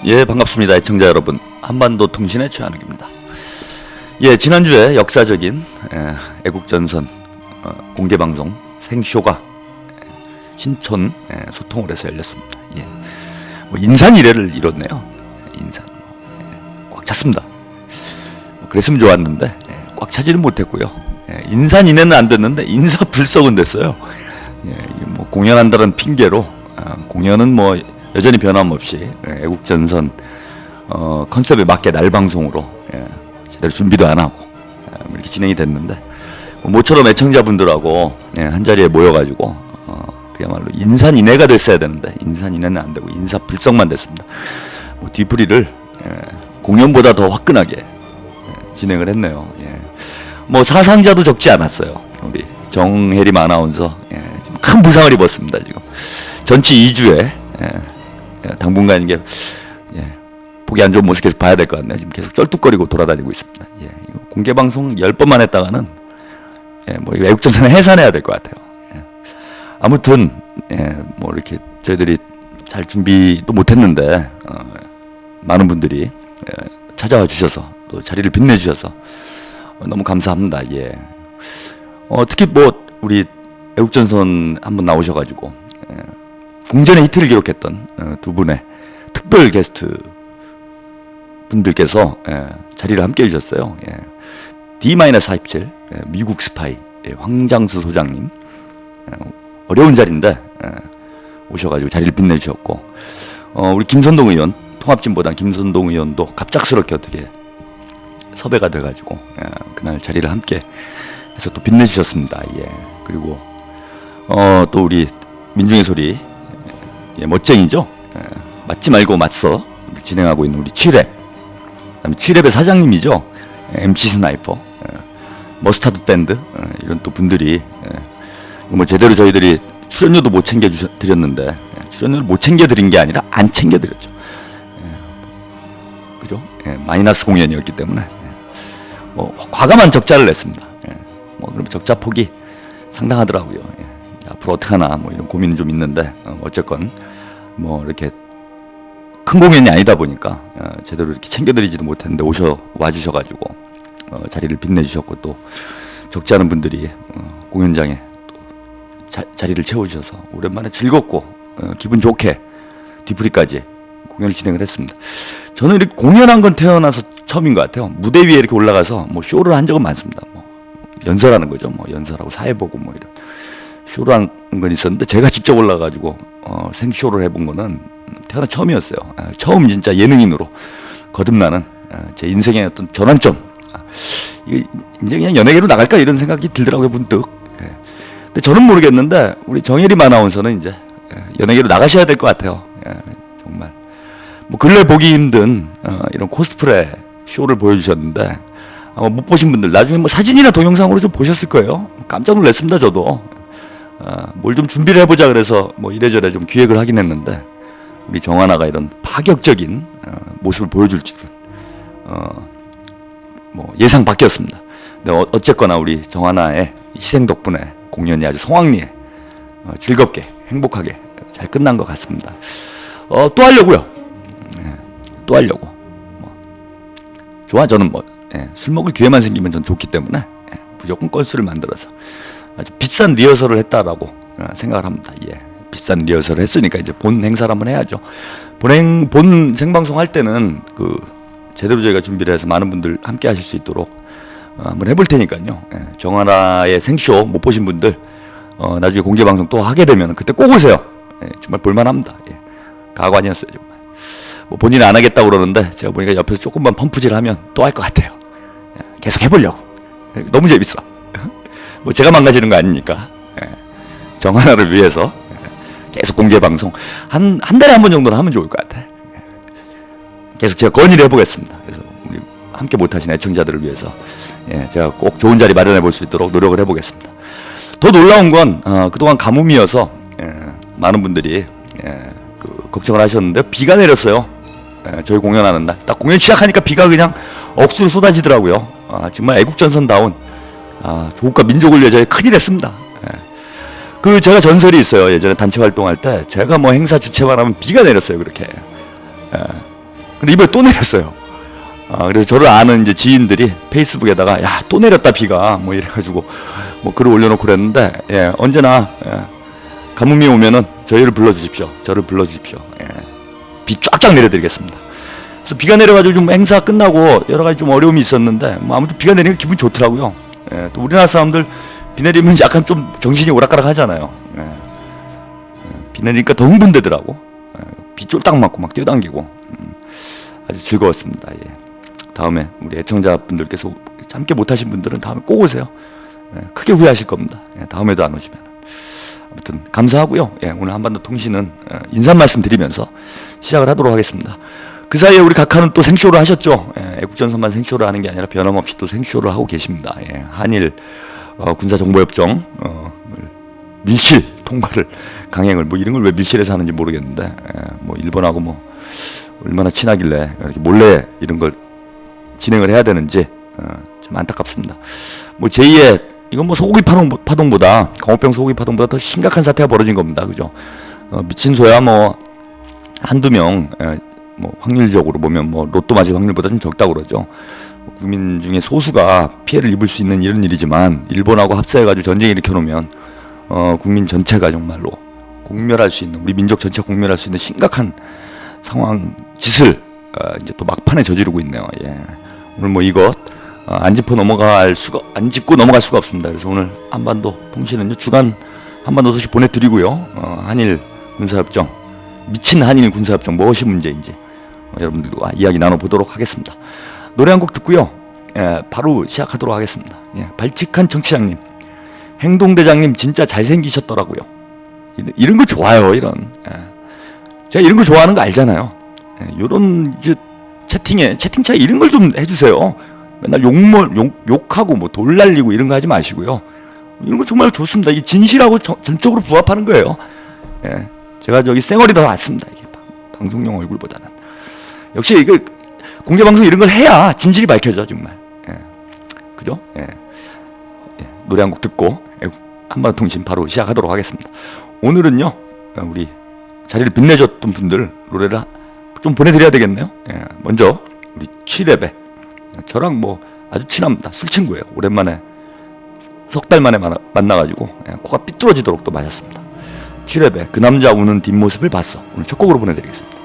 예, 반갑습니다. 애청자 여러분. 한반도 통신의 최한욱입니다. 예, 지난주에 역사적인 애국전선 공개방송 생쇼가 신촌 소통홀에서 열렸습니다. 예, 뭐 인산이례를 이뤘네요. 인산 꽉 찼습니다. 그랬으면 좋았는데 꽉 차지는 못했고요. 인산인해는 안 됐는데 인사불성은 됐어요. 예, 뭐 공연한다는 핑계로 공연은 뭐 여전히 변함없이 애국전선 컨셉에 맞게 날방송으로 제대로 준비도 안 하고 이렇게 진행이 됐는데 모처럼 애청자분들하고 한자리에 모여가지고 그야말로 인산인해가 됐어야 되는데 인산인해는 안 되고 인사불성만 됐습니다. 뭐 뒤풀이를 공연보다 더 화끈하게 진행을 했네요. 뭐 사상자도 적지 않았어요. 우리 정혜림 아나운서 큰 부상을 입었습니다. 지금 전치 2주에 당분간 이게 보기 안 좋은 모습 계속 봐야 될 것 같네요. 지금 계속 쩔뚝거리고 돌아다니고 있습니다. 공개 방송 10번만 했다가는 뭐 애국전선에 해산해야 될 것 같아요. 아무튼 뭐 이렇게 저희들이 잘 준비도 못했는데 많은 분들이 찾아와 주셔서 또 자리를 빛내 주셔서 너무 감사합니다. 특히 뭐 우리 애국전선 한번 나오셔가지고 공전의 히트를 기록했던 두 분의 특별 게스트 분들께서 자리를 함께 해주셨어요. D-47 미국 스파이 황장수 소장님 어려운 자리인데 오셔가지고 자리를 빛내주셨고 우리 김선동 의원 통합진보당 김선동 의원도 갑작스럽게 어떻게 섭외가 돼가지고 그날 자리를 함께 해서 또 빛내주셨습니다. 그리고 또 우리 민중의 소리 멋쟁이죠. 맞지 말고 맞서 진행하고 있는 우리 7랩, 그다음에 7랩의 사장님이죠. MC 스나이퍼, 머스타드 밴드 이런 또 분들이 뭐 제대로 저희들이 출연료도 못 챙겨 드렸는데 출연료를 못 챙겨 드린 게 아니라 안 챙겨 드렸죠. 그죠? 마이너스 공연이었기 때문에 뭐 과감한 적자를 냈습니다. 뭐 그럼 적자 폭이 상당하더라고요. 앞으로 어떡하나 뭐 이런 고민이 좀 있는데 어쨌건 뭐 이렇게 큰 공연이 아니다 보니까 제대로 이렇게 챙겨드리지도 못했는데 와주셔가지고 자리를 빛내주셨고 또 적지 않은 분들이 공연장에 또 자리를 채워주셔서 오랜만에 즐겁고 기분 좋게 뒤풀이까지 공연을 진행을 했습니다. 저는 이렇게 공연한 건 태어나서 처음인 것 같아요. 무대 위에 이렇게 올라가서 뭐 쇼를 한 적은 많습니다. 뭐 연설하는 거죠. 뭐 연설하고 사회 보고 뭐 이런 쇼를 한 건 있었는데 제가 직접 올라가지고 생쇼를 해본 거는 태어나 처음이었어요. 처음 진짜 예능인으로 거듭나는 제 인생의 어떤 전환점. 이제 그냥 연예계로 나갈까 이런 생각이 들더라고요, 문득. 근데 저는 모르겠는데 우리 정혜림 아나운서는 이제 연예계로 나가셔야 될 것 같아요. 정말 뭐 근래 보기 힘든 이런 코스프레 쇼를 보여주셨는데 아마 못 보신 분들 나중에 뭐 사진이나 동영상으로 좀 보셨을 거예요. 깜짝 놀랐습니다, 저도. 뭘 좀 준비를 해보자 그래서 뭐 이래저래 좀 기획을 하긴 했는데 우리 정하나가 이런 파격적인 모습을 보여줄 줄은 뭐 예상 밖이었습니다. 근데 어쨌거나 우리 정하나의 희생 덕분에 공연이 아주 성황리에 즐겁게 행복하게 잘 끝난 것 같습니다. 또 하려고요. 또 하려고. 좋아, 저는 뭐 술 먹을 기회만 생기면 전 좋기 때문에 무조건 건수를 만들어서 아주 비싼 리허설을 했다라고 생각을 합니다. 비싼 리허설을 했으니까 이제 본 행사를 한번 해야죠. 본 생방송 할 때는 제대로 저희가 준비를 해서 많은 분들 함께 하실 수 있도록 한번 해볼 테니까요. 정하나의 생쇼 못 보신 분들 나중에 공개 방송 또 하게 되면 그때 꼭 오세요. 정말 볼만합니다. 가관이었어요, 정말. 뭐 본인은 안 하겠다고 그러는데 제가 보니까 옆에서 조금만 펌프질하면 또 할 것 같아요. 계속 해보려고. 너무 재밌어. 뭐 제가 망가지는 거 아니니까. 정하나를 위해서 계속 공개 방송 한 달에 한 번 정도는 하면 좋을 것 같아. 계속 제가 건의를 해보겠습니다. 그래서 우리 함께 못하신 애청자들을 위해서 제가 꼭 좋은 자리 마련해 볼 수 있도록 노력을 해보겠습니다. 더 놀라운 건 그동안 가뭄이어서 많은 분들이 걱정을 하셨는데 비가 내렸어요. 저희 공연하는 날 딱 공연 시작하니까 비가 그냥 억수로 쏟아지더라고요. 정말 애국전선다운 조국과 민족을 위해 큰일 했습니다. 제가 전설이 있어요. 예전에 단체 활동할 때 제가 뭐 행사 주최만 하면 비가 내렸어요. 그렇게 근데 이번에 또 내렸어요. 그래서 저를 아는 이제 지인들이 페이스북에다가 야, 또 내렸다 비가 뭐 이래가지고 뭐 글을 올려놓고 그랬는데, 예, 언제나 가뭄이 오면은 저희를 불러주십시오. 저를 불러주십시오. 예, 비 쫙쫙 내려드리겠습니다. 그래서 비가 내려가지고 좀 행사 끝나고 여러 가지 좀 어려움이 있었는데 뭐 아무튼 비가 내리니까 기분 좋더라고요. 예, 또 우리나라 사람들 비 내리면 약간 좀 정신이 오락가락 하잖아요. 예, 비 내리니까 더 흥분되더라고. 예, 비 쫄딱 맞고 막 뛰어당기고 아주 즐거웠습니다. 예. 다음에 우리 애청자분들께서 함께 못하신 분들은 다음에 꼭 오세요. 예, 크게 후회하실 겁니다. 예, 다음에도 안 오시면. 아무튼 감사하고요. 예, 오늘 한반도 통신은 인사 말씀 드리면서 시작을 하도록 하겠습니다. 그 사이에 우리 각하는 또 생쇼를 하셨죠. 예, 애국전선만 생쇼를 하는 게 아니라 변함없이 또 생쇼를 하고 계십니다. 예, 한일 군사정보협정 밀실 통과를 강행을 뭐 이런 걸 왜 밀실에서 하는지 모르겠는데, 예, 뭐 일본하고 뭐 얼마나 친하길래 이렇게 몰래 이런 걸 진행을 해야 되는지 좀 안타깝습니다. 뭐 제2의 이건 뭐 소고기 파동보다 광우병 소고기 파동보다 더 심각한 사태가 벌어진 겁니다. 그죠? 미친 소야 뭐 한두 명, 뭐 확률적으로 보면 뭐 로또 맞을 확률보다 좀 적다고 그러죠. 국민 중에 소수가 피해를 입을 수 있는 이런 일이지만 일본하고 합사해가지고 전쟁 일으켜놓으면 국민 전체가 정말로 공멸할 수 있는, 우리 민족 전체가 공멸할 수 있는 심각한 상황 짓을 이제 또 막판에 저지르고 있네요. 예. 오늘 뭐 이것 안 짚고 넘어갈 수가 없습니다. 그래서 오늘 한반도 통신은요, 주간 한반도 소식 보내드리고요. 한일 군사협정, 미친 한일 군사협정 무엇이 문제인지 여러분들과 이야기 나눠보도록 하겠습니다. 노래 한 곡 듣고요. 예, 바로 시작하도록 하겠습니다. 예, 발칙한 정치장님, 행동대장님 진짜 잘생기셨더라고요. 이런 거 좋아요. 이런. 예. 제가 이런 거 좋아하는 거 알잖아요. 예, 요런 이제 채팅창에 이런 걸 좀 해주세요. 맨날 욕하고 뭐 돌 날리고 이런 거 하지 마시고요. 이런 거 정말 좋습니다. 이게 진실하고 전적으로 부합하는 거예요. 예, 제가 저기 쌩얼이 더 낫습니다. 이게 방송용 얼굴보다는. 역시 이거 공개 방송 이런 걸 해야 진실이 밝혀져 정말. 예, 그죠? 예. 예, 노래 한 곡 듣고 한반도 통신 바로 시작하도록 하겠습니다. 오늘은요, 우리 자리를 빛내줬던 분들 노래를 좀 보내드려야 되겠네요. 예, 먼저 우리 취레베, 저랑 뭐 아주 친합니다. 술 친구예요. 오랜만에 석 달 만에 만나가지고 코가 삐뚤어지도록 또 마셨습니다. 취레베, 그 남자 우는 뒷모습을 봤어. 오늘 첫 곡으로 보내드리겠습니다.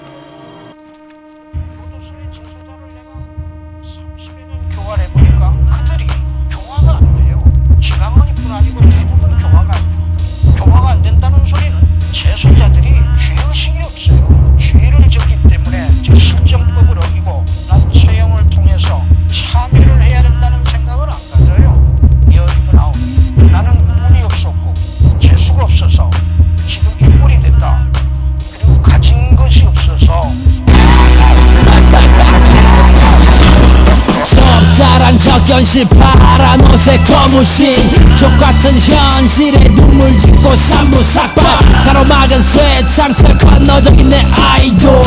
적견실 파란 옷에 고무신 족같은 현실에 눈물 짓고 산부삭발 가로막은 쇠창살 건너적인 내 아이돌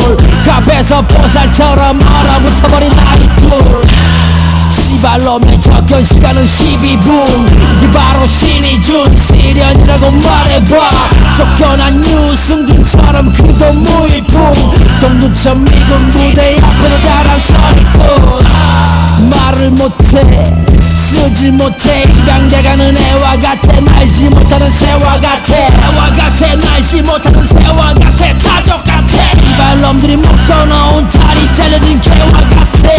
갑에서 보살처럼 얼어붙어버린 아이돌 씨발놈의 적견 시간은 12분 이게 바로 신이 준 시련이라고 말해봐 쫓겨난 유승준처럼 그도 무일품 정두천 미군 무대 앞에서 달한 소리꾼 말을 못해 쓰질 못해 입양돼가는 애와 같아 날지 못하는 새와 같아 날지 못하는 새와 같아 다 똑같아 이발놈들이 묶어놓은 다리 잘려진 개와 같아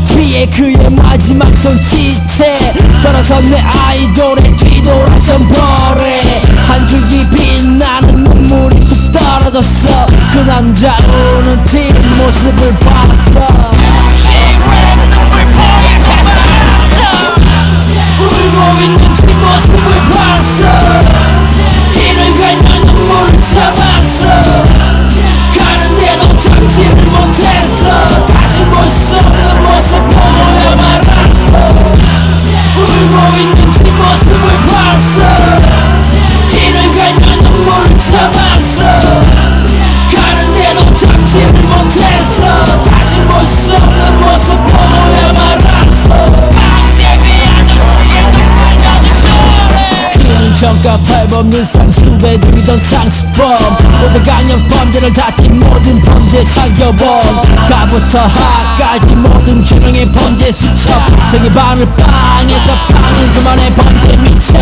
뒤에 그의 마지막 손짓에 떨어선 내 아이돌의 뒤돌아선 벌에 한 줄기 빛나는 눈물이 뚝 떨어졌어 그 남자 우는 뒷모습을 봤어 울고 있는 뒷모습을 봤어 이를 갈면 눈물을 참았어 가는데도 참지를 못했어 다시 볼 수 없는 모습 보고야 말았어 울고 있는 뒷모습을 봤어 이를 갈면 눈물을 참았어 가는데도 참지를 못했어 다시 볼 수 없는 모습 보고야 말았어 그는 정가 8번 늘상 수배 중이던 쌍수범 모든 강력 범죄를 다친 모든 범죄 살펴본 가부터 하까지 모든 중형의 범죄 수첩 성의 바늘 빵에서 빵을 그만해 범죄 미쳐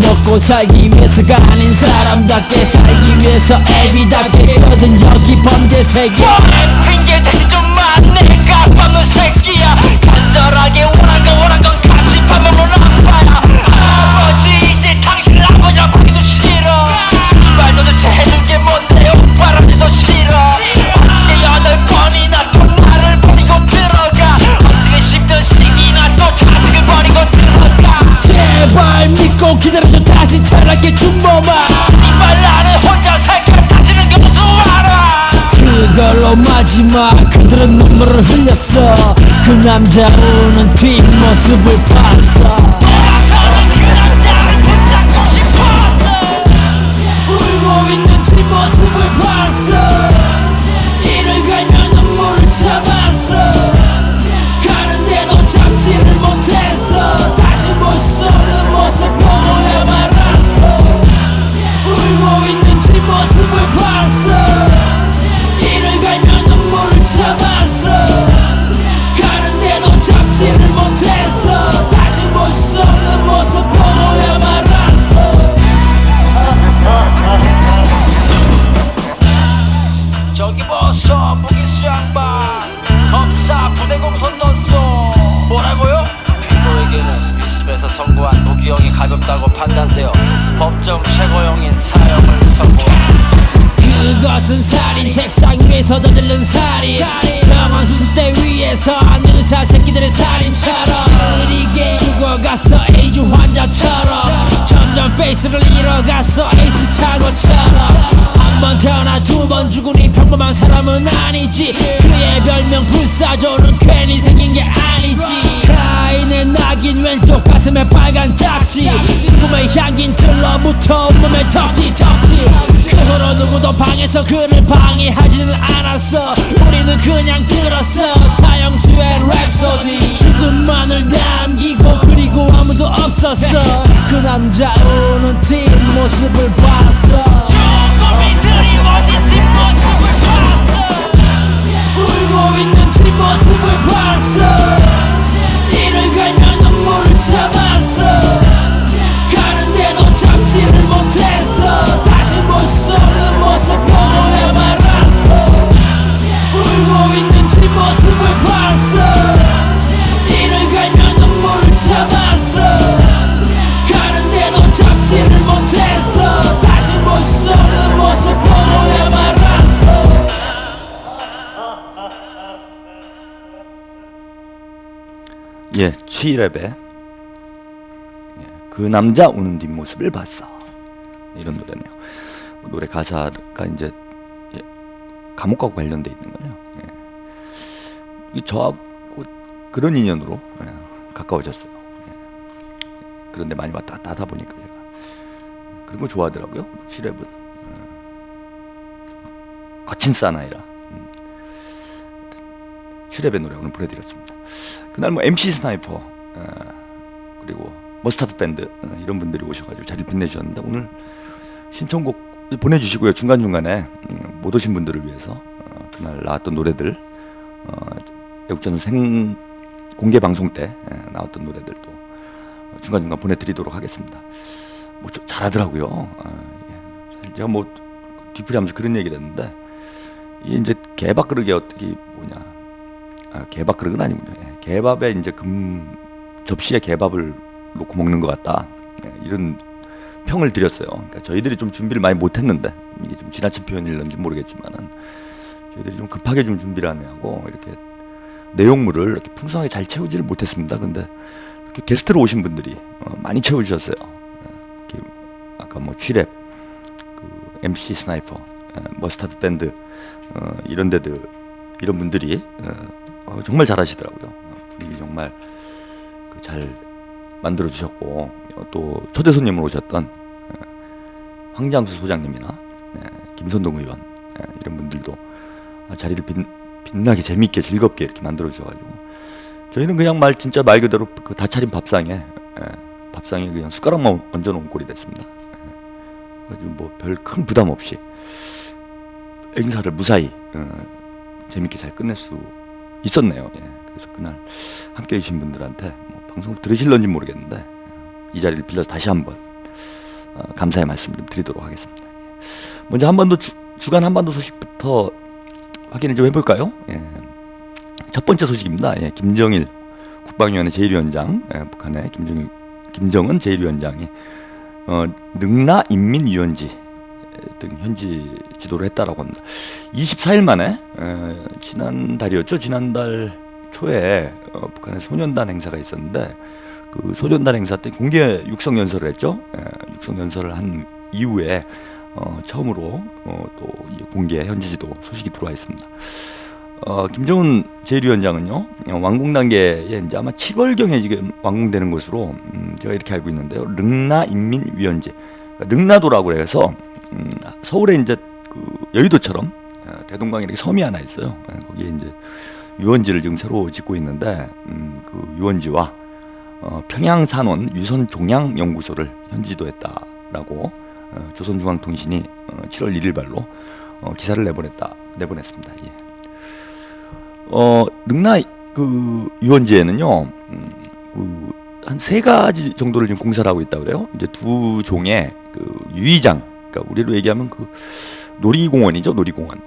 먹고 살기 위해서가 아닌 사람답게 살기 위해서 애비답게 거든 여기 범죄 세계 핑계 대지 좀마 내가 방은 새끼야 간절하게 원한 건 같이 파면 아파야 아버지 이제 당신 아버지 보기도 싫어 씨발 도대체 해준 게 뭔데 오빠라지도 싫어 어떻게 8번이나 또 나를 버리고 들어가 어떻게 10년씩이나 또 자식을 버리고 들어가 제발 믿고 기다려줘 다시 태어날게 준범아 씨발 나는 혼자 살까 다시는 곁에서 알아 그걸로 마지막 그들은 눈물을 흘렸어 그 남자 우는 뒷모습을 봤어 그 남자를 붙잡고 싶었어 울고 있는 뒷모습을 봤어 이를 갈며 눈물을 참았어 가는데도 참지를 못했어 다시 볼 수 없는 모습 보고야 말았어 울고 있는 뒷모습을 봤어 이를 갈며 눈물을 참았어 가는데도 참지를 못했어 다시 볼 수 없는 모습 보고야 말았어 저기 보소 무기수 양반 검사 부대 공손 넣었어 뭐라고요? 피고에게는 위습에서 선고한 무기형이 가볍다고 판단되어 법정 최고형인 사형을 선고 그것은 살인 책상 위에서 저지른 살인 병원 수술대 위에서 앉는 의사 새끼들의 살인처럼 느리게 죽어갔어 에이즈 환자처럼 점점 페이스를 잃어갔어 에이스 차고처럼 한 번 태어나 두 번 죽으니 평범한 사람은 아니지 그의 별명 불사조는 괜히 생긴 게 아니지 가인의 낙인 왼쪽 가슴에 빨간 딱지 죽음의 향긴 들러붙어 온몸에 턱지 그 후로 누구도 방에서 그를 방해하지는 않았어 우리는 그냥 들었어 사형수의 랩소디 죽음만을 남기고 그리고 아무도 없었어 그 남자 우는 뒷모습을 봤어 죽음이 드리워진 뒷모습을 봤어 울고 있는 뒷모습을 봤어 이를 갈며 눈물을 참았어 가는데도 참지를 못했어 다시 볼 수 없는 모습 보고야 말았어 울고 있는 뒷모습을 봤어 이를 갈며 눈물을 참았어 가는데도 참지를 못했어 다시 볼 수 없는 모습 보고야 말았어 예, 취랩의 그 남자 우는 뒷모습을 봤어. 이런 노래네요. 노래 가사가 이제 감옥과 관련돼 있는 거예요. 저하고 그런 인연으로 가까워졌어요. 그런데 많이 왔다 갔다 하다 보니까 제가 그런 거 좋아하더라고요. 취랩은 거친 사나이라 취랩의 노래 오늘 보내드렸습니다. 그날 뭐 MC 스나이퍼 그리고 머스타드 밴드 이런 분들이 오셔가지고 자리를 빛내주셨는데 오늘 신청곡 보내주시고요. 중간중간에 못 오신 분들을 위해서 그날 나왔던 노래들 애국전 생 공개 방송 때 나왔던 노래들도 중간중간 보내드리도록 하겠습니다. 뭐 잘하더라고요. 사실 제가 뭐 뒤풀이하면서 그런 얘기를 했는데 이게 이제 개밥그릇이 어떻게 뭐냐 개밥그릇은 아니군요. 개밥에 이제 접시에 개밥을 놓고 먹는 것 같다. 이런 평을 드렸어요. 그러니까 저희들이 좀 준비를 많이 못했는데 이게 좀 지나친 표현일런지 모르겠지만은 저희들이 좀 급하게 좀 준비를 안 하고 이렇게 내용물을 이렇게 풍성하게 잘 채우지를 못했습니다. 근데 이렇게 게스트로 오신 분들이 많이 채워주셨어요. 아까 뭐 취랩, 그 MC 스나이퍼, 머스타드 밴드 이런 데들 이런 분들이 정말 잘하시더라고요. 분위기 정말 잘 만들어 주셨고 또 초대 손님으로 오셨던 황장수 소장님이나 김선동 의원 이런 분들도 자리를 빛나게 재밌게 즐겁게 이렇게 만들어 주셔가지고 저희는 그냥 진짜 말 그대로 그 다 차린 밥상에 그냥 숟가락만 얹어 놓은 꼴이 됐습니다. 그래서 뭐 별 큰 부담 없이 행사를 무사히 재밌게 잘 끝낼 수 있었네요. 예. 그래서 그날 함께 해주신 분들한테 뭐 방송을 들으실런지 모르겠는데 이 자리를 빌려서 다시 한번 감사의 말씀 좀 드리도록 하겠습니다. 예. 먼저 한반도 주간 한반도 소식부터 확인을 좀 해볼까요? 예. 첫 번째 소식입니다. 예. 김정일 국방위원회 제1위원장, 예. 북한의 김정은 제1위원장이 능라 인민위원지 등 현지 지도를 했다라고 합니다. 24일 만에 지난달이었죠. 지난달 초에 북한의 소년단 행사가 있었는데 그 소년단 행사 때 공개 육성 연설을 했죠. 육성 연설을 한 이후에 처음으로 또 공개 현지 지도 소식이 들어와 있습니다. 김정은 제1위원장은요 완공 단계에 이제 아마 7월경에 지금 완공되는 것으로 제가 이렇게 알고 있는데요. 능라 인민위원지, 그러니까 능라도라고 해서 서울에 이제 그 여의도처럼 대동강에 이렇게 섬이 하나 있어요. 거기에 이제 유원지를 지금 새로 짓고 있는데 그 유원지와 평양산원 유선종양연구소를 현지도했다라고 조선중앙통신이 7월 1일 발로 기사를 내보냈습니다. 예. 능라 그 유원지에는요 한 3가지 정도를 지금 공사를 하고 있다고 그래요. 이제 2종의 그 유의장, 그러니까 우리로 얘기하면 그 놀이공원이죠. 놀이공원.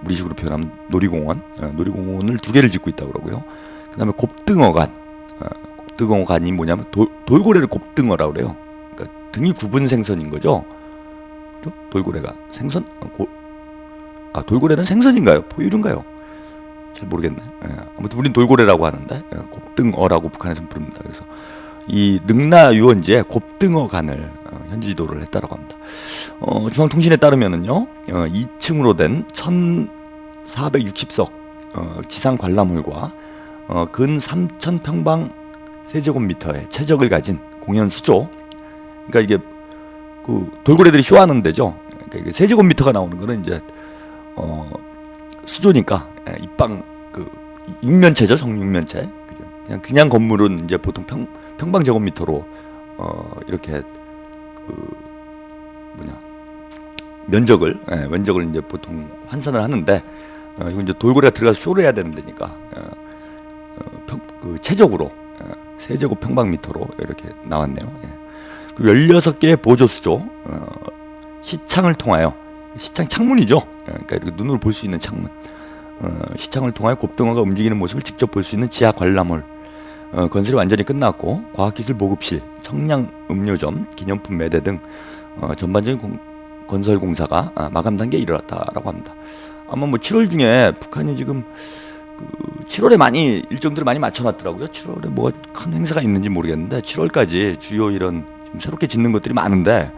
우리식으로 표현하면 놀이공원. 놀이공원을 2개를 짓고 있다고 그러고요. 그다음에 곱등어관. 곱등어관이 뭐냐면 돌고래를 곱등어라고 그래요. 그러니까 등이 굽은 생선인 거죠. 돌고래가 생선? 돌고래는 생선인가요? 포유류인가요? 잘 모르겠네. 아무튼 우린 돌고래라고 하는데 곱등어라고 북한에서 부릅니다. 그래서 이 능라 유원지에 곱등어관을 현지 지도를 했다라고 합니다. 중앙통신에 따르면은요 2층으로 된 1,460석 지상 관람홀과 근 3,000평방 세제곱미터의 최적을 가진 공연 수조, 그러니까 이게 그 돌고래들이 쇼하는 데죠. 그러니까 이게 세제곱미터가 나오는 거는 이제 수조니까 입방 그 육면체죠. 정육면체. 그냥 건물은 이제 보통 평방 제곱미터로 이렇게 그 면적을 이제 보통 환산을 하는데 이건 이제 돌고래가 들어가서 쇼를 해야 되는 데니까 그 최적으로 세제곱 평방미터로 이렇게 나왔네요. 예. 그리고 16개의 보조 수조 시창을 통하여, 시창 창문이죠. 그러니까 이렇게 눈으로 볼 수 있는 창문. 시창을 통하여 곱등어가 움직이는 모습을 직접 볼 수 있는 지하 관람홀 건설이 완전히 끝났고 과학기술 보급실, 청량 음료점, 기념품 매대 등 전반적인 건설 공사가 마감 단계에 이르렀다라고 합니다. 아마 뭐 7월 중에 북한이 지금 그 7월에 많이 일정들을 많이 맞춰놨더라고요. 7월에 뭐가 큰 행사가 있는지 모르겠는데 7월까지 주요 이런 지금 새롭게 짓는 것들이 많은데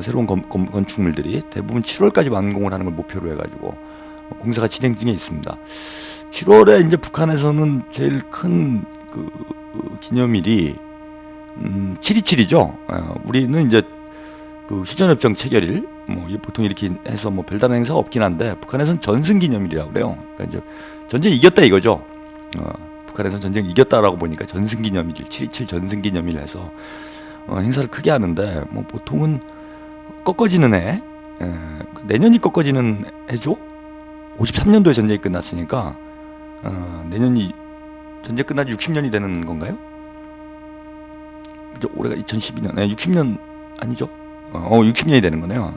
새로운 건축물들이 대부분 7월까지 완공을 하는 걸 목표로 해가지고 공사가 진행 중에 있습니다. 7월에 이제 북한에서는 제일 큰 그 기념일이 7.27이죠. 우리는 이제 그 휴전협정 체결일, 뭐 보통 이렇게 해서 뭐 별다른 행사가 없긴 한데 북한에서는 전승기념일이라고 그래요. 그러니까 이제 전쟁 이겼다 이거죠. 북한에서는 전쟁 이겼다라고 보니까 전승기념일, 7.27 전승기념일 해서 행사를 크게 하는데 뭐 보통은 꺾어지는 해, 내년이 꺾어지는 해죠. 53년도에 전쟁이 끝났으니까 내년이 전쟁 끝난 지 60년이 되는 건가요? 이제 올해가 2012년, 60년 아니죠? 60년이 되는 거네요.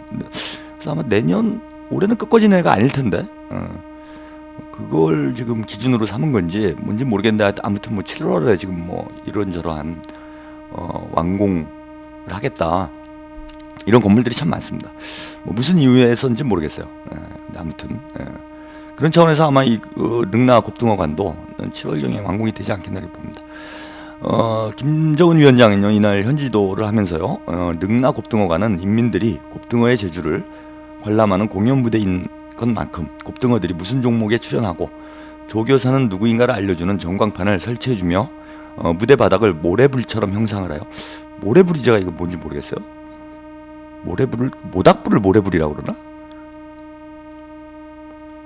그래서 아마 내년, 올해는 꺾어지는 해가 아닐 텐데 그걸 지금 기준으로 삼은 건지 뭔지 모르겠는데 아무튼 뭐 7월에 지금 뭐 이런저런 완공을 하겠다, 이런 건물들이 참 많습니다. 뭐 무슨 이유에서인지 모르겠어요. 근데 아무튼 그런 차원에서 아마 이 능라 곱등어관도 7월경에 완공이 되지 않겠나 이렇게 봅니다. 김정은 위원장은요 이날 현지도를 하면서요 능라 곱등어관은 인민들이 곱등어의 재주를 관람하는 공연 무대인 것만큼 곱등어들이 무슨 종목에 출연하고 조교사는 누구인가를 알려주는 전광판을 설치해주며 무대 바닥을 모래불처럼 형상을 하여, 모래불이 제가 이거 뭔지 모르겠어요. 모닥불을 모래불이라고 그러나?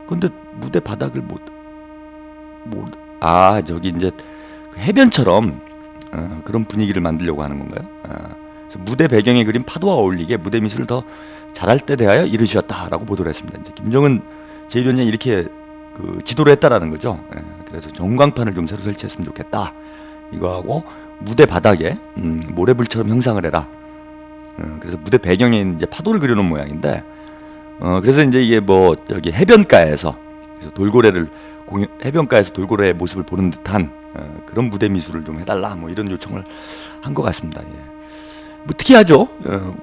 근데 무대 바닥을 저기 이제 해변처럼 그런 분위기를 만들려고 하는 건가요? 무대 배경에 그린 파도와 어울리게 무대 미술을 더 잘할 때 대하여 이르셨다라고 보도를 했습니다. 이제 김정은 제1위원장이 이렇게 그 지도를 했다라는 거죠. 예, 그래서 전광판을 좀 새로 설치했으면 좋겠다. 이거하고 무대 바닥에 모래불처럼 형상을 해라. 그래서 무대 배경에 이제 파도를 그려놓은 모양인데, 그래서 이제 이게 뭐 여기 해변가에서 그래서 돌고래를 해변가에서 돌고래의 모습을 보는 듯한 그런 무대 미술을 좀 해달라. 뭐 이런 요청을 한 것 같습니다. 예. 뭐 특이하죠.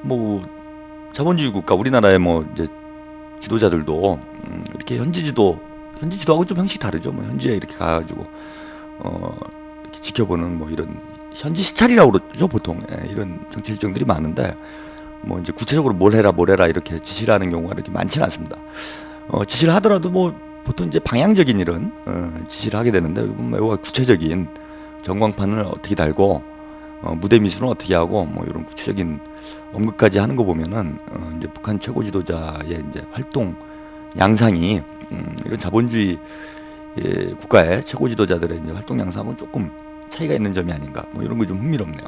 뭐 자본주의 국가 우리나라의 뭐 이제 지도자들도 이렇게 현지지도하고 좀 형식이 다르죠. 뭐 현지에 이렇게 가가지고 이렇게 지켜보는 뭐 이런 현지 시찰이라고 그러죠 보통. 예, 이런 정치 일정들이 많은데 뭐 이제 구체적으로 뭘 해라 이렇게 지시를 하는 경우가 이렇게 많지는 않습니다. 지시를 하더라도 뭐 보통 이제 방향적인 이런 지시를 하게 되는데 매우 구체적인 전광판을 어떻게 달고 무대 미술은 어떻게 하고 뭐 이런 구체적인 언급까지 하는 거 보면은 이제 북한 최고 지도자의 이제 활동 양상이 이런 자본주의 국가의 최고 지도자들의 이제 활동 양상은 조금 차이가 있는 점이 아닌가. 뭐 이런 거 좀 흥미롭네요.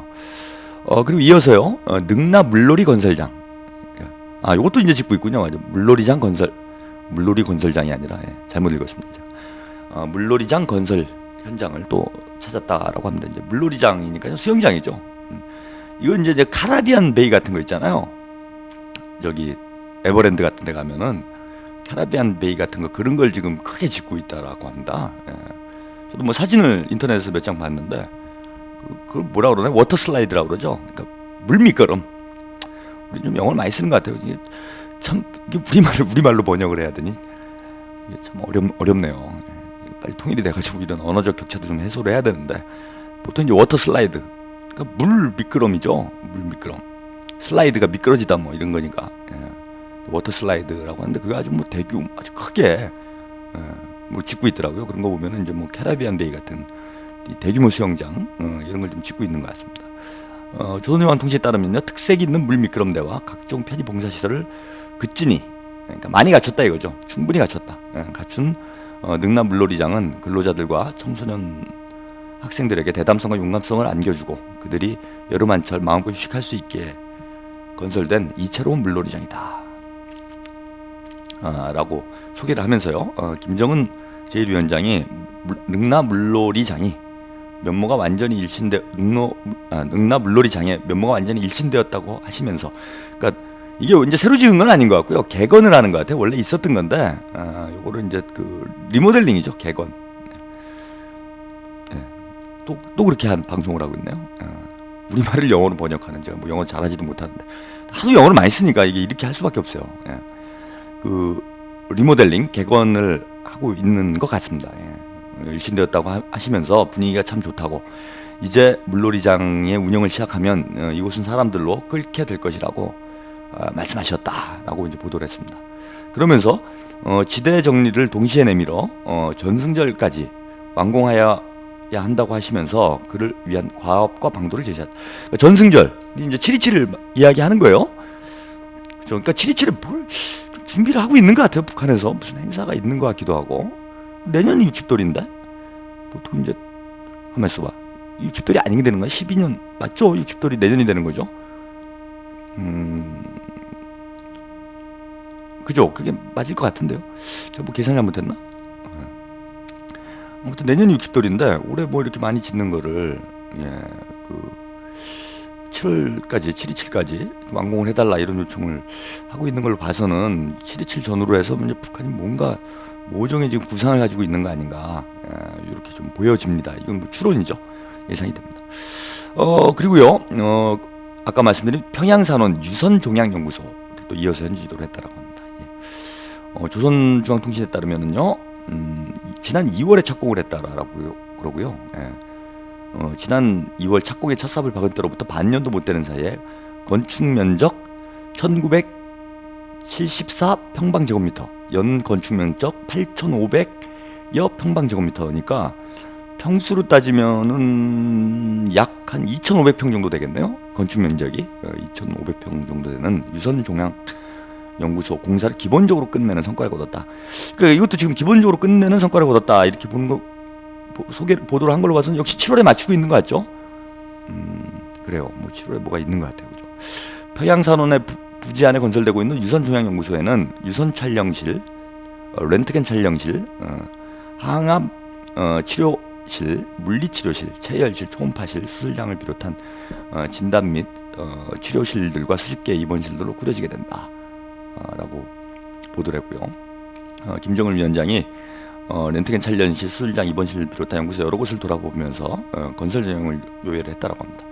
그리고 이어서요. 능라 물놀이 건설장. 이것도 이제 짓고 있군요. 맞아. 물놀이 건설장이 아니라 잘못 읽었습니다. 물놀이장 건설 현장을 또 찾았다라고 합니다. 이제 물놀이장이니까요. 수영장이죠. 이건 이제 카라비안 베이 같은 거 있잖아요. 저기 에버랜드 같은 데 가면은 카라비안 베이 같은 거 그런 걸 지금 크게 짓고 있다라고 합니다. 저도 뭐 사진을 인터넷에서 몇 장 봤는데 그걸 뭐라 그러나 워터 슬라이드라고 그러죠. 그러니까 물미끄럼. 우리 좀 영어를 많이 쓰는 것 같아요. 이게 참 이게 우리말로 번역을 해야 되니 이게 참 어렵네요. 빨리 통일이 돼가지고 이런 언어적 격차도 좀 해소를 해야 되는데 보통 이제 워터 슬라이드, 그러니까 물 미끄럼이죠. 물 미끄럼. 슬라이드가 미끄러지다 뭐 이런 거니까 워터 슬라이드라고 하는데 그거 아주 뭐 아주 크게 뭐 짓고 있더라고요. 그런 거 보면은 이제 뭐 캐리비안 베이 같은 이 대규모 수영장 이런 걸 좀 짓고 있는 것 같습니다. 조선중앙통신에 따르면요, 특색 있는 물 미끄럼대와 각종 편의 봉사 시설을 그진히 그러니까 많이 갖췄다 이거죠. 충분히 갖췄다. 갖춘 능라 물놀이장은 근로자들과 청소년 학생들에게 대담성과 용감성을 안겨주고 그들이 여름 한철 마음껏 휴식할 수 있게 건설된 이채로운 물놀이장이다. 라고 소개를 하면서요. 김정은 제1위원장이 능라 물놀이장이 면모가 완전히 능라 물놀이장의 면모가 완전히 일신되었다고 하시면서, 그러니까 이게 이제 새로 지은 건 아닌 것 같고요. 개건을 하는 것 같아요. 원래 있었던 건데, 요거를 이제 그 리모델링이죠. 개건. 또 그렇게 한 방송을 하고 있네요. 우리말을 영어로 번역하는, 제가 뭐 영어 잘하지도 못하는데 하도 영어를 많이 쓰니까 이게 이렇게 할 수밖에 없어요. 그 리모델링 개건을 하고 있는 것 같습니다. 일신되었다고 하시면서 분위기가 참 좋다고, 이제 물놀이장의 운영을 시작하면 이곳은 사람들로 끓게 될 것이라고 말씀하셨다라고 이제 보도를 했습니다. 그러면서 지대 정리를 동시에 내밀어 전승절까지 완공하여야 한다고 하시면서 그를 위한 과업과 방도를 제시했다. 그러니까 전승절 이제 7.27을 이야기하는 거예요. 그러니까 7.27을 뭘 준비를 하고 있는 것 같아요. 북한에서 무슨 행사가 있는 것 같기도 하고. 내년이 60돌인데 보통 이제 한번 써봐. 60돌이 아니게 되는 거야. 12년 맞죠? 60돌이 내년이 되는 거죠. 그죠? 그게 맞을 것 같은데요. 제가 뭐 계산 잘못했나? 아무튼 내년이 60돌인데 올해 뭐 이렇게 많이 짓는 거를 그 7.27까지 완공을 해달라 이런 요청을 하고 있는 걸로 봐서는 7.27 전후로 해서 이제 북한이 뭔가 모종의 지금 구상을 가지고 있는 거 아닌가, 이렇게 좀 보여집니다. 이건 뭐 추론이죠. 예상이 됩니다. 그리고요, 아까 말씀드린 평양산원 유선종양연구소 또 이어서 현지 지도를 했다라고 합니다. 조선중앙통신에 따르면은요, 지난 2월에 착공을 했다라고 그러고요. 지난 2월 착공의 첫 삽을 박은 때로부터 반년도 못 되는 사이에 건축 면적 1974 평방제곱미터, 연 건축 면적 8,500여 평방제곱미터니까 평수로 따지면은 약 한 2,500평 정도 되겠네요. 건축 면적이 2,500평 정도 되는 유선종양 연구소 공사를 기본적으로 끝내는 성과를 거뒀다. 그러니까 이것도 지금 기본적으로 끝내는 성과를 거뒀다 이렇게 보는 거, 보도를 한 걸로 봐서는 역시 7월에 맞추고 있는 것 같죠. 그래요. 뭐 7월에 뭐가 있는 것 같아요. 그죠? 평양산원의 부지 안에 건설되고 있는 유선종양연구소에는 유선 촬영실, 렌트겐 촬영실, 항암 치료실, 물리치료실, 체열실, 초음파실, 수술장을 비롯한 진단 및 치료실들과 수십 개의 입원실들로 꾸려지게 된다 라고 보도를 했고요. 김정은 위원장이 렌트겐 촬영실, 수술장, 입원실을 비롯한 연구소 여러 곳을 돌아보면서 건설 전형을 요약을 했다라고 합니다.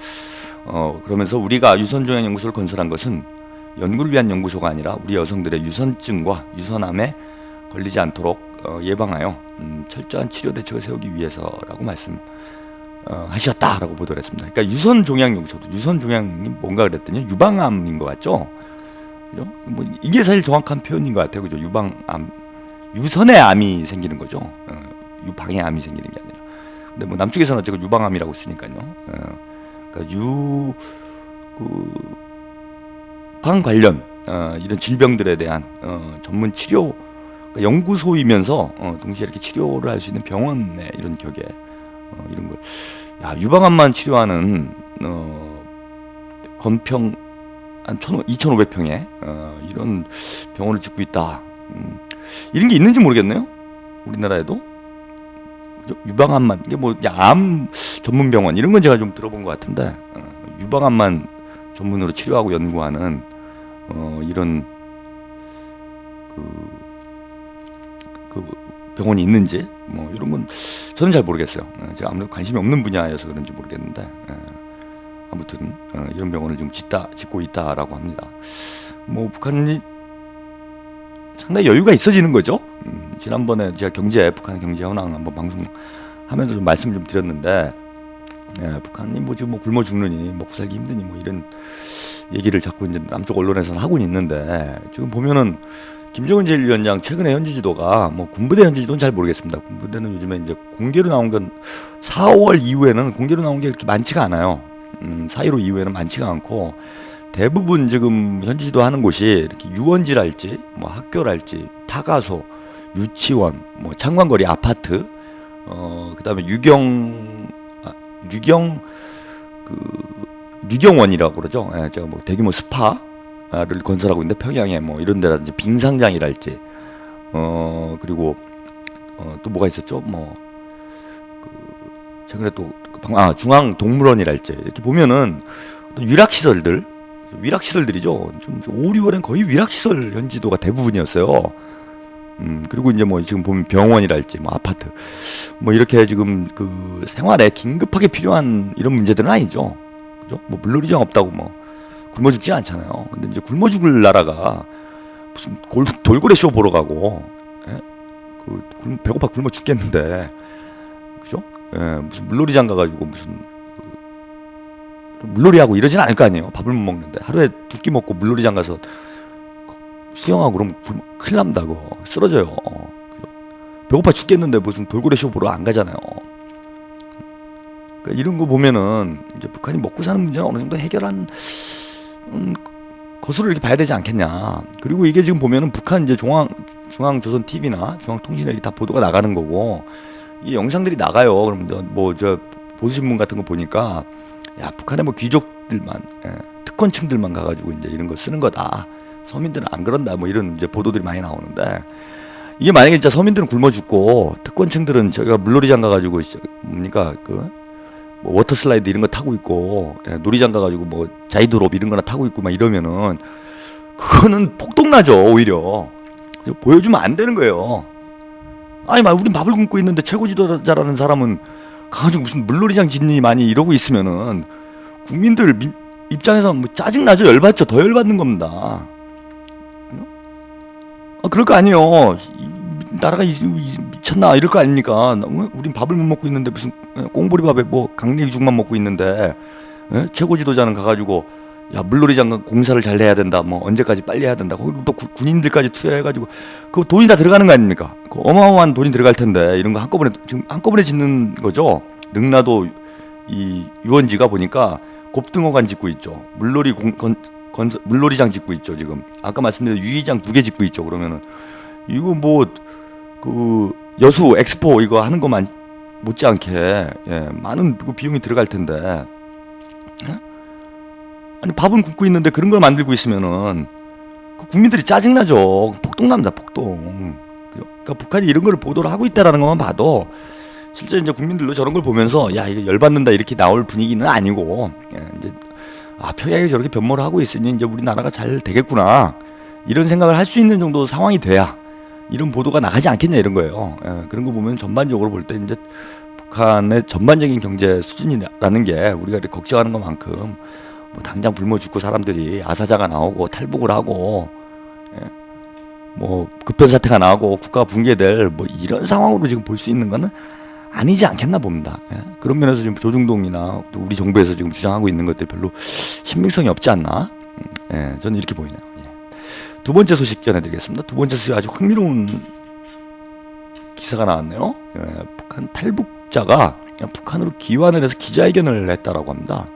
그러면서 우리가 유선종양연구소를 건설한 것은 연구를 위한 연구소가 아니라 우리 여성들의 유선증과 유선암에 걸리지 않도록 예방하여 철저한 치료 대책을 세우기 위해서라고 말씀하셨다라고 보도를 했습니다. 그러니까 유선종양연구소도 유선종양이 뭔가 그랬더니 유방암인 것 같죠? 그죠? 뭐 이게 사실 정확한 표현인 것 같아요. 그죠? 유방암, 유선의 암이 생기는 거죠. 유방의 암이 생기는 게 아니라. 근데 뭐 남쪽에서는 어쨌든 유방암이라고 쓰니까요. 그러니까 방 관련 이런 질병들에 대한 전문 치료 연구소이면서 동시에 이렇게 치료를 할 수 있는 병원의 이런 격에 이런 걸 유방암만 치료하는 건평 한 2,500평에 이런 병원을 짓고 있다. 이런 게 있는지 모르겠네요. 우리나라에도 유방암만 이게 뭐 암 전문 병원 이런 건 제가 좀 들어본 것 같은데 유방암만 전문으로 치료하고 연구하는 이런 그 병원이 있는지 뭐 이런 건 저는 잘 모르겠어요. 제가 아무래도 관심이 없는 분야여서 그런지 모르겠는데 아무튼 이런 병원을 지금 짓고 있다라고 합니다. 뭐 북한이 상당히 여유가 있어지는 거죠. 지난번에 제가 북한 경제 현황 한번 방송하면서 좀 말씀 좀 드렸는데 북한이 뭐 지금 뭐 굶어 죽느니 먹고 살기 힘드니 뭐 이런 얘기를 자꾸 이제 남쪽 언론에서는 하고는 있는데 지금 보면은 김정은 제1위원장 최근에 현지 지도가 뭐 군부대 현지 지도는 잘 모르겠습니다. 군부대는 요즘에 이제 공개로 나온 건 4월 이후에는 공개로 나온 게 그렇게 많지가 않아요. 4.15 이후에는 많지가 않고 대부분 지금 현지 지도하는 곳이 이렇게 유원지랄지 뭐 학교랄지 타가소, 유치원, 뭐 창관거리 아파트, 그다음에 유경원이라고 그러죠. 제가 뭐 대규모 스파를 건설하고 있는데 평양에 뭐 이런 데라든지 빙상장이랄지 그리고 또 뭐가 있었죠? 뭐 최근에 또 중앙동물원이랄지 이렇게 보면은 위락시설들이죠. 좀 5, 6월엔 거의 위락시설 현지도가 대부분이었어요. 그리고 이제 뭐 지금 보면 병원이랄지 뭐 아파트 뭐 이렇게 지금 그 생활에 긴급하게 필요한 이런 문제들은 아니죠. 그죠? 뭐 물놀이장 없다고 뭐 굶어 죽지 않잖아요. 근데 이제 굶어 죽을 나라가 무슨 돌고래 쇼 보러 가고 배고파 굶어 죽겠는데 그죠? 무슨 물놀이장 가가지고 무슨 물놀이하고 이러진 않을 거 아니에요. 밥을 못 먹는데 하루에 2끼 먹고 물놀이장 가서 수영하고 그러면 큰일 납니다. 그거 쓰러져요. 그죠? 배고파 죽겠는데 무슨 돌고래 쇼 보러 안 가잖아요. 그러니까 이런 거 보면은 이제 북한이 먹고 사는 문제는 어느 정도 해결한 것으로 이렇게 봐야 되지 않겠냐. 그리고 이게 지금 보면은 북한 이제 중앙조선 TV나 중앙통신에 다 보도가 나가는 거고 이 영상들이 나가요. 그러면 뭐 저 보수신문 같은 거 보니까 야 북한의 뭐 귀족들만 특권층들만 가가지고 이제 이런 거 쓰는 거다. 서민들은 안 그런다. 뭐 이런 이제 보도들이 많이 나오는데 이게 만약에 진짜 서민들은 굶어 죽고 특권층들은 저희가 물놀이장 가가지고 뭡니까 뭐 워터 슬라이드 이런 거 타고 있고 놀이장 가가지고 뭐 자이드롭 이런 거나 타고 있고 막 이러면은 그거는 폭동나죠. 오히려 보여주면 안 되는 거예요. 아니 막 우린 밥을 굶고 있는데 최고 지도자라는 사람은 가가지고 무슨 물놀이장 짓니 많이 이러고 있으면은 국민들 입장에서 뭐 짜증 나죠. 열받죠. 더 열받는 겁니다. 그럴 거 아니에요. 나라가 미쳤나 이럴 거 아닙니까? 우린 밥을 못 먹고 있는데 무슨 꽁보리밥에 뭐 강냉이죽만 먹고 있는데 최고 지도자는 가가지고 야 물놀이장 공사를 잘 해야 된다. 뭐 언제까지 빨리 해야 된다. 거기 또 군인들까지 투여해가지고 그 돈이 다 들어가는 거 아닙니까? 그 어마어마한 돈이 들어갈 텐데 이런 거 지금 한꺼번에 짓는 거죠. 능라도 이 유원지가 보니까 곱등어관 짓고 있죠. 물놀이장 짓고 있죠. 지금 아까 말씀드린 유의장 2개 짓고 있죠. 그러면은 이거 뭐 그 여수 엑스포 이거 하는 것만 못지않게 많은 비용이 들어갈 텐데 아니 밥은 굶고 있는데 그런 걸 만들고 있으면은 그 국민들이 짜증나죠. 폭동납니다. 폭동. 그러니까 북한이 이런 걸 보도를 하고 있다라는 것만 봐도 실제 이제 국민들도 저런 걸 보면서 야 이거 열받는다 이렇게 나올 분위기는 아니고 이제 평양이 저렇게 변모를 하고 있으니 이제 우리나라가 잘 되겠구나 이런 생각을 할 수 있는 정도 상황이 돼야 이런 보도가 나가지 않겠냐 이런 거예요. 그런 거 보면 전반적으로 볼 때 이제 북한의 전반적인 경제 수준이라는 게 우리가 이렇게 걱정하는 것만큼 뭐 당장 굶어 죽고 사람들이 아사자가 나오고 탈북을 하고 뭐 급변 사태가 나오고 국가가 붕괴될 뭐 이런 상황으로 지금 볼 수 있는 거는 아니지 않겠나 봅니다. 그런 면에서 지금 조중동이나 또 우리 정부에서 지금 주장하고 있는 것들이 별로 신빙성이 없지 않나? 저는 이렇게 보이네요. 두 번째 소식 전해드리겠습니다. 두 번째 소식 아주 흥미로운 기사가 나왔네요. 북한 탈북자가 북한으로 귀환을 해서 기자회견을 했다라고 합니다.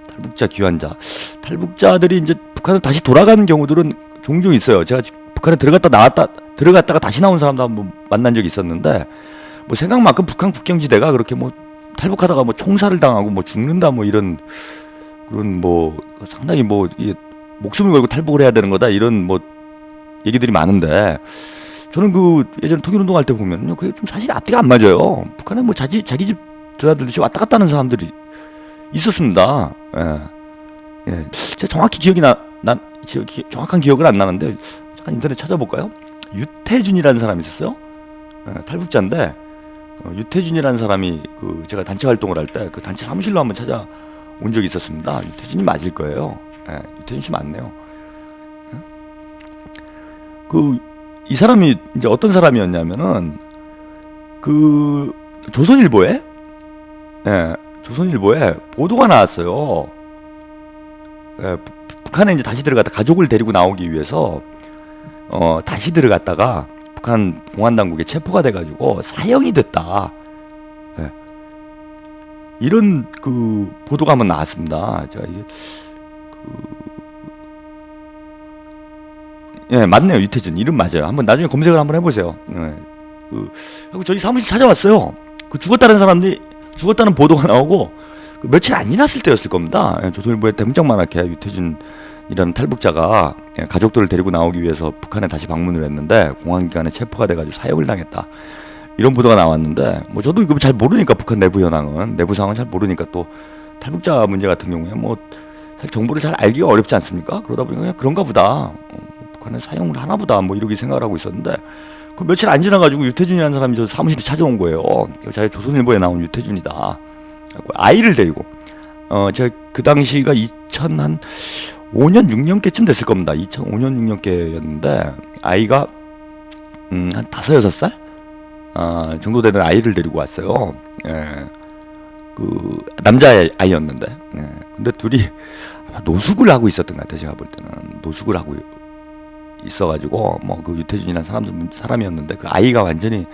탈북자 귀환자, 탈북자들이 이제 북한을 다시 돌아가는 경우들은 종종 있어요. 제가 북한에 들어갔다가 다시 나온 사람도 한번 만난 적이 있었는데, 뭐 생각만큼 북한 국경지대가 그렇게 뭐 탈북하다가 뭐 총살을 당하고 뭐 죽는다 뭐 이런 그런 뭐 상당히 뭐 목숨을 걸고 탈북을 해야 되는 거다 이런 뭐 얘기들이 많은데, 저는 그 예전에 통일운동할 때 보면요 그게 좀 사실 앞뒤가 안 맞아요. 북한에 뭐 자기 집 드나들듯이 왔다 갔다 하는 사람들이 있었습니다. 제가 정확히 정확한 기억은 안 나는데 잠깐 인터넷 찾아볼까요? 유태준이라는 사람이 있었어요. 탈북자인데 유태준이라는 사람이 그 제가 단체 활동을 할 때 그 단체 사무실로 한번 찾아온 적이 있었습니다. 유태준이 맞을 거예요. 유태준 씨 맞네요. 이 사람이 이제 어떤 사람이었냐면은 그 조선일보에 보도가 나왔어요. 북한에 이제 다시 들어갔다 가족을 데리고 나오기 위해서 다시 들어갔다가 북한 공안 당국에 체포가 돼가지고 사형이 됐다. 이런 그 보도가 한번 나왔습니다. 제가 이게 맞네요. 유태준 이름 맞아요. 한번 나중에 검색을 한번 해보세요. 그리고 저희 사무실 찾아왔어요. 그 죽었다는 보도가 나오고 그 며칠 안 지났을 때였을 겁니다. 조선일보에 꼼짝만하게 유태준이라는 탈북자가 가족들을 데리고 나오기 위해서 북한에 다시 방문을 했는데 공안기관에 체포가 돼가지고 사형을 당했다. 이런 보도가 나왔는데 뭐 저도 이거 잘 모르니까 북한 내부 상황은 잘 모르니까 또 탈북자 문제 같은 경우에 뭐 사실 정보를 잘 알기가 어렵지 않습니까? 그러다 보니까 그냥 그런가 보다. 북한에 사용을 하나 보다 뭐 이렇게 생각을 하고 있었는데 그 며칠 안 지나가지고 유태준이라는 사람이 저 사무실에 찾아온 거예요. 자기 조선일보에 나온 유태준이다. 아이를 데리고 제가 그 당시가 2005년 6년께쯤 됐을 겁니다. 2005년 6년께였는데 아이가 한 5-6살 정도 되는 아이를 데리고 왔어요. 그 남자아이였는데 근데 둘이 아마 노숙을 하고 있었던 것 같아요. 제가 볼 때는 노숙을 하고 있어가지고 뭐 그 유태준이라는 사람이었는데 그 아이가 완전히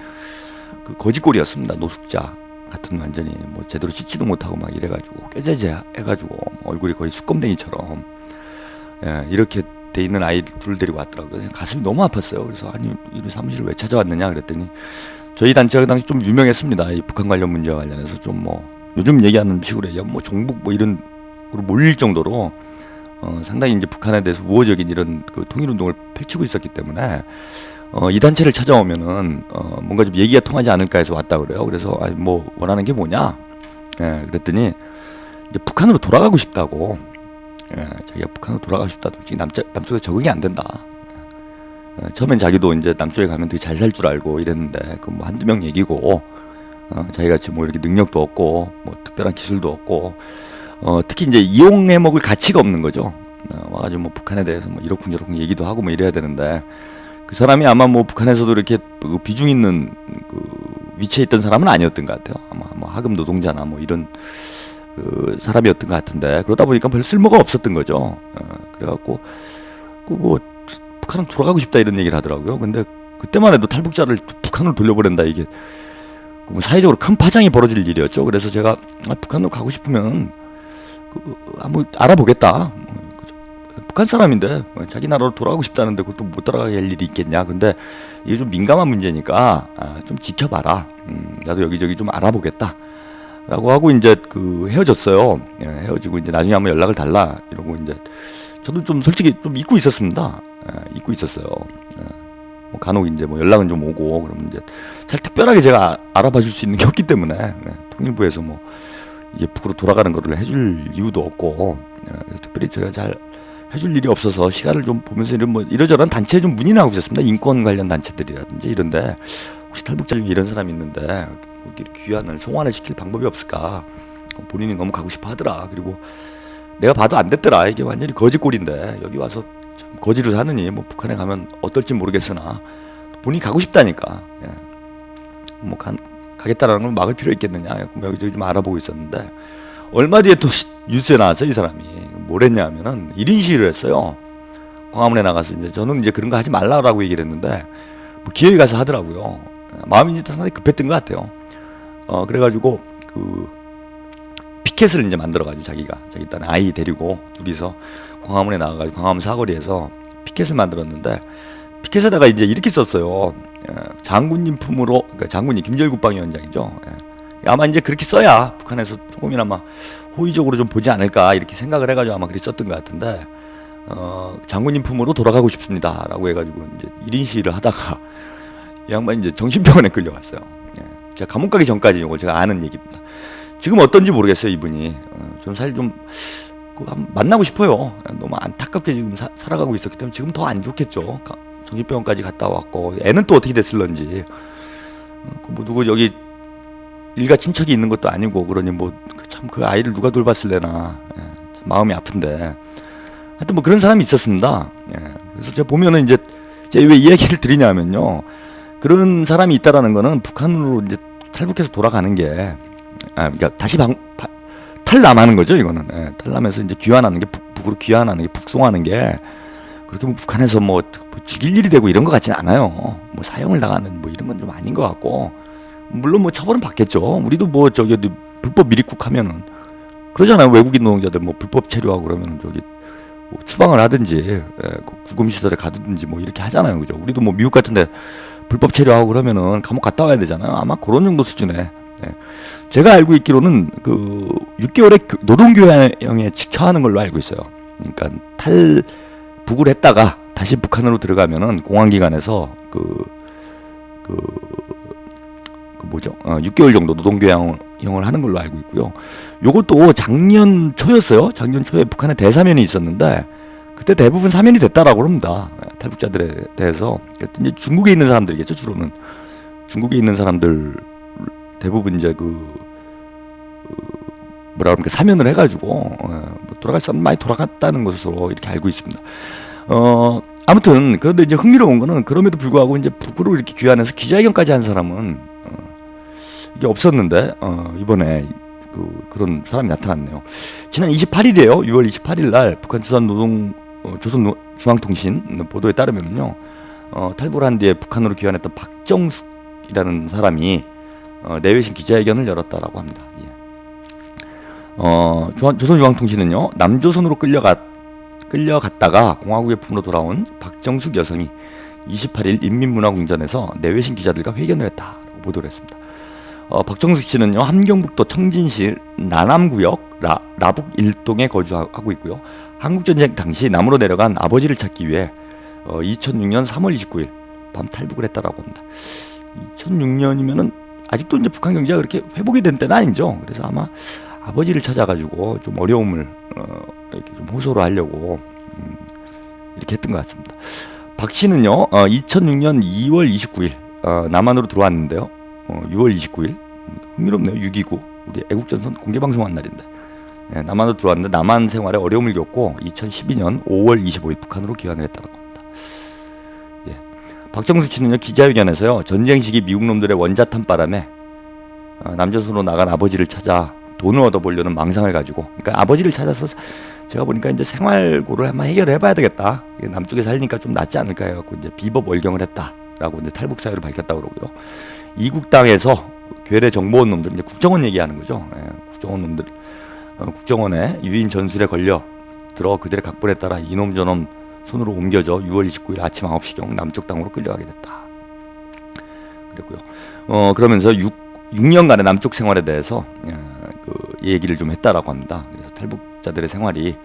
그 거지꼴이었습니다. 노숙자 같은 완전히 뭐 제대로 씻지도 못하고 막 이래가지고 꾀죄죄 해가지고 얼굴이 거의 수검댕이처럼 이렇게 돼 있는 아이 둘 데리고 왔더라고요. 가슴이 너무 아팠어요. 그래서 아니 이 사무실을 왜 찾아왔느냐 그랬더니 저희 단체가 그 당시 좀 유명했습니다. 이 북한 관련 문제와 관련해서 좀 뭐 요즘 얘기하는 식으로 뭐 종북 뭐 이런 으로 몰릴 정도로 상당히 이제 북한에 대해서 우호적인 이런 그 통일운동을 펼치고 있었기 때문에 이 단체를 찾아오면은 뭔가 좀 얘기가 통하지 않을까 해서 왔다 그래요. 그래서 아니 뭐 원하는 게 뭐냐? 그랬더니 이제 북한으로 돌아가고 싶다고. 자기가 북한으로 돌아가고 싶다. 솔직히 남쪽에 적응이 안 된다. 처음엔 자기도 이제 남쪽에 가면 되게 잘 살 줄 알고 이랬는데 그 뭐 한두 명 얘기고 자기같이 뭐 이렇게 능력도 없고 뭐 특별한 기술도 없고 특히 이제 이용해 먹을 가치가 없는 거죠. 와가지고 뭐 북한에 대해서 뭐 이러쿵저러쿵 얘기도 하고 뭐 이래야 되는데 그 사람이 아마 뭐 북한에서도 이렇게 비중 있는 그 위치에 있던 사람은 아니었던 것 같아요. 아마 뭐 하급 노동자나 뭐 이런 그 사람이었던 것 같은데 그러다 보니까 별 쓸모가 없었던 거죠. 그래갖고 그 뭐 북한으로 돌아가고 싶다 이런 얘기를 하더라고요. 근데 그때만 해도 탈북자를 북한으로 돌려보낸다 이게 뭐 사회적으로 큰 파장이 벌어질 일이었죠. 그래서 제가 북한으로 가고 싶으면 한번 알아보겠다. 북한 사람인데 자기 나라로 돌아가고 싶다는데 그것도 못 돌아가게 할 일이 있겠냐. 근데 이게 좀 민감한 문제니까 좀 지켜봐라. 나도 여기저기 좀 알아보겠다. 라고 하고 이제 그 헤어졌어요. 예, 헤어지고 이제 나중에 한번 연락을 달라 이러고 이제 저도 좀 솔직히 좀 잊고 있었습니다. 예, 잊고 있었어요. 예, 뭐 간혹 이제 뭐 연락은 좀 오고 그러면 이제 잘 특별하게 제가 알아봐 줄 수 있는 게 없기 때문에 예, 통일부에서 뭐 이게 북으로 돌아가는 거를 해줄 이유도 없고 예, 그래서 특별히 제가 잘 해줄 일이 없어서 시간을 좀 보면서 이런 뭐 이러저런 단체에 좀 문의나 하고 있었습니다. 인권 관련 단체들이라든지 이런데 혹시 탈북자 중에 이런 사람이 있는데 이렇게 귀환을 송환을 시킬 방법이 없을까? 본인이 너무 가고 싶어 하더라. 그리고 내가 봐도 안 됐더라. 이게 완전히 거지꼴인데 여기 와서 참 거지로 사느니 뭐 북한에 가면 어떨지 모르겠으나 본인이 가고 싶다니까. 예. 뭐 가겠다라는 걸 막을 필요 있겠느냐. 여기저기 좀 알아보고 있었는데 얼마 뒤에 또 뉴스에 나왔어 이 사람이. 뭘 했냐 하면은 1인 시위를 했어요. 광화문에 나가서 이제 저는 이제 그런 거 하지 말라라고 얘기를 했는데 뭐 기회에 가서 하더라고요. 마음이 이제 상당히 급했던 것 같아요. 그래가지고 그 피켓을 이제 만들어가지고 자기 딴 아이 데리고 둘이서 광화문에 나가가지고 광화문 사거리에서 피켓을 만들었는데 피켓에다가 이제 이렇게 썼어요. 장군님 품으로, 그러니까 장군님 김재일 국방위원장이죠. 아마 이제 그렇게 써야 북한에서 조금이나마 호의적으로 좀 보지 않을까 이렇게 생각을 해가지고 아마 그렇게 썼던 것 같은데 장군님 품으로 돌아가고 싶습니다라고 해가지고 이제 1인 시위를 하다가 이 양반이 이제 정신병원에 끌려갔어요. 제가 감옥 가기 전까지 이걸 제가 아는 얘기입니다. 지금 어떤지 모르겠어요 이분이. 저는 사실 좀 만나고 싶어요. 너무 안타깝게 지금 살아가고 있었기 때문에 지금 더 안 좋겠죠. 정신병원까지 갔다 왔고 애는 또 어떻게 됐을런지. 뭐 누구 여기 일가 친척이 있는 것도 아니고 그러니 뭐 참 그 아이를 누가 돌봤을래나 참 마음이 아픈데 하여튼 뭐 그런 사람이 있었습니다. 그래서 제가 보면은 이제 왜 이 얘기를 드리냐면요. 그런 사람이 있다라는 거는 북한으로 이제 탈북해서 돌아가는 게 그러니까 다시 탈남하는 거죠 이거는. 탈남해서 이제 귀환하는 게 북으로 귀환하는 게 북송하는 게 그렇게 뭐 북한에서 뭐 죽일 일이 되고 이런 것 같지는 않아요. 뭐 사형을 당하는 뭐 이런 건 좀 아닌 것 같고 물론 뭐 처벌은 받겠죠. 우리도 뭐 저기 불법 미립국 하면은 그러잖아요. 외국인 노동자들 뭐 불법 체류하고 그러면은 저기 뭐 추방을 하든지 구금 시설에 가든지 뭐 이렇게 하잖아요, 그죠? 우리도 뭐 미국 같은데 불법 체류하고 그러면은 감옥 갔다 와야 되잖아요. 아마 그런 정도 수준에. 제가 알고 있기로는 그 6개월의 노동교양에 처하는 걸로 알고 있어요. 그러니까 탈북을 했다가 다시 북한으로 들어가면은 공안기관에서 뭐죠? 6개월 정도 노동교양을 하는 걸로 알고 있고요. 요것도 작년 초였어요. 작년 초에 북한에 대사면이 있었는데 그때 대부분 사면이 됐다라고 합니다. 탈북자들에 대해서. 이제 중국에 있는 사람들이겠죠. 주로는 중국에 있는 사람들 대부분 이제 뭐라 그럽니까 사면을 해가지고 뭐 돌아갈 사람 많이 돌아갔다는 것으로 이렇게 알고 있습니다. 아무튼 그런데 이제 흥미로운 거는 그럼에도 불구하고 이제 북으로 이렇게 귀환해서 기자회견까지 한 사람은 이게 없었는데 이번에 그런 사람이 나타났네요. 지난 28일이에요. 6월 28일 날 북한 조선중앙통신 보도에 따르면요, 탈북을 한 뒤에 북한으로 귀환했던 박정숙이라는 사람이 내외신 기자회견을 열었다라고 합니다. 조선중앙통신은요, 남조선으로 끌려갔다가 공화국의 품으로 돌아온 박정숙 여성이 28일 인민문화궁전에서 내외신 기자들과 회견을 했다라고 보도를 했습니다. 박정숙 씨는요, 함경북도 청진시 나남구역 라북 1동에 거주하고 있고요. 한국전쟁 당시 남으로 내려간 아버지를 찾기 위해 2006년 3월 29일 밤 탈북을 했다라고 합니다. 2006년이면은 아직도 이제 북한 경제가 그렇게 회복이 된 때는 아니죠. 그래서 아마 아버지를 찾아가지고 좀 어려움을 이렇게 좀 호소를 하려고 이렇게 했던 것 같습니다. 박 씨는요, 2006년 2월 29일 남한으로 들어왔는데요. 6월 29일 흥미롭네요. 6.29 우리 애국전선 공개방송한 날인데 남한으로 들어왔는데 남한 생활에 어려움을 겪고 2012년 5월 25일 북한으로 귀환을 했다고 합니다. 박정숙 씨는요, 기자회견에서요, 전쟁 시기 미국 놈들의 원자탄 바람에 남조선으로 나간 아버지를 찾아 돈을 얻어보려는 망상을 가지고, 그러니까 아버지를 찾아서 제가 보니까 이제 생활고를 한번 해결을 해봐야 되겠다. 남쪽에 살니까 좀 낫지 않을까 해갖고 이제 비법 월경을 했다라고 이제 탈북 사유를 밝혔다고 그러고요. 이국 땅에서 괴뢰 정보원 놈들, 이제 국정원 얘기하는 거죠. 국정원 놈들, 국정원의 유인 전술에 걸려 들어 그들의 각본에 따라 이놈 저놈 손으로 옮겨져 6월 29일 아침 9시경 남쪽 땅으로 끌려가게 됐다. 그랬고요. 그러면서 6년간의 남쪽 생활에 대해서 얘기를 좀 했다라고 합니다. 그래서 탈북자들의 생활이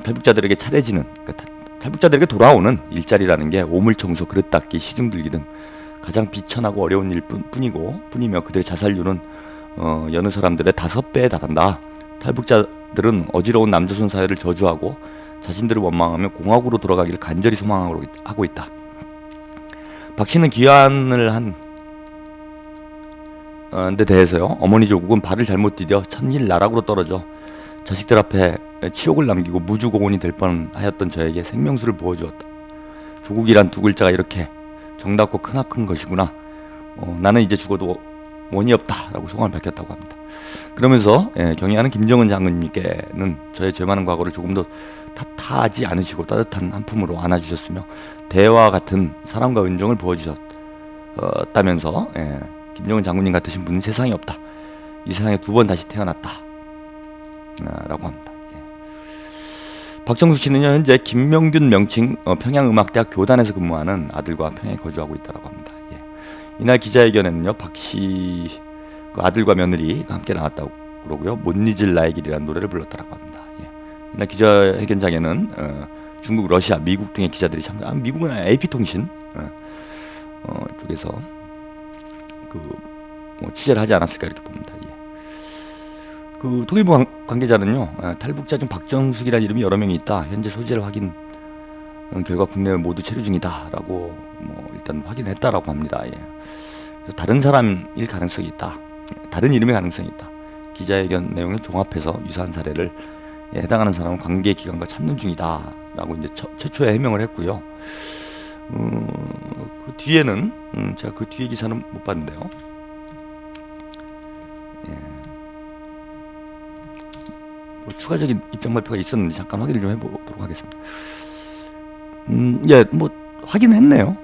탈북자들에게 차려지는, 그러니까 탈북자들에게 돌아오는 일자리라는 게 오물 청소, 그릇 닦기, 시중 들기 등 가장 비천하고 어려운 일 뿐이며 그들의 자살률은 여느 사람들의 5배에 달한다. 탈북자들은 어지러운 남조선 사회를 저주하고 자신들을 원망하며 공화국으로 돌아가기를 간절히 소망하고 있다. 박 씨는 귀환을 한 데 대해서요, 어머니 조국은 발을 잘못 디뎌 천일 나락으로 떨어져 자식들 앞에 치욕을 남기고 무주고원이 될 뻔하였던 저에게 생명수를 부어주었다. 조국이란 두 글자가 이렇게 정답고 크나큰 것이구나. 나는 이제 죽어도 원이 없다 라고 소감을 밝혔다고 합니다. 그러면서 경애하는 김정은 장군님께는 저의 죄 많은 과거를 조금도 탓하지 않으시고 따뜻한 한 품으로 안아주셨으며 대화와 같은 사랑과 은정을 부어주셨다면서 김정은 장군님 같으신 분은 세상에 없다. 이 세상에 2번 다시 태어났다 라고 합니다. 박정숙 씨는 현재 김명균 명칭 평양음악대학 교단에서 근무하는 아들과 평양에 거주하고 있다고 합니다. 이날 기자회견에는요, 박 씨 그 아들과 며느리가 함께 나왔다고 그러고요, 못 잊을 나의 길이라는 노래를 불렀다고 합니다. 이날 기자회견장에는 중국, 러시아, 미국 등의 기자들이 참가. 미국은 AP통신 쪽에서 취재를 하지 않았을까 이렇게 봅니다. 그 통일부 관계자는요, 탈북자 중 박정숙이라는 이름이 여러 명이 있다. 현재 소재를 확인 결과 국내에 모두 체류 중이다라고 일단 확인했다라고 합니다. 그래서 다른 사람일 가능성이 있다. 다른 이름의 가능성이 있다. 기자회견 내용을 종합해서 유사한 사례를 해당하는 사람은 관계기관과 찾는 중이다라고 이제 최초에 해명을 했고요. 그 뒤에는 제가 그 뒤에 기사는 못 봤는데요. 추가적인 입장 발표가 있었는지 잠깐 확인을 좀 해보도록 하겠습니다. 확인했네요.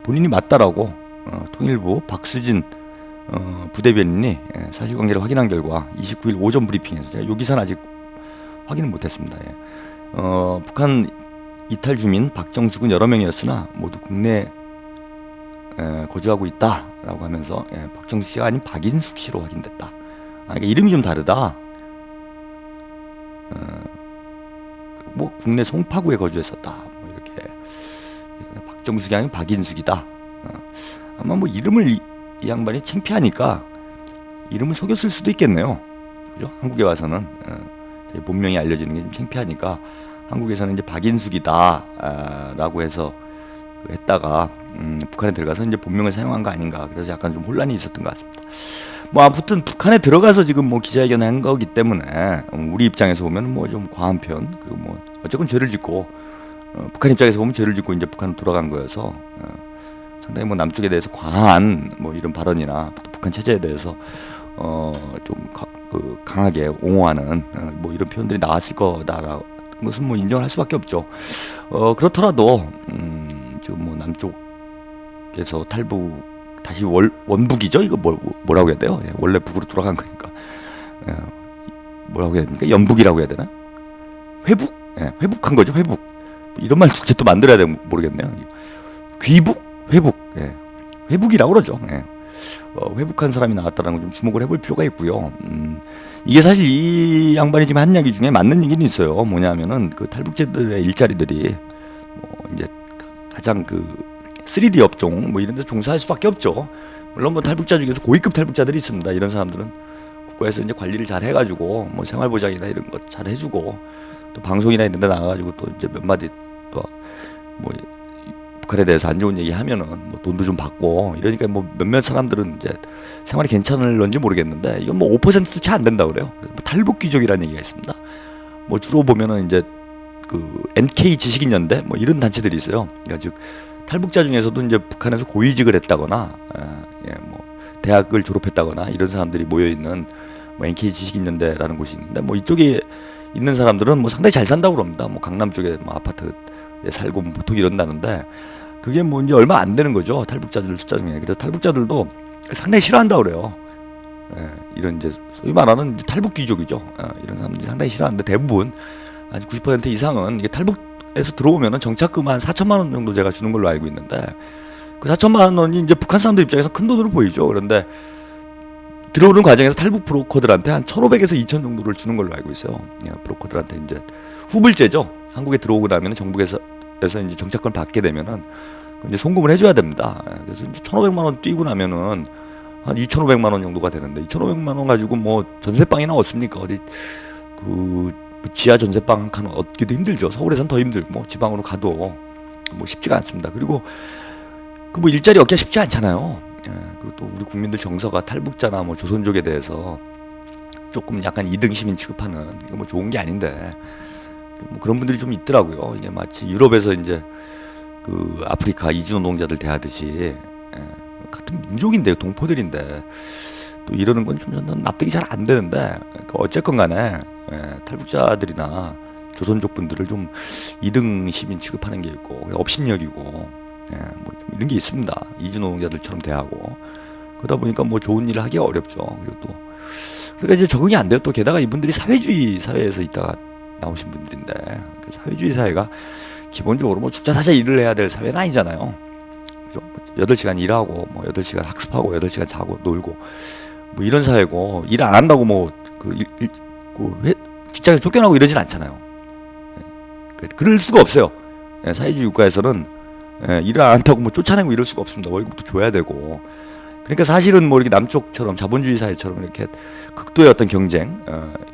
본인이 맞다라고 통일부 박수진 부대변인이 사실관계를 확인한 결과 29일 오전 브리핑에서, 제가 이 기사는 아직 확인을 못했습니다. 북한 이탈 주민 박정숙은 여러 명이었으나 모두 국내에 거주하고 있다라고 하면서 박정숙 씨가 아닌 박인숙 씨로 확인됐다. 그러니까 이름이 좀 다르다. 국내 송파구에 거주했었다. 이렇게 박정숙이 아닌 박인숙이다. 아마 이름을 이 양반이 창피하니까 이름을 속였을 수도 있겠네요. 그죠? 한국에 와서는 본명이 알려지는 게 좀 창피하니까 한국에서는 이제 박인숙이다라고 해서 했다가 북한에 들어가서 이제 본명을 사용한 거 아닌가. 그래서 약간 좀 혼란이 있었던 것 같습니다. 아무튼 북한에 들어가서 지금 기자회견을 한 거기 때문에 우리 입장에서 보면 좀 과한 편, 그리고 어쨌건 죄를 짓고 북한 입장에서 보면 죄를 짓고 이제 북한으로 돌아간 거여서 상당히 남쪽에 대해서 과한 이런 발언이나 북한 체제에 대해서 좀 강하게 옹호하는 이런 표현들이 나왔을 거다라는 것은 인정을 할 수밖에 없죠. 그렇더라도 지금 남쪽에서 탈북 다시 원북이죠. 이거 뭐라고 해야 돼요? 원래 북으로 돌아간 거니까 뭐라고 해야 됩니까? 연북이라고 해야 되나? 회북? 회북한 거죠. 회북. 이런 말 진짜 또 만들어야 돼 모르겠네요. 귀북, 회북. 회북이라고 그러죠. 회북한 사람이 나왔다는 걸 좀 주목을 해볼 필요가 있고요. 이게 사실 이 양반이 지금 한 이야기 중에 맞는 얘기는 있어요. 뭐냐면은 그 탈북자들의 일자리들이 이제 가장 3D 업종 이런 데서 종사할 수밖에 없죠. 물론 탈북자 중에서 고위급 탈북자들이 있습니다. 이런 사람들은 국가에서 이제 관리를 잘 해가지고 생활보장이나 이런 것 잘 해주고, 또 방송이나 이런 데 나가가지고 또 이제 몇 마디 또 북한에 대해서 안 좋은 얘기 하면은 돈도 좀 받고 이러니까 몇몇 사람들은 이제 생활이 괜찮을런지 모르겠는데, 이건 5%도 채 안 된다 그래요. 탈북 귀족이라는 얘기가 있습니다. 주로 보면은 이제 NK 지식인연대 이런 단체들이 있어요. 그러니까 즉 탈북자 중에서도 이제 북한에서 고위직을 했다거나 대학을 졸업했다거나 이런 사람들이 모여 있는 NK 지식인연대라는 곳이 있는데, 이쪽에 있는 사람들은 상당히 잘 산다고 그럽니다. 강남 쪽에 아파트에 살고 보통 이런다는데, 그게 이제 얼마 안 되는 거죠. 탈북자들 숫자 중에. 그래서 탈북자들도 상당히 싫어한다고 그래요. 이런 이제 소위 말하는 이제 탈북 귀족이죠. 이런 사람들이 상당히 싫어하는데, 대부분 한 90% 이상은 이게 탈북에서 들어오면은 정착금 한 4천만 원 정도 제가 주는 걸로 알고 있는데, 그 4천만 원이 이제 북한 사람들 입장에서 큰 돈으로 보이죠. 그런데 들어오는 과정에서 탈북 브로커들한테 한 1,500에서 2,000 정도를 주는 걸로 알고 있어요. 예, 브로커들한테 이제 후불제죠. 한국에 들어오고 나면 정부에서 이제 정착권을 받게 되면은 이제 송금을 해줘야 됩니다. 예, 그래서 이제 1,500만 원 뛰고 나면은 한 2,500만 원 정도가 되는데 2,500만 원 가지고 뭐 전세방이나 얻습니까? 어디 그 지하 전세방 한 칸 얻기도 힘들죠. 서울에선 더 힘들고 뭐 지방으로 가도 뭐 쉽지가 않습니다. 그리고 그 뭐 일자리 얻기가 쉽지 않잖아요. 예, 그리고 또 우리 국민들 정서가 탈북자나 뭐 조선족에 대해서 조금 약간 이등 시민 취급하는 이거 뭐 좋은 게 아닌데 뭐 그런 분들이 좀 있더라고요. 이게 마치 유럽에서 이제 그 아프리카 이주 노동자들 대하듯이 예, 같은 민족인데요, 동포들인데 또 이러는 건 좀 저는 납득이 잘 안 되는데 어쨌건 간에 예, 탈북자들이나 조선족 분들을 좀 이등 시민 취급하는 게 있고 업신여기고 예, 뭐좀 이런 게 있습니다. 이주 노동자들처럼 대하고 그러다 보니까 뭐 좋은 일을 하기가 어렵죠. 그리고 또 그러니까 이제 적응이 안 돼요. 또 게다가 이분들이 사회주의 사회에서 있다가 나오신 분들인데 그 사회주의 사회가 기본적으로 뭐 죽자 사자 일을 해야 될 사회는 아니잖아요. 그죠? 8시간 일하고 뭐 8시간 학습하고 8시간 자고 놀고 뭐 이런 사회고 일 안 한다고 뭐 직장에서 쫓겨나고 이러진 않잖아요. 예, 그럴 수가 없어요. 예, 사회주의 국가에서는 예, 일을 안 한다고 뭐 쫓아내고 이럴 수가 없습니다. 월급도 줘야 되고. 그러니까 사실은 뭐 이렇게 남쪽처럼 자본주의 사회처럼 이렇게 극도의 어떤 경쟁,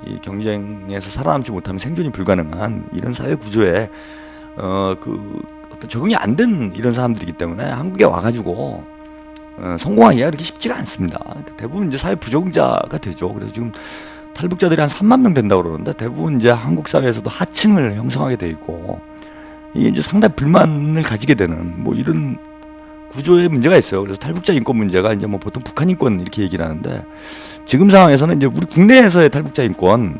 이 경쟁에서 살아남지 못하면 생존이 불가능한 이런 사회 구조에 그 어떤 적응이 안 된 이런 사람들이기 때문에 한국에 와가지고 성공하기가 그렇게 쉽지가 않습니다. 그러니까 대부분 이제 사회 부적응자가 되죠. 그래서 지금 탈북자들이 한 3만 명 된다고 그러는데 대부분 이제 한국 사회에서도 하층을 형성하게 돼 있고 이게 이제 상당히 불만을 가지게 되는 뭐 이런 구조의 문제가 있어요. 그래서 탈북자 인권 문제가 이제 뭐 보통 북한 인권 이렇게 얘기를 하는데 지금 상황에서는 이제 우리 국내에서의 탈북자 인권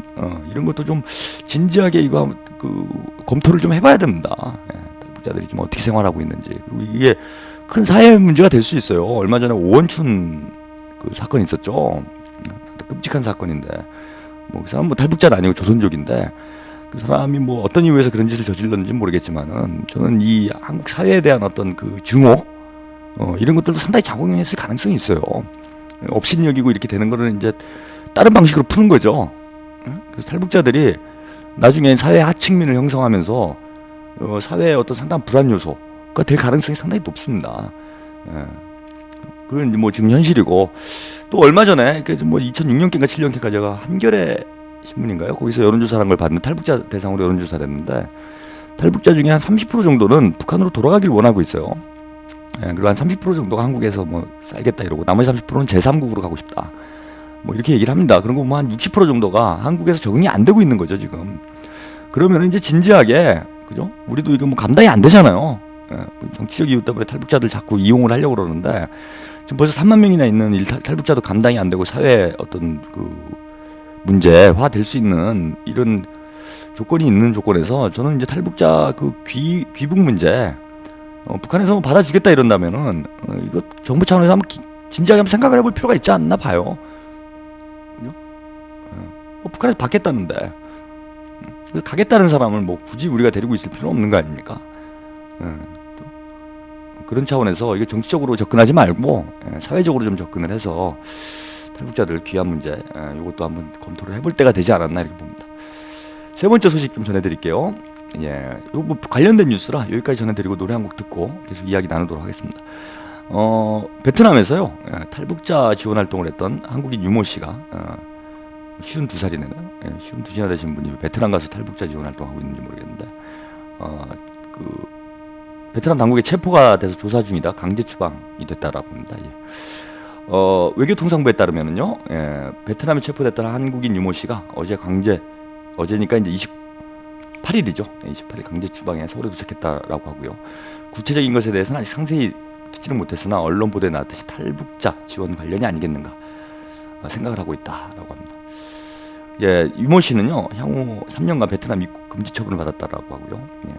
이런 것도 좀 진지하게 이거 그 검토를 좀 해봐야 됩니다. 예, 탈북자들이 좀 어떻게 생활하고 있는지 그리고 이게 큰 사회 문제가 될 수 있어요. 얼마 전에 오원춘 그 사건이 있었죠. 끔찍한 사건인데 뭐 그 사람 뭐 탈북자는 아니고 조선족인데. 그 사람이 뭐 어떤 이유에서 그런 짓을 저질렀는지 모르겠지만은 저는 이 한국 사회에 대한 어떤 그 증오 이런 것들도 상당히 작용했을 가능성이 있어요. 업신여기고 이렇게 되는 거는 이제 다른 방식으로 푸는 거죠. 그래서 탈북자들이 나중에 사회 하층민을 형성하면서 사회의 어떤 상당한 불안 요소가 될 가능성이 상당히 높습니다. 그건 뭐 지금 현실이고 또 얼마 전에 뭐 2006년인가 7년인가 제가 한겨레 신문인가요? 거기서 여론조사한 걸 봤는데 탈북자 대상으로 여론조사를 했는데 탈북자 중에 한 30% 정도는 북한으로 돌아가길 원하고 있어요. 예, 그리고 한 30% 정도가 한국에서 뭐 살겠다 이러고 나머지 30%는 제3국으로 가고 싶다. 뭐 이렇게 얘기를 합니다. 그런 거 뭐 한 60% 정도가 한국에서 적응이 안 되고 있는 거죠 지금. 그러면 이제 진지하게 그죠? 우리도 이거 뭐 감당이 안 되잖아요. 예, 정치적 이유 때문에 탈북자들 자꾸 이용을 하려고 그러는데 지금 벌써 3만 명이나 있는 탈북자도 감당이 안 되고 사회 어떤 그 문제화 될 수 있는 이런 조건이 있는 조건에서 저는 이제 탈북자 그 귀북 문제 북한에서 뭐 받아주겠다 이런다면은 이거 정부 차원에서 한번 진지하게 한번 생각을 해볼 필요가 있지 않나 봐요. 뭐 북한에서 받겠다는데 가겠다는 사람을 뭐 굳이 우리가 데리고 있을 필요는 없는 거 아닙니까? 그런 차원에서 이게 정치적으로 접근하지 말고 사회적으로 좀 접근을 해서 탈북자들 귀환 문제 이것도 한번 검토를 해볼 때가 되지 않았나 이렇게 봅니다. 세 번째 소식 좀 전해드릴게요. 예, 요 뭐 관련된 뉴스라 여기까지 전해드리고 노래 한 곡 듣고 계속 이야기 나누도록 하겠습니다. 베트남에서요 탈북자 지원 활동을 했던 한국인 유모 씨가 52살이네요. 52살이나 되신 분이 베트남 가서 탈북자 지원 활동하고 있는지 모르겠는데 그 베트남 당국에 체포가 돼서 조사 중이다. 강제 추방이 됐다라고 합니다. 예. 외교통상부에 따르면은요, 베트남에 체포됐던 한국인 유모 씨가 어제니까 이제 28일이죠. 28일 강제 추방에 서울에 도착했다라고 하고요. 구체적인 것에 대해서는 아직 상세히 듣지는 못했으나 언론 보도에 나왔듯이 탈북자 지원 관련이 아니겠는가 생각을 하고 있다라고 합니다. 예, 유모 씨는요, 향후 3년간 베트남 입국 금지 처분을 받았다라고 하고요. 예,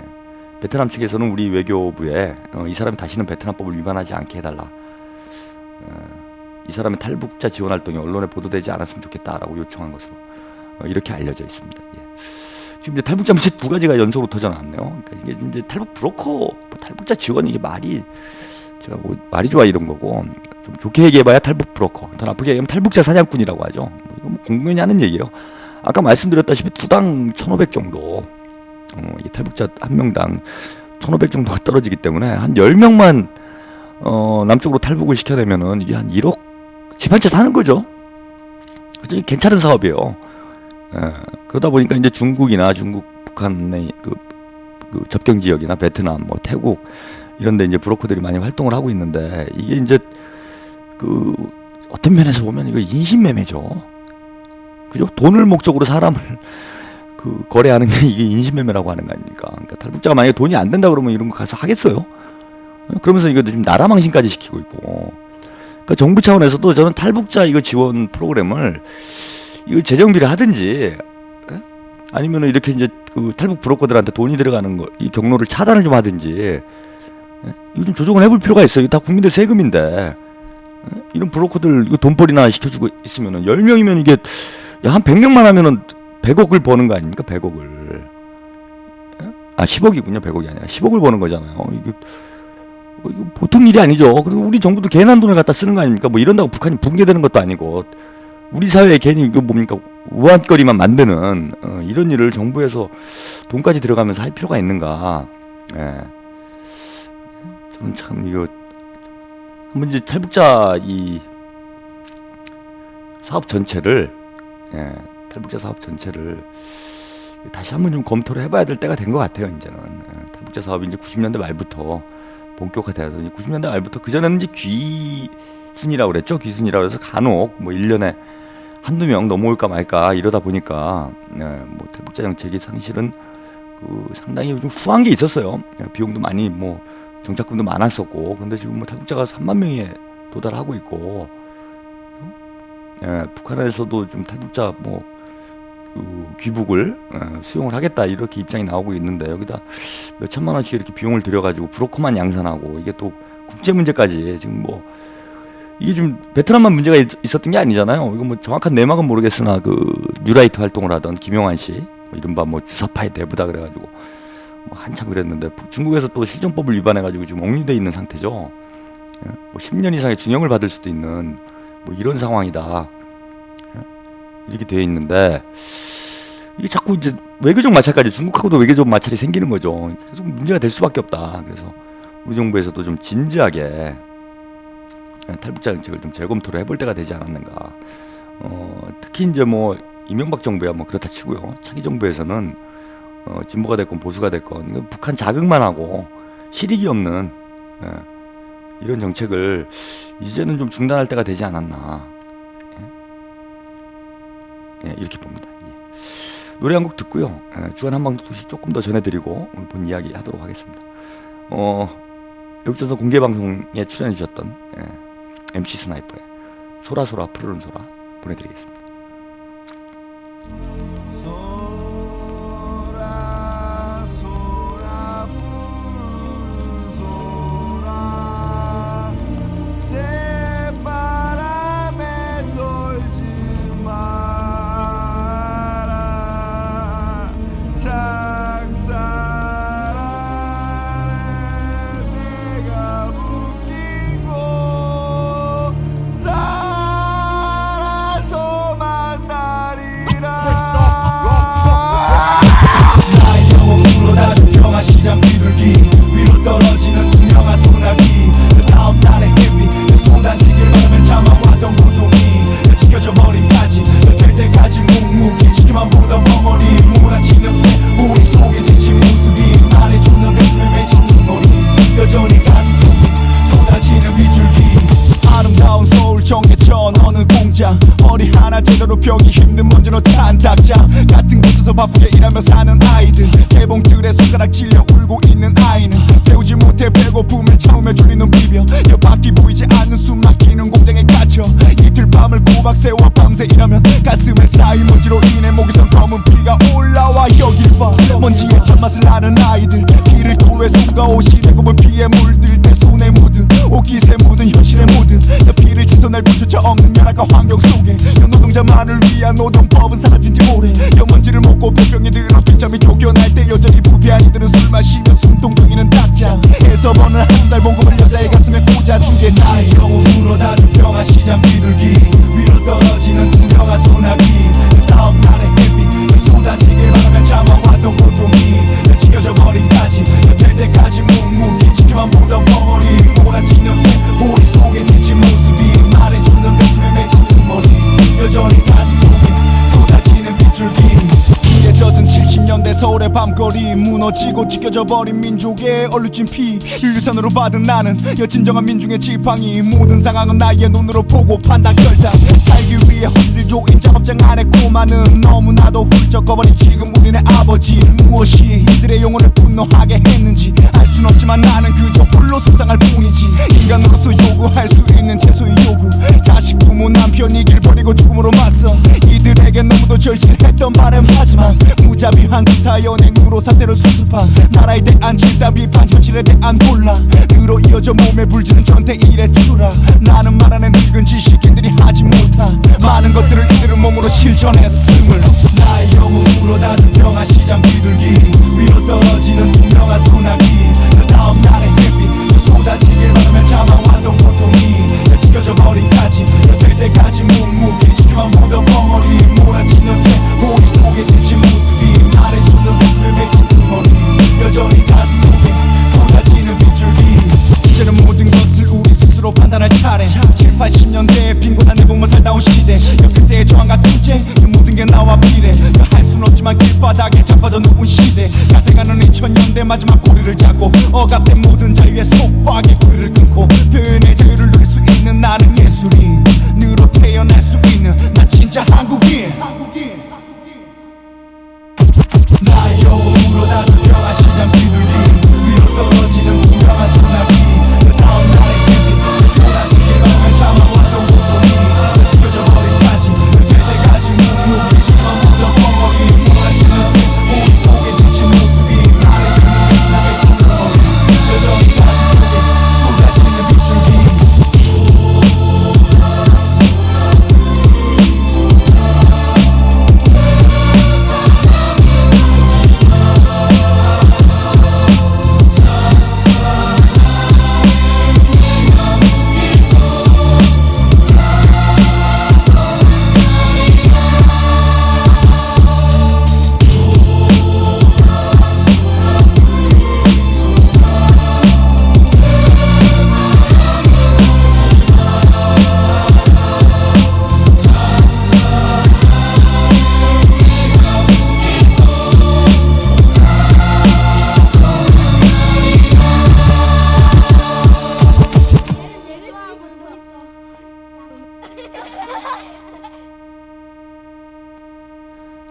베트남 측에서는 우리 외교부에 이 사람이 다시는 베트남법을 위반하지 않게 해달라. 이 사람의 탈북자 지원 활동이 언론에 보도되지 않았으면 좋겠다라고 요청한 것으로 이렇게 알려져 있습니다. 예. 지금 이제 탈북자 문제 두 가지가 연속으로 터져 나왔네요. 그러니까 이게 이제 탈북 브로커, 탈북자 지원 이게 말이 제가 뭐 말이 좋아 이런 거고 좀 좋게 얘기해봐야 탈북 브로커, 더 나쁘게 얘기하면 탈북자 사냥꾼이라고 하죠. 이거 뭐 공공연히 하는 얘기예요. 아까 말씀드렸다시피 투당 1,500 정도, 이 탈북자 한 명당 1,500 정도가 떨어지기 때문에 한 10명만 남쪽으로 탈북을 시켜내면은 이게 한 1억 집 한 채 사는 거죠. 그죠? 괜찮은 사업이에요. 그러다 보니까 이제 중국이나 북한의 그 접경 지역이나 베트남, 뭐 태국 이런데 이제 브로커들이 많이 활동을 하고 있는데, 이게 이제 그 어떤 면에서 보면 이거 인신매매죠. 그죠? 돈을 목적으로 사람을 그 거래하는 게 이게 인신매매라고 하는 거 아닙니까? 그러니까 탈북자가 만약에 돈이 안 된다 그러면 이런 거 가서 하겠어요? 그러면서 이거 지금 나라 망신까지 시키고 있고. 그러니까 정부 차원에서도 저는 탈북자 이거 지원 프로그램을 이거 재정비를 하든지, 아니면은 이렇게 이제 그 탈북 브로커들한테 돈이 들어가는 거, 이 경로를 차단을 좀 하든지, 이거 좀 조정을 해볼 필요가 있어요. 이거 다 국민들 세금인데, 이런 브로커들 이거 돈벌이나 시켜주고 있으면은 10명이면 이게 한 100명만 하면은 100억을 버는 거 아닙니까? 100억을. 10억이군요. 100억이 아니라 10억을 버는 거잖아요. 이거 보통 일이 아니죠. 그리고 우리 정부도 괜한 돈을 갖다 쓰는 거 아닙니까? 뭐 이런다고 북한이 붕괴되는 것도 아니고, 우리 사회에 괜히 이거 뭡니까? 우한거리만 만드는 이런 일을 정부에서 돈까지 들어가면서 할 필요가 있는가? 저는 참 이거 한번 이제 탈북자 이 사업 전체를, 탈북자 사업 전체를 다시 한번 좀 검토를 해봐야 될 때가 된 것 같아요. 이제는 탈북자 사업이 이제 90년대 말부터 본격화돼서, 90년대 말부터, 그전에는 이제 귀순이라고 그랬죠. 귀순이라고 해서 간혹 뭐 1년에 한두 명 넘어올까 말까 이러다 보니까 뭐 탈북자 정책이 사실은 그 상당히 좀 후한 게 있었어요. 비용도 많이, 뭐 정착금도 많았었고. 근데 지금 뭐 탈북자가 3만 명에 도달하고 있고, 북한에서도 좀 탈북자 뭐 그 귀북을 수용을 하겠다 이렇게 입장이 나오고 있는데, 여기다 몇 천만 원씩 이렇게 비용을 들여가지고 브로커만 양산하고, 이게 또 국제 문제까지 지금 뭐 이게 좀 베트남만 문제가 있었던 게 아니잖아요. 이거 뭐 정확한 내막은 모르겠으나 그 뉴라이트 활동을 하던 김용환 씨, 뭐 이른바 뭐 주사파의 대부다 그래가지고 뭐 한참 그랬는데, 중국에서 또 실정법을 위반해가지고 지금 억류돼 있는 상태죠. 뭐 10년 이상의 징역을 받을 수도 있는 뭐 이런 상황이다. 이렇게 되어 있는데, 이게 자꾸 이제 외교적 마찰까지, 중국하고도 외교적 마찰이 생기는 거죠. 계속 문제가 될 수밖에 없다. 그래서 우리 정부에서도 좀 진지하게 탈북자 정책을 좀 재검토를 해볼 때가 되지 않았는가. 특히 이제 뭐 이명박 정부야 뭐 그렇다 치고요. 차기 정부에서는 진보가 됐건 보수가 됐건 북한 자극만 하고 실익이 없는 이런 정책을 이제는 좀 중단할 때가 되지 않았나. 이렇게 봅니다. 노래 한 곡 듣고요. 주간 한방도시 조금 더 전해드리고 오늘 본 이야기 하도록 하겠습니다. 애국전선 공개방송에 출연해 주셨던 MC 스나이퍼의 소라소라 푸르른 소라 보내드리겠습니다. 소라 소라 푸른 소라 새바람에 돌지 마라 장사 내가 묶이고 살아서 만나리라. 나의 영혼으로 다준 평화 시장 비둘기 위로 떨어지는 투명한 소나기. 그 다음 날의 햇빛 그 쏟아지길 바라며 참아왔던 고통이 지켜져 버림까지 될 때까지 묵묵히 지켜만 보던 벙어리 몰아치는 새 우리 속에 지친 모습이 말해주는 가슴에 맺힌 눈물이 여전히 가슴 속에 쏟아지는 빗줄기. 아름다운 서울 정계천 어느 공장 허리 하나 제대로 펴기 힘든 먼지로 찬 닭장 같은 곳에서 바쁘게 일하며 사는 아이들 재봉틀에 손가락 찔려 울고 있는 아이는 배우지 못해 배고픔을 참으며 졸리는 비벼 옆바퀴 보이지 않는 숨 막히는 공장에 갇혀 이틀 밤을 꼬박 세워 밤새 일하면 가슴에 쌓인 먼지로 인해 목에선 검은 피가 올라와. 여길 봐 먼지의 참맛을 아는 아이들 피를 토해 손과 옷이 내굽은 피에 물들 때 손에 묻은 옷깃에 묻은 현실에 묻은 내 피를 씻어낼 부주차 없는 열악한 환경 속에 노동자만을 위한 노동법은 사라진지 오래. 연먼지를 먹고 폐병이 들어 빗잠이 쫓겨날 때 여전히 부패한 이들은 술 마시며 숨통 트이는 닭장에서 버는 한 달 봉급을 여자의 가슴에 꽂아 쏟아주게 나의 영웅으로 다준 평화 시장 비둘기 위로 떨어지는 투명한 소나기 그 다음 날의 햇빛 그 쏟아지길 바라며 참아왔던 고통이 지겨져 버림까지 될 때까지 묵묵히 지켜만 보던 벙어리 몰아치는 새 우리 속에 지친 모습이 말해주는 가슴에 맺힌 눈물이 여전히 가슴 속에 쏟아지는 빗줄기 이에 젖은 70년대 서울의 밤거리 무너지고 찢겨져 버린 민족의 얼룩진 피 일선으로 받은 나는 진정한 민중의 지팡이 모든 상황은 나의 눈으로 보고 판단 결단 살기 위해 허리를 조인 작업장 안에 고마는 너무나도 훌쩍 꺼버린 지금 우리네 아버지 무엇이 이들의 영혼을 분노하게 했는지 알 순 없지만 나는 그저 홀로 속상할 뿐이지 인간으로서 요구할 수 있는 최소의 요구 자식 부모 남편 이 길 버리고 죽음으로 맞서 이들에게 너무도 절실했던 바람 하지만 무자비한 기타 연행으로 사태를 수습한 나라에 대한 질다 비판 현실에 대한 혼란으로 이어져 몸에 불지는 전대 일의 추라 나는 말하는 늙은 지식인들이 하지 못한 많은 것들을 이들은 몸으로 실전했음을 나의 영웅으로 다준 평화 시장 비둘기 위로 떨어지는 투명한 소나기 그 다음 날의 햇빛 또 쏟아지길 바라며 참아왔던 고통이 지겨져 버림까지 될 때까지 묵묵히 지켜만 보던 벙어리 몰아치는 새 우리 속에 지친 모습이 말해주는 가슴에 맺힌 눈물이 여전히 가슴 속에 쏟아지는 빗줄기 이제는 모든 것을 우리 스스로 판단할 차례 7, 80년대에 빈곤한 내 몸만 살다 온 시대 그때의 저항과 투쟁 그 모든 게 나와 비례 할 순 없지만 길바닥에 자빠져 누운 시대 가대가는 2000년대 마지막 고리를 잡고 억압된 모든 자유의 속박에 고리를 끊고 표현의 자유를 누릴 수 있는 나는 예술인으로 태어날 수 있는 나 진짜 한국인 나의 영웅으로 다준 평화 시장 비둘기 위로 떨어지는 투명한 소나기 그 다음 날의 햇빛 그 쏟아지길 바라며 참아왔던 고통이 지겨져 버림까지 될 때까지 묵묵히 지켜만 보던 벙어리 몰아치는 새 우리 속에 지친 모습이 말해주는 가슴에 맺힌 눈물이 여전히 가슴 속에 쏟아지는 빗줄기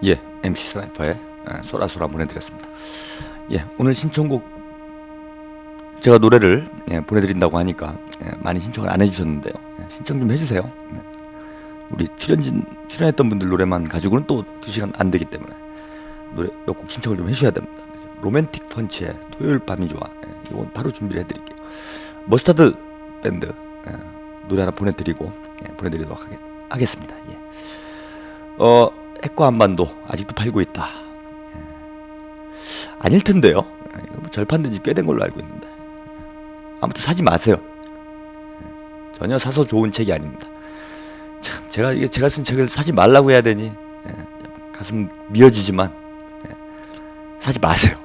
예, MC 스나이퍼의 소라소라 보내드렸습니다. 예, 오늘 신청곡 제가 노래를 보내드린다고 하니까 많이 신청을 안 해주셨는데요. 신청 좀 해주세요. 우리 출연했던 분들 노래만 가지고는 또 2시간 안 되기 때문에 노래 몇 곡 신청을 좀 해주셔야 됩니다. 로맨틱 펀치의 토요일 밤이 좋아. 이건 바로 준비를 해드릴게요. 머스타드 밴드 노래 하나 보내드리도록 하겠습니다. 예. 핵과 한반도 아직도 팔고 있다. 아닐 텐데요. 뭐 절판된 지 꽤 된 걸로 알고 있는데 아무튼 사지 마세요. 전혀 사서 좋은 책이 아닙니다. 참 제가 쓴 책을 사지 말라고 해야 되니 가슴 미어지지만 사지 마세요.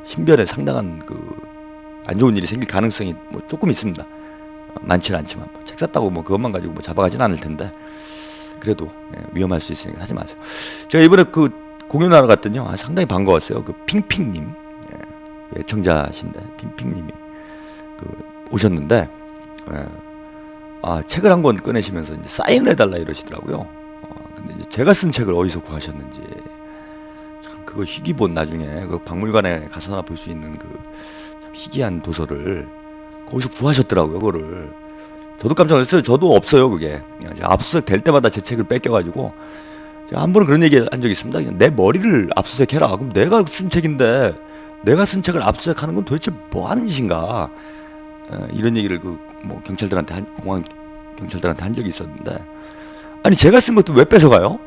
신변에 상당한 안 좋은 일이 생길 가능성이 뭐 조금 있습니다. 많지는 않지만 책 샀다고 뭐 그것만 가지고 뭐 잡아가진 않을 텐데 그래도 위험할 수 있으니까 하지 마세요. 제가 이번에 공연하러 갔더니요, 상당히 반가웠어요. 핑핑님 애청자신데 핑핑님이 오셨는데 책을 한 권 꺼내시면서 이제 사인을 해달라 이러시더라고요. 근데 이제 제가 쓴 책을 어디서 구하셨는지 참 그거 희귀본 나중에 박물관에 가서나 볼 수 있는 참 희귀한 도서를 거기서 구하셨더라고요. 그거를 저도 깜짝 놀랐어요. 저도 없어요. 그게 압수수색 될 때마다 제 책을 뺏겨가지고 제가 한 번은 그런 얘기 한 적이 있습니다. 그냥 내 머리를 압수수색해라. 그럼 내가 쓴 책인데 내가 쓴 책을 압수수색하는 건 도대체 뭐 하는 짓인가? 이런 얘기를 공안 경찰들한테 한 적이 있었는데 아니 제가 쓴 것도 왜 뺏어가요?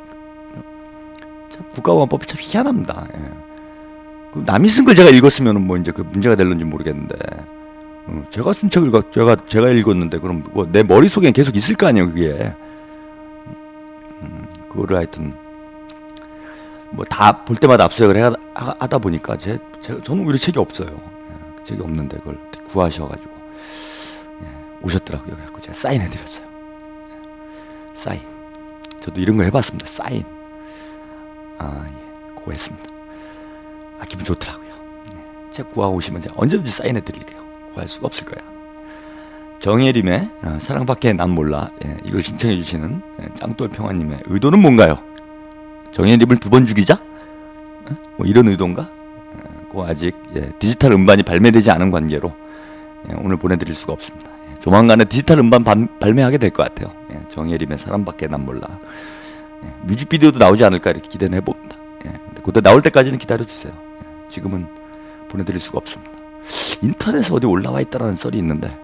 참 국가보안법이 참 희한합니다. 남이 쓴 걸 제가 읽었으면 뭐 이제 문제가 될런지 모르겠는데 제가 쓴 책을 제가 읽었는데 그럼 뭐 내 머릿속엔 계속 있을 거 아니에요 그게. 그거를 하여튼 뭐 다 볼 때마다 압수색을 하다 보니까 저는 오히려 책이 없어요. 책이 없는데 그걸 구하셔가지고 오셨더라고요. 그래서 제가 사인해드렸어요. 사인. 저도 이런 걸 해봤습니다. 사인. 그거 했습니다. 기분 좋더라고요. 책 구하고 오시면 제가 언제든지 사인해드릴게요. 구할 수가 없을 거야. 정예림의 사랑밖에 난 몰라. 이걸 신청해주시는 짱돌평화님의 의도는 뭔가요? 정예림을 2번 죽이자? 뭐 이런 의도인가? 그거 아직 디지털 음반이 발매되지 않은 관계로 오늘 보내드릴 수가 없습니다. 조만간에 디지털 음반 발매하게 될 것 같아요. 정예림의 사랑밖에 난 몰라. 뮤직비디오도 나오지 않을까 이렇게 기대는 해봅니다. 근데 그때 나올 때까지는 기다려주세요. 지금은 보내드릴 수가 없습니다. 인터넷에 어디 올라와 있다라는 썰이 있는데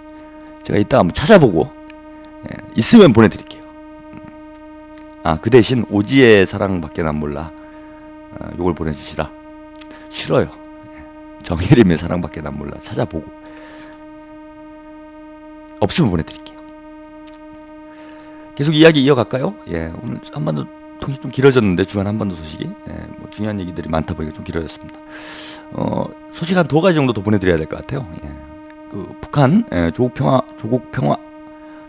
제가 이따 한번 찾아보고 있으면 보내드릴게요. 그 대신 오지의 사랑밖에 난 몰라. 요걸 보내주시라. 싫어요. 정혜림의 사랑밖에 난 몰라. 찾아보고 없으면 보내드릴게요. 계속 이야기 이어갈까요? 오늘 한반도 통신 좀 길어졌는데 주간 한반도 소식이 뭐 중요한 얘기들이 많다 보니까 좀 길어졌습니다. 소식 한 2가지 정도 더 보내드려야 될 것 같아요. 그 북한 조국평화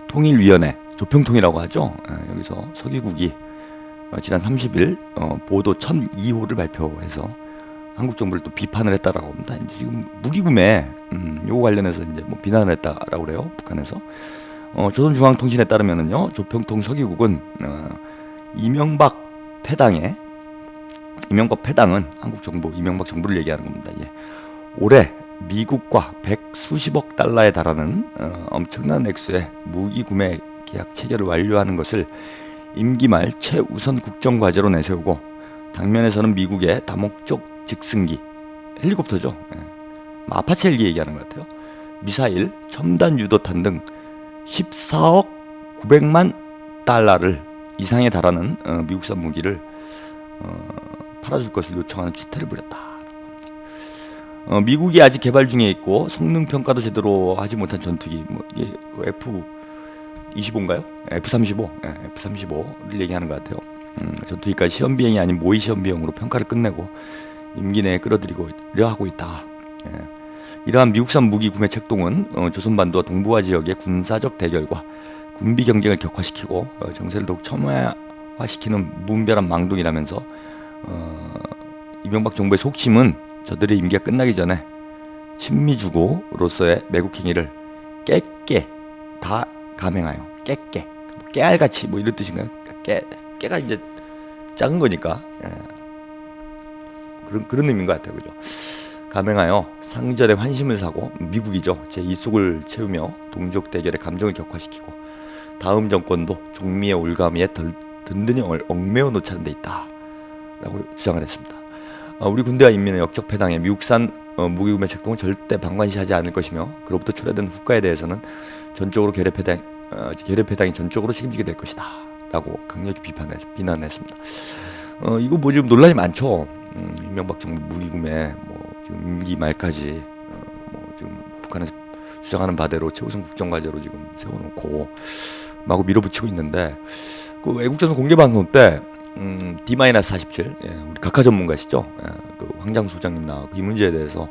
통일위원회 조평통이라고 하죠. 여기서 서기국이 지난 30일 보도 1002호를 발표해서 한국 정부를 또 비판을 했다라고 합니다. 이제 지금 무기 구매 요거 관련해서 이제 뭐 비난을 했다라고 그래요. 북한에서 조선중앙통신에 따르면은요 조평통 서기국은 이명박 패당은 한국 정부 이명박 정부를 얘기하는 겁니다. 올해 미국과 100수십억 달러에 달하는 엄청난 액수의 무기 구매 계약 체결을 완료하는 것을 임기 말 최우선 국정 과제로 내세우고 당면에서는 미국의 다목적 직승기 헬리콥터죠. 아파치 헬기 얘기하는 것 같아요. 미사일, 첨단 유도탄 등 14억 900만 달러를 이상에 달하는 미국산 무기를 팔아줄 것을 요청하는 추태를 부렸다. 미국이 아직 개발 중에 있고 성능 평가도 제대로 하지 못한 전투기, 뭐 이게 F-25인가요? F-35, F-35를 얘기하는 것 같아요. 전투기까지 시험 비행이 아닌 모의 시험 비행으로 평가를 끝내고 임기 내에 끌어들이려 하고 있다. 이러한 미국산 무기 구매 책동은 조선반도와 동북아 지역의 군사적 대결과 군비 경쟁을 격화시키고 정세를 더욱 첨예화시키는 무분별한 망동이라면서 이명박 정부의 속심은 저들의 임기가 끝나기 전에 친미주고로서의 매국 행위를 깨게 다 감행하여 깨게 깨알같이 뭐 이런 뜻인가요? 깨가 이제 작은 거니까 그런 의미인 것 같아요, 그죠? 감행하여 상전의 환심을 사고 미국이죠 제 이속을 채우며 동족 대결의 감정을 격화시키고 다음 정권도 종미의 올가미에 든든히 얽매어 놓자는 데 있다라고 주장을 했습니다. 우리 군대와 인민의 역적 패당에 미국산 무기 구매 책동은 절대 방관시하지 않을 것이며 그로부터 초래된 후과에 대해서는 전적으로 계례패당이 전적으로 책임지게 될 것이다 라고 강력히 비난했습니다. 이거 뭐 지금 논란이 많죠. 이명박 정부 무기 구매 뭐 지금 임기 말까지 뭐 지금 북한에서 주장하는 바대로 최우선 국정과제로 지금 세워놓고 마구 밀어붙이고 있는데 그 애국전선 공개방송 때 D-47 우리 각하 전문가시죠. 그 황장 소장님 나와서 이 문제에 대해서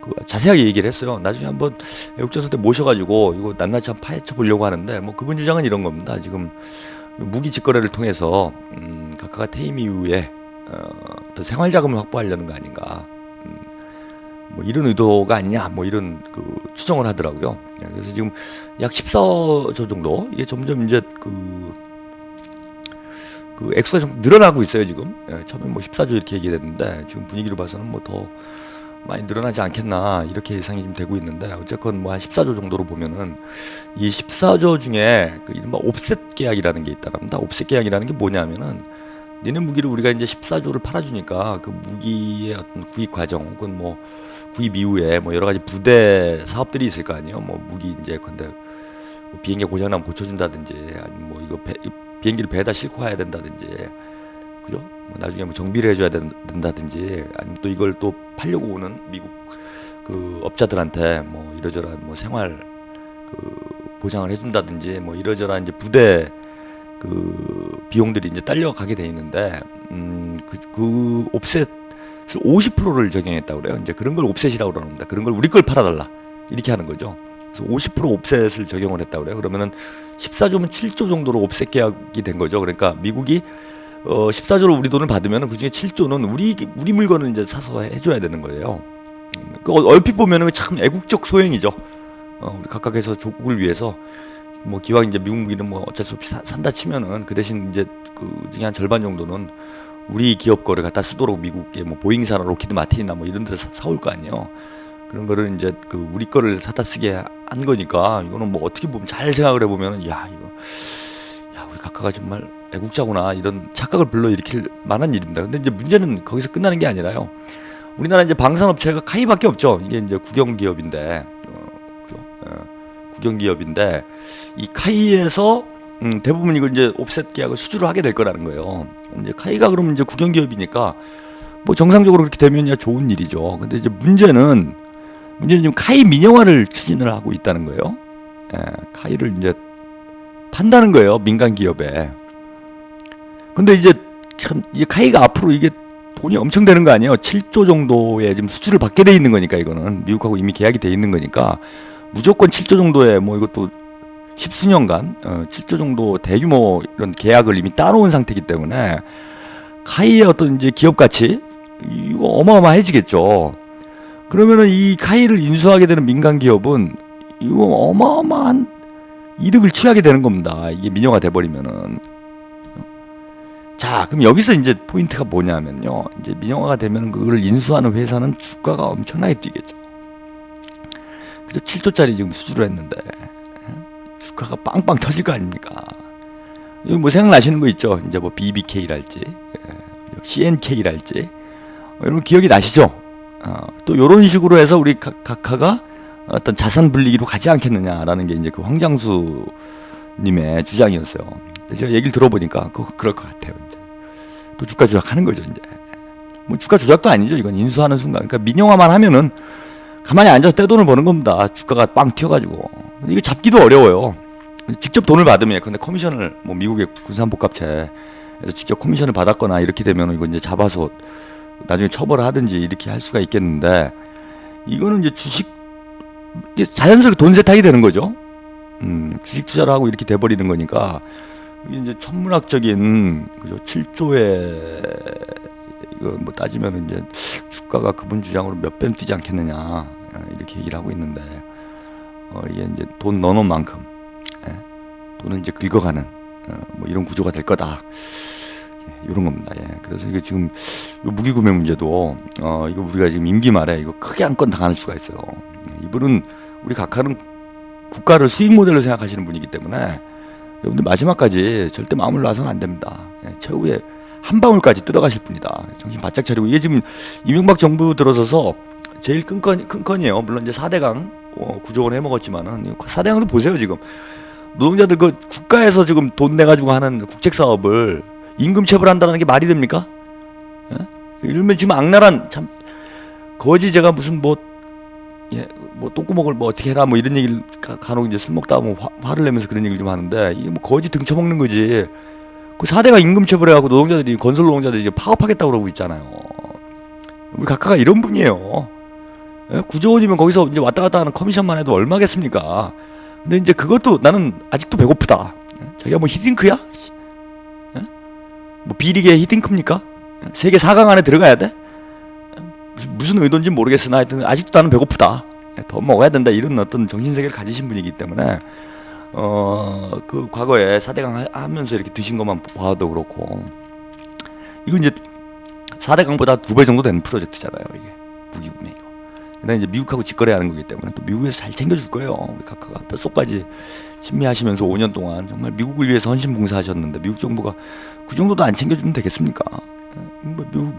그 자세하게 얘기를 했어요. 나중에 한번 애국전선 때 모셔가지고 이거 낱낱이 한번 파헤쳐 보려고 하는데 뭐 그분 주장은 이런 겁니다. 지금 무기 직거래를 통해서 각하가 퇴임 이후에 어떤 생활 자금을 확보하려는 거 아닌가. 뭐 이런 의도가 아니냐 뭐 이런 그 추정을 하더라고요. 그래서 지금 약 14조 정도 이게 점점 이제 그 액수가 좀 늘어나고 있어요 지금. 처음에 뭐 14조 이렇게 얘기했는데 지금 분위기로 봐서는 뭐 더 많이 늘어나지 않겠나 이렇게 예상이 좀 되고 있는데 어쨌건 뭐 한 14조 정도로 보면은 이 14조 중에 그 이른바 옵셋 계약이라는 게 있다랍니다. 옵셋 계약이라는 게 뭐냐면은 니네 무기를 우리가 이제 14조를 팔아주니까 그 무기의 어떤 구입 과정 혹은 뭐 구입 이후에 뭐 여러 가지 부대 사업들이 있을 거 아니에요. 뭐 무기 이제 근데 뭐 비행기 고장나면 고쳐준다든지 아니면 뭐 이거 비행기를 배에다 싣고 가야 된다든지 그죠? 뭐 나중에 뭐 정비를 해줘야 된다든지 아니면 또 이걸 또 팔려고 오는 미국 그 업자들한테 뭐 이러저러한 뭐 생활 그 보장을 해준다든지 뭐 이러저러한 이제 부대 그 비용들이 이제 딸려가게 돼 있는데 그 옵셋을 50%를 적용했다고 그래요. 이제 그런 걸 옵셋이라고 그러는데 그런 걸 우리 걸 팔아달라 이렇게 하는 거죠. 그래서 50% 옵셋을 적용을 했다고 그래요. 그러면은 14조면 7조 정도로 옵셋 계약이 된 거죠. 그러니까 미국이 14조로 우리 돈을 받으면 그 중에 7조는 우리 물건을 이제 사서 해줘야 되는 거예요. 그 얼핏 보면은 참 애국적 소행이죠. 우리 각각에서 조국을 위해서 뭐 기왕 이제 미국 무기는 뭐 어쩔 수 없이 산다 치면은 그 대신 이제 그 중에 한 절반 정도는 우리 기업 거를 갖다 쓰도록 미국의 뭐 보잉사나 로키드 마틴이나 뭐 이런 데서 사올 거 아니에요. 그런 거를 이제 그 우리 거를 사다 쓰게 한 거니까 이거는 뭐 어떻게 보면 잘 생각을 해보면은 야 우리 각하가 정말 애국자구나 이런 착각을 불러일으킬 만한 일입니다. 근데 이제 문제는 거기서 끝나는 게 아니라요. 우리나라 이제 방산업체가 카이밖에 없죠. 이게 이제 국영기업인데, 국영기업인데 이 카이에서 대부분 이걸 이제 옵셋 계약을 수주를 하게 될 거라는 거예요. 이제 카이가 그러면 이제 국영기업이니까 뭐 정상적으로 그렇게 되면야 좋은 일이죠. 근데 이제 문제는 지금 카이 민영화를 추진을 하고 있다는 거예요. 카이를 이제 판다는 거예요, 민간 기업에. 근데 이제 참 이 카이가 앞으로 이게 돈이 엄청 되는 거 아니에요? 7조 정도의 지금 수주를 받게 돼 있는 거니까 이거는 미국하고 이미 계약이 돼 있는 거니까 무조건 7조 정도의 뭐 이것도 십수년간 7조 정도 대규모 이런 계약을 이미 따놓은 상태이기 때문에 카이의 어떤 이제 기업 가치 이거 어마어마해지겠죠. 그러면은 이 카이를 인수하게 되는 민간 기업은 이거 어마어마한 이득을 취하게 되는 겁니다. 이게 민영화 돼버리면은. 자, 그럼 여기서 이제 포인트가 뭐냐면요. 이제 민영화가 되면 그걸 인수하는 회사는 주가가 엄청나게 뛰겠죠. 그래서 7조짜리 지금 수주를 했는데 주가가 빵빵 터질 거 아닙니까? 이거 뭐 생각나시는 거 있죠? 이제 뭐 BBK랄지, CNK랄지 여러분 기억이 나시죠? 또 이런 식으로 해서 우리 각하가 어떤 자산 불리기로 가지 않겠느냐라는 게 이제 그 황장수 님의 주장이었어요. 근데 제가 얘기를 들어보니까 그럴 것 같아요. 이제 또 주가 조작하는 거죠. 이제 뭐 주가 조작도 아니죠. 이건 인수하는 순간. 그러니까 민영화만 하면은 가만히 앉아서 떼돈을 버는 겁니다. 주가가 빵 튀어가지고 이거 잡기도 어려워요. 직접 돈을 받으면 근데 커미션을 뭐 미국의 군산복합체에서 직접 커미션을 받았거나 이렇게 되면 이거 이제 잡아서 나중에 처벌을 하든지 이렇게 할 수가 있겠는데 이거는 이제 주식 자연스럽게 돈 세탁이 되는 거죠. 주식 투자를 하고 이렇게 돼버리는 거니까 이게 이제 천문학적인 그죠 7조에 이거 뭐 따지면 이제 주가가 그분 주장으로 몇 배는 뛰지 않겠느냐 이렇게 얘기를 하고 있는데 이게 이제 돈 넣어놓은 만큼 돈을 이제 긁어가는 뭐 이런 구조가 될 거다 이런 겁니다. 그래서 이게 지금 무기 구매 문제도 이거 우리가 지금 임기 말에 이거 크게 한 건 당할 수가 있어요. 이분은 우리 각하는 국가를 수익 모델로 생각하시는 분이기 때문에 여러분들 마지막까지 절대 마음을 놔서는 안 됩니다. 최후에 한 방울까지 뜯어가실 분이다. 정신 바짝 차리고 이게 지금 이명박 정부 들어서서 제일 큰 건이에요. 물론 이제 4대강 구조원 해먹었지만은 4대강도 보세요. 지금 노동자들 그 국가에서 지금 돈 내가지고 하는 국책 사업을 임금 체불한다는 게 말이 됩니까? 이러면 지금 악랄한 참 거지 제가 무슨 뭐 똥구멍을 뭐 어떻게 해라 뭐 이런 얘기를 간혹 이제 술 먹다 뭐 화를 내면서 그런 얘기를 좀 하는데 이게 뭐 거지 등쳐먹는 거지. 그 4대가 임금 체불해갖고 노동자들이 건설 노동자들이 이제 파업하겠다고 그러고 있잖아요. 우리 각하가 이런 분이에요. 9조 원이면 거기서 이제 왔다 갔다 하는 커미션만 해도 얼마겠습니까? 근데 이제 그것도 나는 아직도 배고프다. 자기가 뭐 히딩크야? 뭐 B리그의 히딩크입니까? 세계 4강 안에 들어가야 돼? 무슨 의도인지 모르겠으나 하여튼 아직도 나는 배고프다. 더 먹어야 된다 이런 어떤 정신세계를 가지신 분이기 때문에 그 과거에 4대강 하면서 이렇게 드신 것만 봐도 그렇고 이건 이제 4대강보다 2배 정도 되는 프로젝트잖아요. 이게 무기 구매 이거. 근데 이제 미국하고 직거래하는 거기 때문에 또 미국에서 잘 챙겨줄 거예요. 우리 각하가 뼛속까지 신미하시면서 5년 동안 정말 미국을 위해서 헌신봉사하셨는데 미국 정부가 그 정도도 안 챙겨주면 되겠습니까?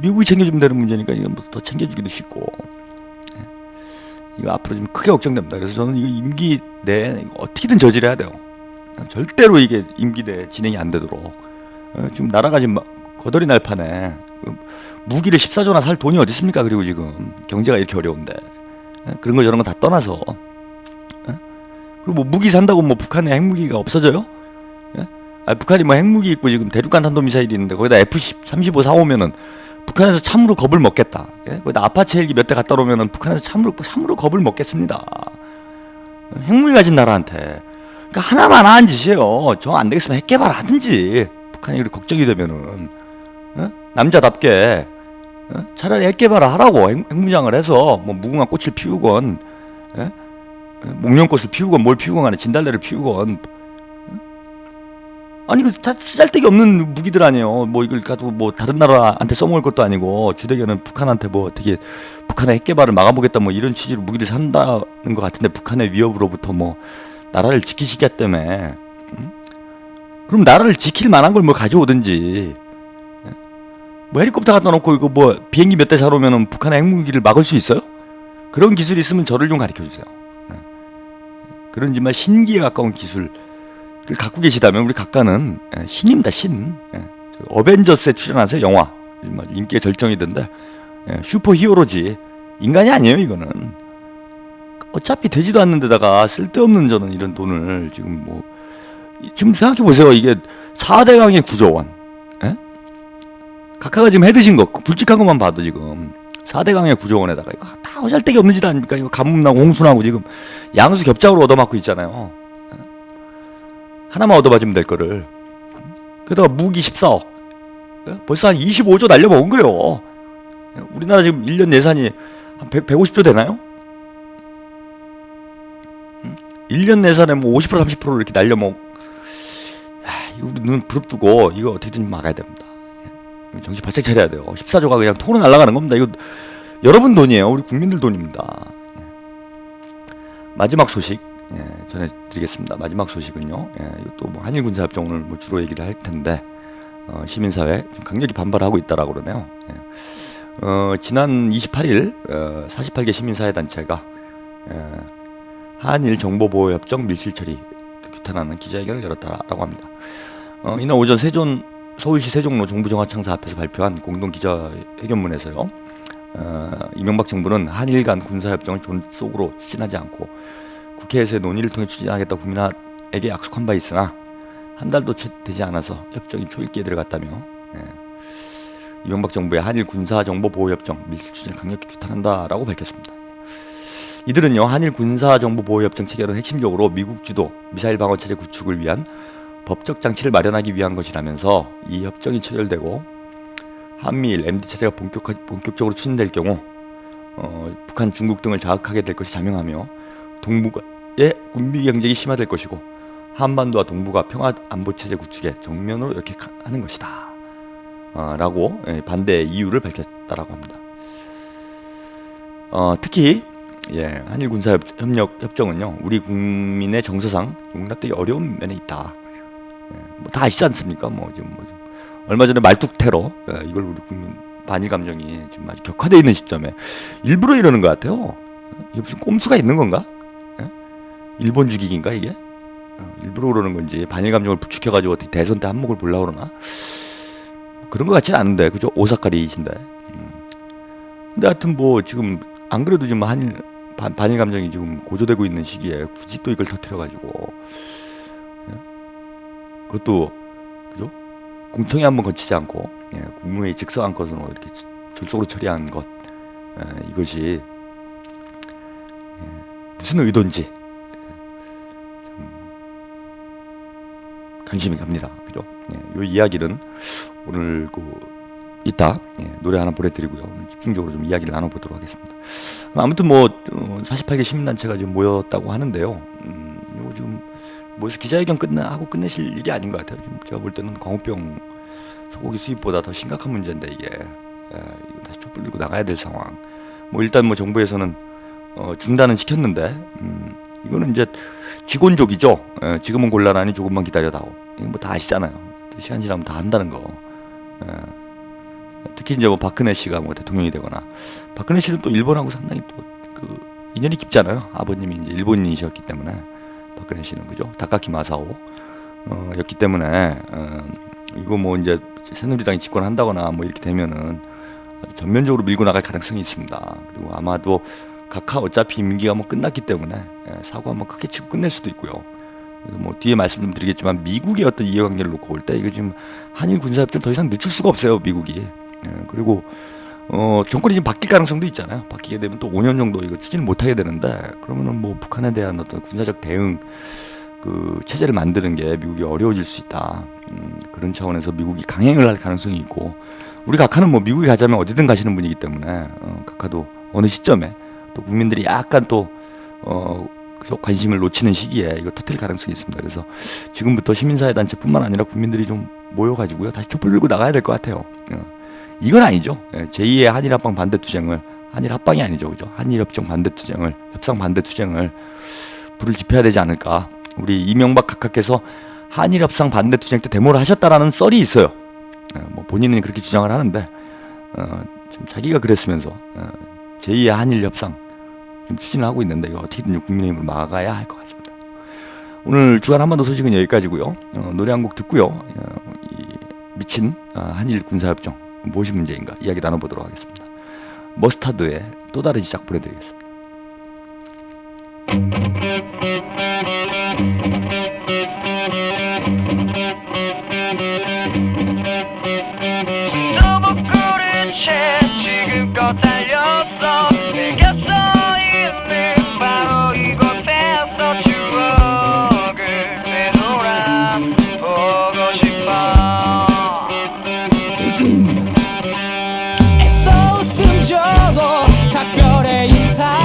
미국이 챙겨주면 되는 문제니까 이건 뭐 더 챙겨주기도 쉽고 이거 앞으로 좀 크게 걱정됩니다. 그래서 저는 이거 임기 내에 어떻게든 저질해야 돼요. 절대로 이게 임기 내에 진행이 안 되도록 지금 나라가 지금 거덜이 날 판에 무기를 14조나 살 돈이 어디 있습니까? 그리고 지금 경제가 이렇게 어려운데 그런 거 저런 거 다 떠나서 그리고 뭐 무기 산다고 뭐 북한에 핵무기가 없어져요? 북한이 뭐 핵무기 있고 지금 대륙간 탄도미사일이 있는데 거기다 F-35 사오면은 북한에서 참으로 겁을 먹겠다. 거기다 아파치 헬기 몇 대 갖다 놓으면은 북한에서 참으로 겁을 먹겠습니다. 핵무기 가진 나라한테. 그러니까 하나만 한 짓이에요. 저 안 되겠으면 핵 개발하든지. 북한이 그렇게 걱정이 되면은 남자답게 차라리 핵 개발을 하라고 핵무장을 해서 뭐 무궁화 꽃을 피우건 목련꽃을 피우건 뭘 피우건 간에 진달래를 피우건 아니 그 다 쓰잘데기 없는 무기들 아니에요. 뭐 이걸 가도 뭐 다른 나라한테 써먹을 것도 아니고 주대견은 북한한테 뭐 어떻게 북한의 핵 개발을 막아보겠다 뭐 이런 취지로 무기를 산다는 것 같은데 북한의 위협으로부터 뭐 나라를 지키시겠다며. 그럼 나라를 지킬 만한 걸 뭐 가져오든지. 뭐 헬리콥터 갖다 놓고 이거 뭐 비행기 몇 대 사놓으면은 북한의 핵무기를 막을 수 있어요? 그런 기술이 있으면 저를 좀 가르쳐 주세요. 그런 정말 신기에 가까운 기술을 갖고 계시다면 우리 각가는 신입니다, 신. 어벤져스에 출연하세요, 영화. 요즘 아주 인기가 절정이던데 슈퍼 히어로지. 인간이 아니에요, 이거는. 어차피 되지도 않는 데다가 쓸데없는 저는 이런 돈을 지금 뭐 지금 생각해 보세요. 이게 4대 강의 9조 원. 각하가 지금 해드신 거 굵직한 것만 봐도 지금 4대 강의 9조 원에다가 이거 다 어잘데기 없는 짓 아닙니까? 이거 가뭄나고 홍수나고 지금 양수 겹장으로 얻어맞고 있잖아요. 하나만 얻어맞으면 될 거를. 게다가 무기 14억. 벌써 한 25조 날려먹은 거예요. 우리나라 지금 1년 예산이 한 150조 되나요? 1년 예산에 뭐 50% 30%를 이렇게 이거 우리 눈 부릅뜨고 이거 어떻게든 막아야 됩니다. 정신 바짝 차려야 돼요. 14조가 그냥 통으로 날아가는 겁니다. 이거 여러분 돈이에요. 우리 국민들 돈입니다. 마지막 소식 전해드리겠습니다. 마지막 소식은요. 이것도 뭐 한일 군사협정 오늘 뭐 주로 얘기를 할 텐데 시민사회 좀 강력히 반발하고 있다라고 그러네요. 지난 28일 48개 시민사회 단체가 한일 정보보호협정 밀실처리 규탄하는 기자회견을 열었다라고 합니다. 이날 오전 서울시 세종로 정부정화창사 앞에서 발표한 공동 기자회견문에서요. 이명박 정부는 한일 간 군사협정을 존속으로 추진하지 않고 국회에서의 논의를 통해 추진하겠다고 국민에게 약속한 바 있으나 한 달도 채 되지 않아서 협정이 초읽기에 들어갔다며 이명박 정부의 한일 군사정보보호협정 밀실 추진을 강력히 규탄한다라고 밝혔습니다. 이들은요, 한일 군사정보보호협정 체결은 핵심적으로 미국 주도 미사일 방어체제 구축을 위한 법적 장치를 마련하기 위한 것이라면서 이 협정이 체결되고 한미일 MD체제가 본격적으로 추진될 경우 북한, 중국 등을 자극하게 될 것이 자명하며 동북아의 군비 경쟁이 심화될 것이고 한반도와 동북아 평화안보체제 구축에 정면으로 역행하는 것이다 라고 반대의 이유를 밝혔다라고 합니다. 특히 한일 군사협정은요, 우리 국민의 정서상 용납되기 어려운 면에 있다. 뭐 다 아시지 않습니까? 지금 얼마 전에 말뚝 테러, 이걸 우리 국민 반일 감정이 지금 아주 격화되어 있는 시점에 일부러 이러는 것 같아요. 이게 무슨 꼼수가 있는 건가? 일본 죽이기인가 이게? 일부러 그러는 건지 반일 감정을 부추겨가지고 어떻게 대선 때 한몫을 보려고 그러나? 그런 것 같지는 않은데, 그죠? 오사카리이신데. 근데 하여튼 뭐 지금 안 그래도 지금 반일 감정이 지금 고조되고 있는 시기에 굳이 또 이걸 터뜨려가지고 그것도 그죠? 공청회 한번 거치지 않고 국무회의 즉석 안건으로 이렇게 졸속으로 처리한 것, 이것이 무슨 의도인지 참 관심이 갑니다. 그죠? 이 이야기는 오늘 이따 노래 하나 보내드리고요. 집중적으로 좀 이야기를 나눠보도록 하겠습니다. 아무튼 48개 시민단체가 지금 모였다고 하는데요. 이거 지금 모여서 기자회견 하고 끝내실 일이 아닌 것 같아요. 지금 제가 볼 때는 광우병 소고기 수입보다 더 심각한 문제인데 이게 이거 다시 촛불 들고 나가야 될 상황. 일단 정부에서는 중단은 시켰는데 이거는 이제 직원족이죠. 지금은 곤란하니 조금만 기다려다오. 이거 다 아시잖아요. 시간 지나면 다 한다는 거. 특히 이제 박근혜 씨가 대통령이 되거나, 박근혜 씨는 또 일본하고 상당히 또 인연이 깊잖아요. 아버님이 이제 일본인이셨기 때문에 박근혜 씨는, 그죠? 다카키 마사오 였기 때문에 이거 이제 새누리당이 집권한다거나 이렇게 되면은 전면적으로 밀고 나갈 가능성이 있습니다. 그리고 아마도 각하 어차피 임기가 뭐 끝났기 때문에 사고 한번 크게 치고 끝낼 수도 있고요. 그래서 뭐 뒤에 말씀 좀 드리겠지만 미국의 어떤 이해관계를 놓고 볼 때 이거 지금 한일 군사협정 더 이상 늦출 수가 없어요, 미국이. 그리고 정권이 지금 바뀔 가능성도 있잖아요. 바뀌게 되면 또 5년 정도 이거 추진을 못하게 되는데 그러면은 뭐 북한에 대한 어떤 군사적 대응 그 체제를 만드는 게 미국이 어려워질 수 있다. 그런 차원에서 미국이 강행을 할 가능성이 있고 우리 각하는 뭐 미국에 가자면 어디든 가시는 분이기 때문에 각하도 어느 시점에 또 국민들이 약간 또 관심을 놓치는 시기에 이거 터뜨릴 가능성이 있습니다. 그래서 지금부터 시민사회 단체뿐만 아니라 국민들이 좀 모여가지고요 다시 촛불 들고 나가야 될 것 같아요. 이건 아니죠. 제2의 한일 합방 반대 투쟁을 한일 합방이 아니죠, 그죠? 한일 협정 반대 투쟁을 협상 반대 투쟁을 불을 지펴야 되지 않을까. 우리 이명박 각하께서 한일 협상 반대 투쟁 때 데모를 하셨다라는 썰이 있어요. 뭐 본인은 그렇게 주장을 하는데 지금 자기가 그랬으면서 제2의 한일 협상 좀 추진을 하고 있는데 이거 어떻게든 국민의힘을 막아야 할 것 같습니다. 오늘 주간 한반도 소식은 여기까지고요. 노래 한 곡 듣고요. 이 미친 한일 군사협정 무엇이 문제인가 이야기 나눠보도록 하겠습니다. 머스타드의 또 다른 시작 보내드리겠습니다. 너무 끓인 채 지금껏 달렸어 내가 서 있는 바로 이곳에서 추억을 되돌아보고 싶어 애써 웃음 줘도 작별의 인사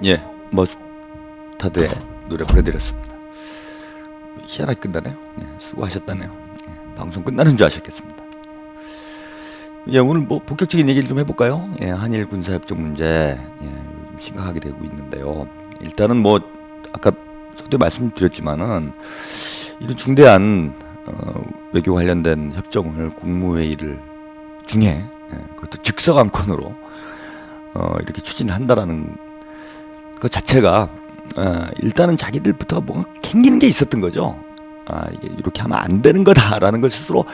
예, 머스타드의 노래 보내드렸습니다. 희한하게 끝나네요. 예, 수고하셨다네요. 예, 방송 끝나는 줄 아셨겠습니다. 예, 오늘 뭐 본격적인 얘기를 좀 해볼까요? 예, 한일 군사협정 문제 예, 요즘 심각하게 되고 있는데요. 일단은 뭐 아까 서두에 말씀드렸지만은 이런 중대한 외교 관련된 협정을 국무회의를 중에 그것도 즉석 안건으로 이렇게 추진한다라는 것 자체가 일단은 자기들부터 뭔가 캥기는 게 있었던 거죠. 이게 이렇게 하면 안 되는 거다라는 걸 스스로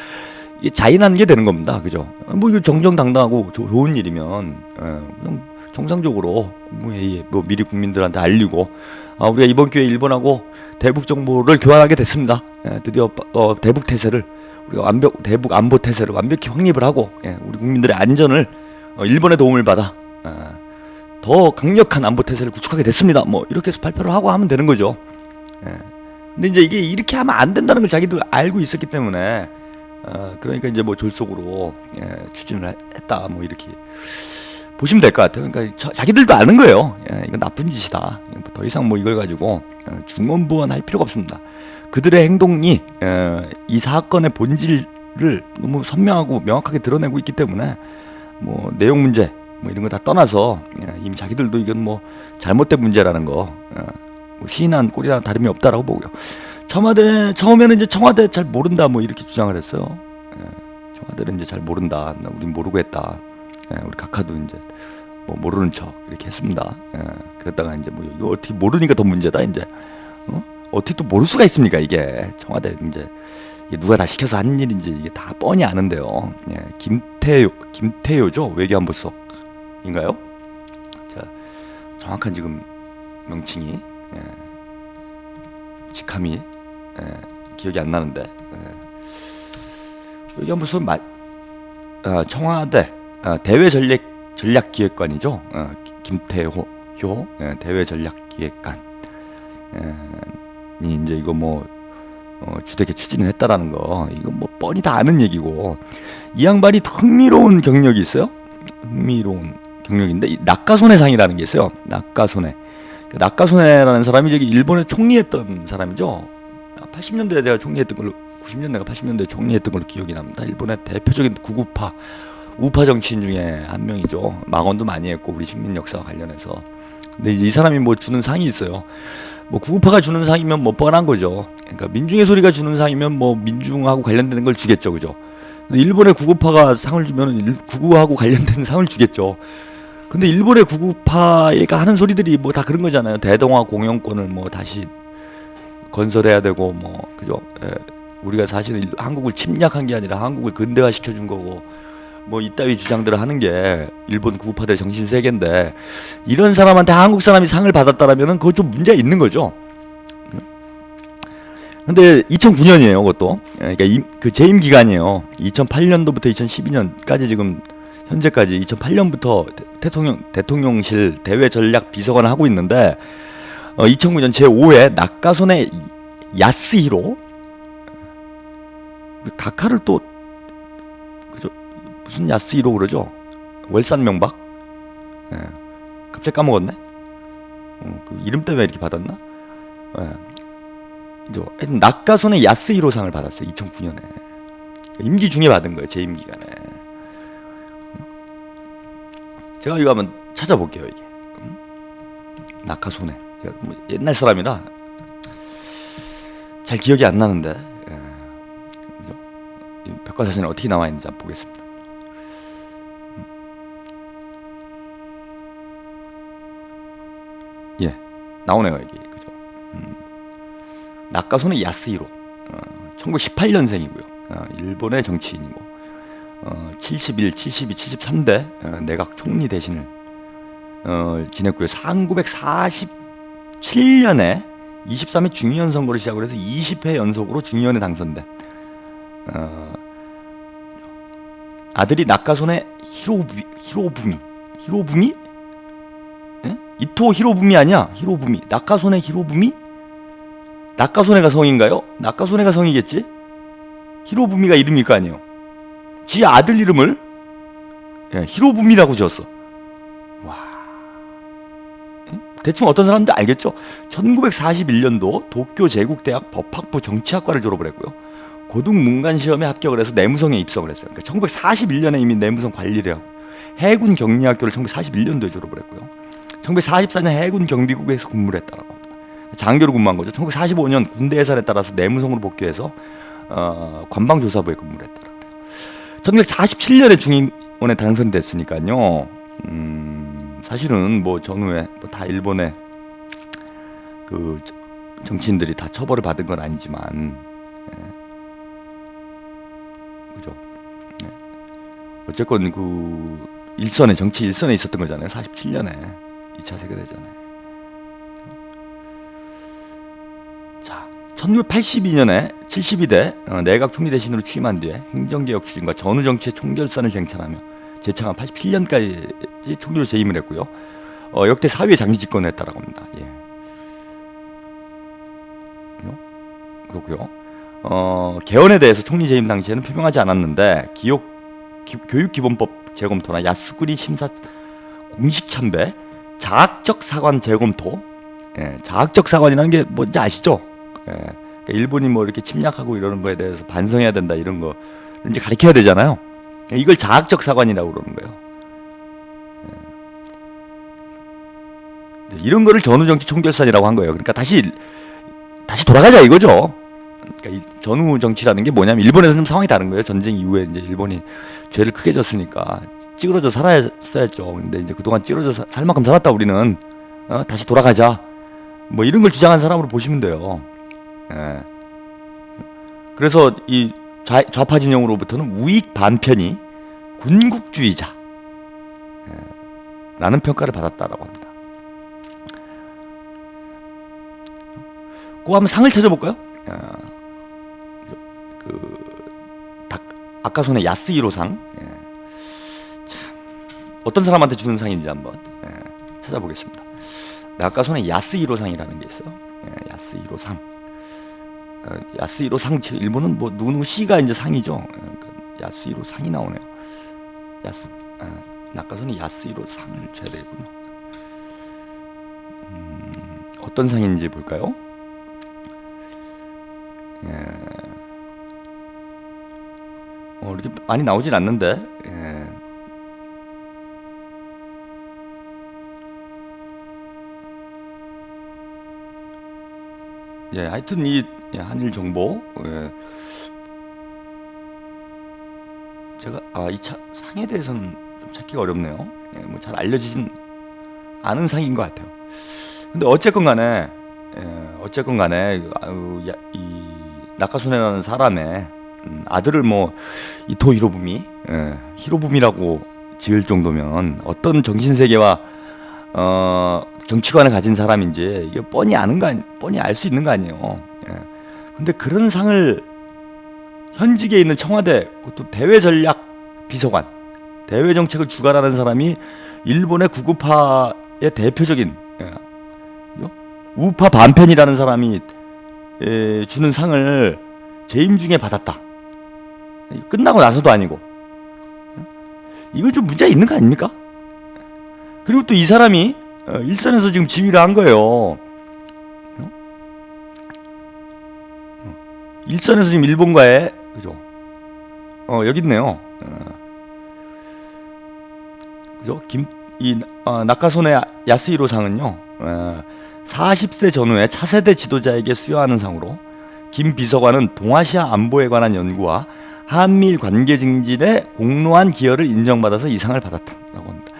이게 자인하는 게 되는 겁니다. 그죠? 뭐 이거 정정당당하고 좋은 일이면 그냥 정상적으로 국무회의에 뭐 미리 국민들한테 알리고 우리가 이번 기회에 일본하고 대북 정보를 교환하게 됐습니다. 드디어 대북 태세를 우리가 대북 안보 태세를 완벽히 확립을 하고 우리 국민들의 안전을 일본의 도움을 받아 더 강력한 안보 태세를 구축하게 됐습니다. 뭐 이렇게 해서 발표를 하고 하면 되는 거죠. 근데 이제 이게 이렇게 하면 안 된다는 걸 자기들 알고 있었기 때문에 그러니까 이제 뭐 졸속으로 추진을 했다 뭐 이렇게 보시면 될 것 같아요. 그러니까 자기들도 아는 거예요. 이건 나쁜 짓이다. 더 이상 뭐 이걸 가지고 중언부언할 필요가 없습니다. 그들의 행동이 이 사건의 본질을 너무 선명하고 명확하게 드러내고 있기 때문에 뭐 내용 문제 뭐 이런 거 다 떠나서 이미 자기들도 이건 뭐 잘못된 문제라는 거 뭐 시인한 꼴이나 다름이 없다라고 보고요. 처음에는 이제 청와대 잘 모른다 뭐 이렇게 주장을 했어요. 청와대는 이제 잘 모른다. 우린 모르고 했다. 우리 각하도 이제 뭐 모르는 척 이렇게 했습니다. 그랬다가 이제 뭐 이거 어떻게 모르니까 더 문제다 이제. 어떻게 또 모를 수가 있습니까 이게. 청와대 이제 이게 누가 다 시켜서 하는 일인지 이게 다 뻔히 아는데요. 김태효죠 외교안보석인가요? 자, 정확한 지금 명칭이 직함이 기억이 안 나는데 외교안보석 청와대 대외전략기획관이죠. 김태효 대외전략기획관이 이제 이거 뭐 주되게 추진을 했다라는 거 이거 뭐 뻔히 다 아는 얘기고 이 양반이 흥미로운 경력이 있어요. 흥미로운 경력인데 이 나카소네상이라는 게 있어요. 나카소네라는 사람이 저기 일본에 총리했던 사람이죠. 80년대에 내가 총리했던 걸로 90년대가 80년대에 총리했던 걸로 기억이 납니다. 일본의 대표적인 구구파 우파 정치인 중에 한 명이죠. 망언도 많이 했고 우리 식민 역사와 관련해서. 근데 이 사람이 뭐 주는 상이 있어요. 뭐 구구파가 주는 상이면 뭐 뻔한 거죠. 그러니까 민중의 소리가 주는 상이면 뭐 민중하고 관련되는 걸 주겠죠, 그죠? 근데 일본의 구구파가 상을 주면은 구구하고 관련된 상을 주겠죠. 근데 일본의 구구파가 하는 소리들이 뭐 다 그런 거잖아요. 대동아 공영권을 뭐 다시 건설해야 되고 뭐 그죠? 우리가 사실은 한국을 침략한 게 아니라 한국을 근대화 시켜준 거고. 뭐 이따위 주장들을 하는 게 일본 구구파들의 정신 세계인데 이런 사람한테 한국 사람이 상을 받았다라면은 그거 좀 문제가 있는 거죠. 근데 2009년이에요, 그것도. 그러니까 그 재임 기간이에요. 2008년도부터 2012년까지 지금 현재까지 2008년부터 대통령실 대외전략 비서관을 하고 있는데 2009년 제5회 나카소네 야스히로 각하를 또 무슨 야스히로 그러죠? 월산 명박? 갑자기 까먹었네? 그 이름 때문에 이렇게 받았나? 하여튼 나카소네 야스히로상을 받았어요. 2009년에. 임기 중에 받은 거예요. 제 임기간에. 제가 이거 한번 찾아볼게요. 이게 나카소네. 제가 뭐 옛날 사람이라 잘 기억이 안 나는데 백과사전에 어떻게 나와 있는지 한번 보겠습니다. 예, 나오네요 여기 그죠? 나카소네 야스히로 1918년생이고요. 일본의 정치인이고 71, 72, 73대 내각 총리 대신을 지냈고요. 1947년에 23회 중의원 선거를 시작을 해서 20회 연속으로 중의원에 당선돼. 아들이 나카소네 히로부미? 예? 이토 히로부미 아니야? 히로부미. 나카소네 히로부미? 나카소네가 성인가요? 나카소네가 성이겠지? 히로부미가 이름일 거 아니에요. 지 아들 이름을 히로부미라고 지었어. 와. 대충 어떤 사람들 알겠죠? 1941년도 도쿄 제국대학 법학부 정치학과를 졸업을 했고요. 고등 문관 시험에 합격을 해서 내무성에 입성을 했어요. 그러니까 1941년에 이미 내무성 관리를 하고 해군 격리학교를 1941년도에 졸업을 했고요. 1944년 해군 경비국에서 근무를 했다라고 합니다. 장교로 근무한 거죠. 1945년 군대 예산에 따라서 내무성으로 복귀해서 관방조사부에 근무를 했다라고 해요. 1947년에 중위원에 당선됐으니까요. 사실은 뭐 전후에 다 일본의 그 정치인들이 다 처벌을 받은 건 아니지만, 그죠? 어쨌건 그 일선에 정치 일선에 있었던 거잖아요. 47년에 2차 세계대전에. 자, 1982년에 72대 내각 총리 대신으로 취임한 뒤에 행정개혁 추진과 전후 정치의 총결선을 쟁취하며 재창한 87년까지 총리로 재임을 했고요. 역대 4위의 장기 집권을 했다라고 합니다. 예. 그렇고요. 개헌에 대해서 총리 재임 당시에는 표명하지 않았는데 교육기본법 재검토나 야스쿠니 심사 공식 참배, 자학적 사관 재검토, 자학적 사관이라는 게 뭔지 아시죠? 그러니까 일본이 뭐 이렇게 침략하고 이러는 거에 대해서 반성해야 된다 이런 거 이제 가르쳐야 되잖아요. 이걸 자학적 사관이라고 그러는 거예요. 이런 거를 전후정치 총결선이라고 한 거예요. 그러니까 다시 돌아가자 이거죠. 그러니까 전후 정치라는 게 뭐냐면 일본에서는 좀 상황이 다른 거예요. 전쟁 이후에 이제 일본이 죄를 크게 졌으니까 찌그러져 살았어야죠. 근데 이제 그동안 찌그러져 살 만큼 살았다 우리는 다시 돌아가자. 뭐 이런 걸 주장한 사람으로 보시면 돼요. 그래서 이 좌파 진영으로부터는 우익 반편이 군국주의자 라는 평가를 받았다라고 합니다. 그 한번 상을 찾아볼까요? 아까 손에 야스히로상, 참 어떤 사람한테 주는 상인지 한번 찾아보겠습니다. 아까 손에 야스히로상이라는 게 있어요. 야스히로상. 야스히로상, 일본은 뭐 누누 씨가 이제 상이죠. 야스히로상이 나오네요. 낙가손이 야스히로상을 줘야 되겠군요. 어떤 상인지 볼까요? 이렇게 많이 나오진 않는데, 하여튼 이 한일 정보, 제가 이 상에 대해서는 좀 찾기가 어렵네요. 뭐 잘 알려지진 않은 상인 것 같아요. 근데 어쨌건 간에 이 나카소네라는 사람의 아들을 뭐 이토 히로부미라고 지을 정도면 어떤 정신세계와 정치관을 가진 사람인지 이게 뻔히 알 수 있는 거 아니에요. 근데 그런 상을 현직에 있는 청와대 또 대외전략 비서관, 대외정책을 주관하는 사람이 일본의 구구파의 대표적인 우파 반편이라는 사람이 주는 상을 재임 중에 받았다. 끝나고 나서도 아니고. 이거 좀 문제가 있는 거 아닙니까? 그리고 또 이 사람이 일선에서 지금 지휘를 한 거예요. 일선에서 지금 일본과의, 그죠? 여기 있네요. 그죠? 나카소네 야스히로 상은요, 40세 전후의 차세대 지도자에게 수여하는 상으로, 김 비서관은 동아시아 안보에 관한 연구와 한미일 관계 증진에 공로한 기여를 인정받아서 이 상을 받았다라고 합니다.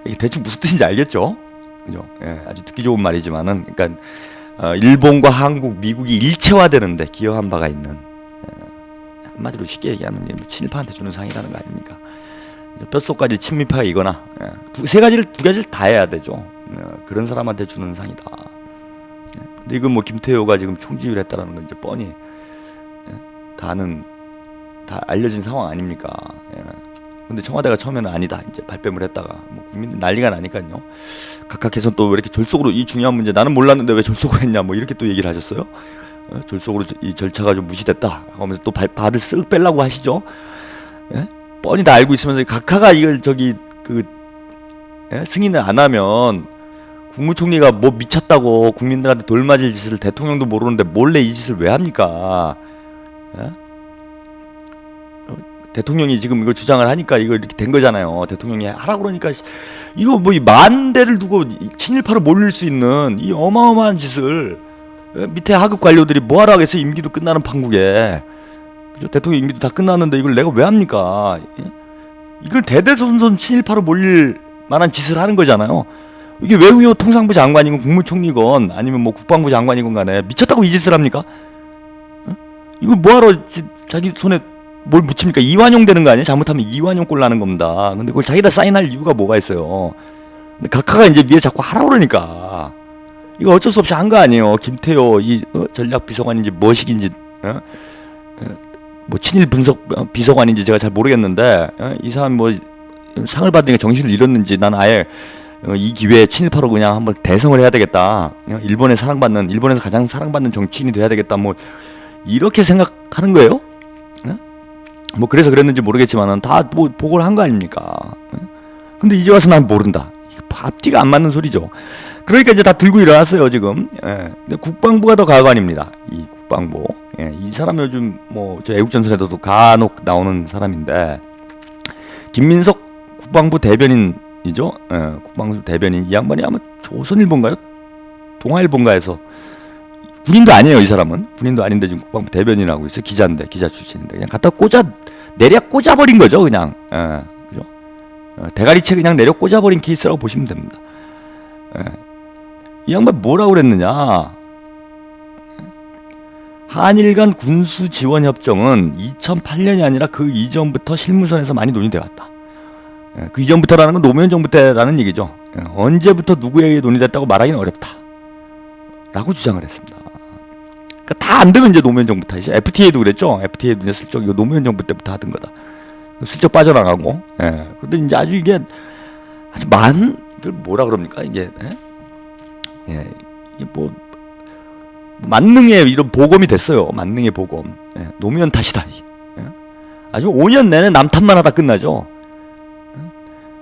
이게 대충 무슨 뜻인지 알겠죠? 그죠? 아주 듣기 좋은 말이지만은, 그러니까 일본과 한국, 미국이 일체화되는데 기여한 바가 있는, 한마디로 쉽게 얘기하면 친일파한테 주는 상이라는 거 아닙니까? 뼛속까지 친미파이거나 두 가지를 다 해야 되죠. 그런 사람한테 주는 상이다. 근데 이건 뭐 김태효가 지금 총지휘를 했다라는 건 이제 뻔히 다 알려진 상황 아닙니까? 근데 청와대가 처음에는 아니다 이제 발뺌을 했다가 뭐 국민들 난리가 나니까요. 각하께서 또 왜 이렇게 졸속으로 이 중요한 문제 나는 몰랐는데 왜 졸속으로 했냐 뭐 이렇게 또 얘기를 하셨어요. 졸속으로 이 절차가 좀 무시됐다 하면서 또 발을 쓱 빼려고 하시죠. 뻔히 다 알고 있으면서 각하가 이걸 승인을 안 하면 국무총리가 뭐 미쳤다고 국민들한테 돌맞을 짓을 대통령도 모르는데 몰래 이 짓을 왜 합니까? 예? 대통령이 지금 이거 주장을 하니까 이거 이렇게 된 거잖아요. 대통령이 하라고 그러니까 이거 뭐 만 대를 두고 친일파로 몰릴 수 있는 이 어마어마한 짓을 밑에 하급 관료들이 뭐하러 하겠어요? 임기도 끝나는 판국에. 그죠? 대통령 임기도 다 끝났는데 이걸 내가 왜 합니까? 예? 이걸 대대손손 친일파로 몰릴 만한 짓을 하는 거잖아요. 이게 외교 통상부 장관이건 국무총리건 아니면 뭐 국방부 장관이건 간에 미쳤다고 이 짓을 합니까? 이거 뭐하러 자기 손에 뭘 묻힙니까? 이완용 되는 거 아니에요? 잘못하면 이완용 꼴 나는 겁니다. 근데 그걸 자기다 사인할 이유가 뭐가 있어요? 근데 각하가 이제 위에 자꾸 하라고 그러니까 이거 어쩔 수 없이 한 거 아니에요? 김태호 이 전략비서관인지 뭐식인지 뭐 친일 분석 비서관인지 제가 잘 모르겠는데 이 사람 뭐 상을 받으니까 정신을 잃었는지 난 아예 이 기회에 친일파로 그냥 한번 대성을 해야 되겠다. 일본에서 가장 사랑받는 정치인이 돼야 되겠다. 뭐 이렇게 생각하는 거예요? 뭐 그래서 그랬는지 모르겠지만은 다 뭐 보고를 한 거 아닙니까? 근데 이제 와서 난 모른다. 앞뒤가 안 맞는 소리죠. 그러니까 이제 다 들고 일어났어요 지금. 근데 국방부가 더 가관입니다. 이 국방부. 이 사람 요즘 뭐 저 애국전선에도 간혹 나오는 사람인데 김민석 국방부 대변인이죠. 국방부 대변인 이 양반이 아마 조선일보인가요? 동아일보인가에서 군인도 아니에요. 이 사람은 군인도 아닌데 지금 국방부 대변인을 하고 있어요. 기자인데 기자 출신인데 그냥 갖다 내려 꽂아버린 거죠 그냥. 그죠? 대가리채 그냥 내려 꽂아버린 케이스라고 보시면 됩니다. 이 양반 뭐라고 그랬느냐? 한일 간 군수 지원 협정은 2008년이 아니라 그 이전부터 실무선에서 많이 논의돼 왔다. 그 이전부터라는 건 노무현 정부 때라는 얘기죠. 언제부터 누구에게 논의됐다고 말하기는 어렵다. 라고 주장을 했습니다. 그러니까 다 안 되면 이제 노무현 정부 탓이죠. FTA도 그랬죠. FTA도 이제 슬쩍 이거 노무현 정부 때부터 하던 거다. 슬쩍 빠져나가고. 그런데 이제 아주 이게 아주 이걸 뭐라 그럽니까 이게? 이게 뭐 만능의 이런 보검이 됐어요. 만능의 보검. 노무현 탓이다. 아주 5년 내내 남 탓만 하다 끝나죠.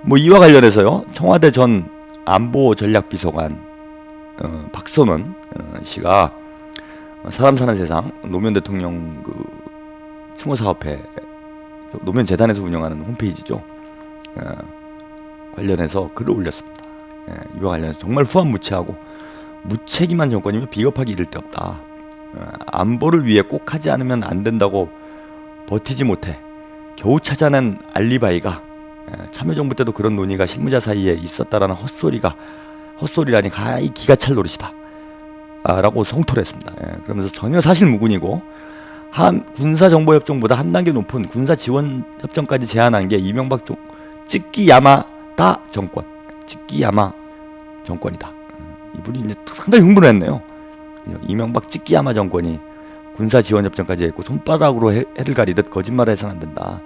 뭐 이와 관련해서요. 청와대 전 안보전략비서관 박선원 씨가 사람 사는 세상 노무현 대통령 그 추모사업회 노무현 재단에서 운영하는 홈페이지죠. 관련해서 글을 올렸습니다. 이와 관련해서 정말 후한무치하고 무책임한 정권이면 비겁하기 이를 데 없다. 안보를 위해 꼭 하지 않으면 안 된다고 버티지 못해 겨우 찾아낸 알리바이가 참여정부 때도 그런 논의가 실무자 사이에 있었다라는 헛소리라니 가히 기가 찰 노릇이다. 라고 성토를 했습니다. 그러면서 전혀 사실무근이고 군사정보협정보다 한 단계 높은 군사지원협정까지 제안한 게 이명박 찌끼야마다 정권 찌끼야마 정권이다. 이분이 이제 상당히 흥분을 했네요. 이명박 찌끼야마 정권이 군사지원협정까지 했고 손바닥으로 해를 가리듯 거짓말을 해서는 안 된다.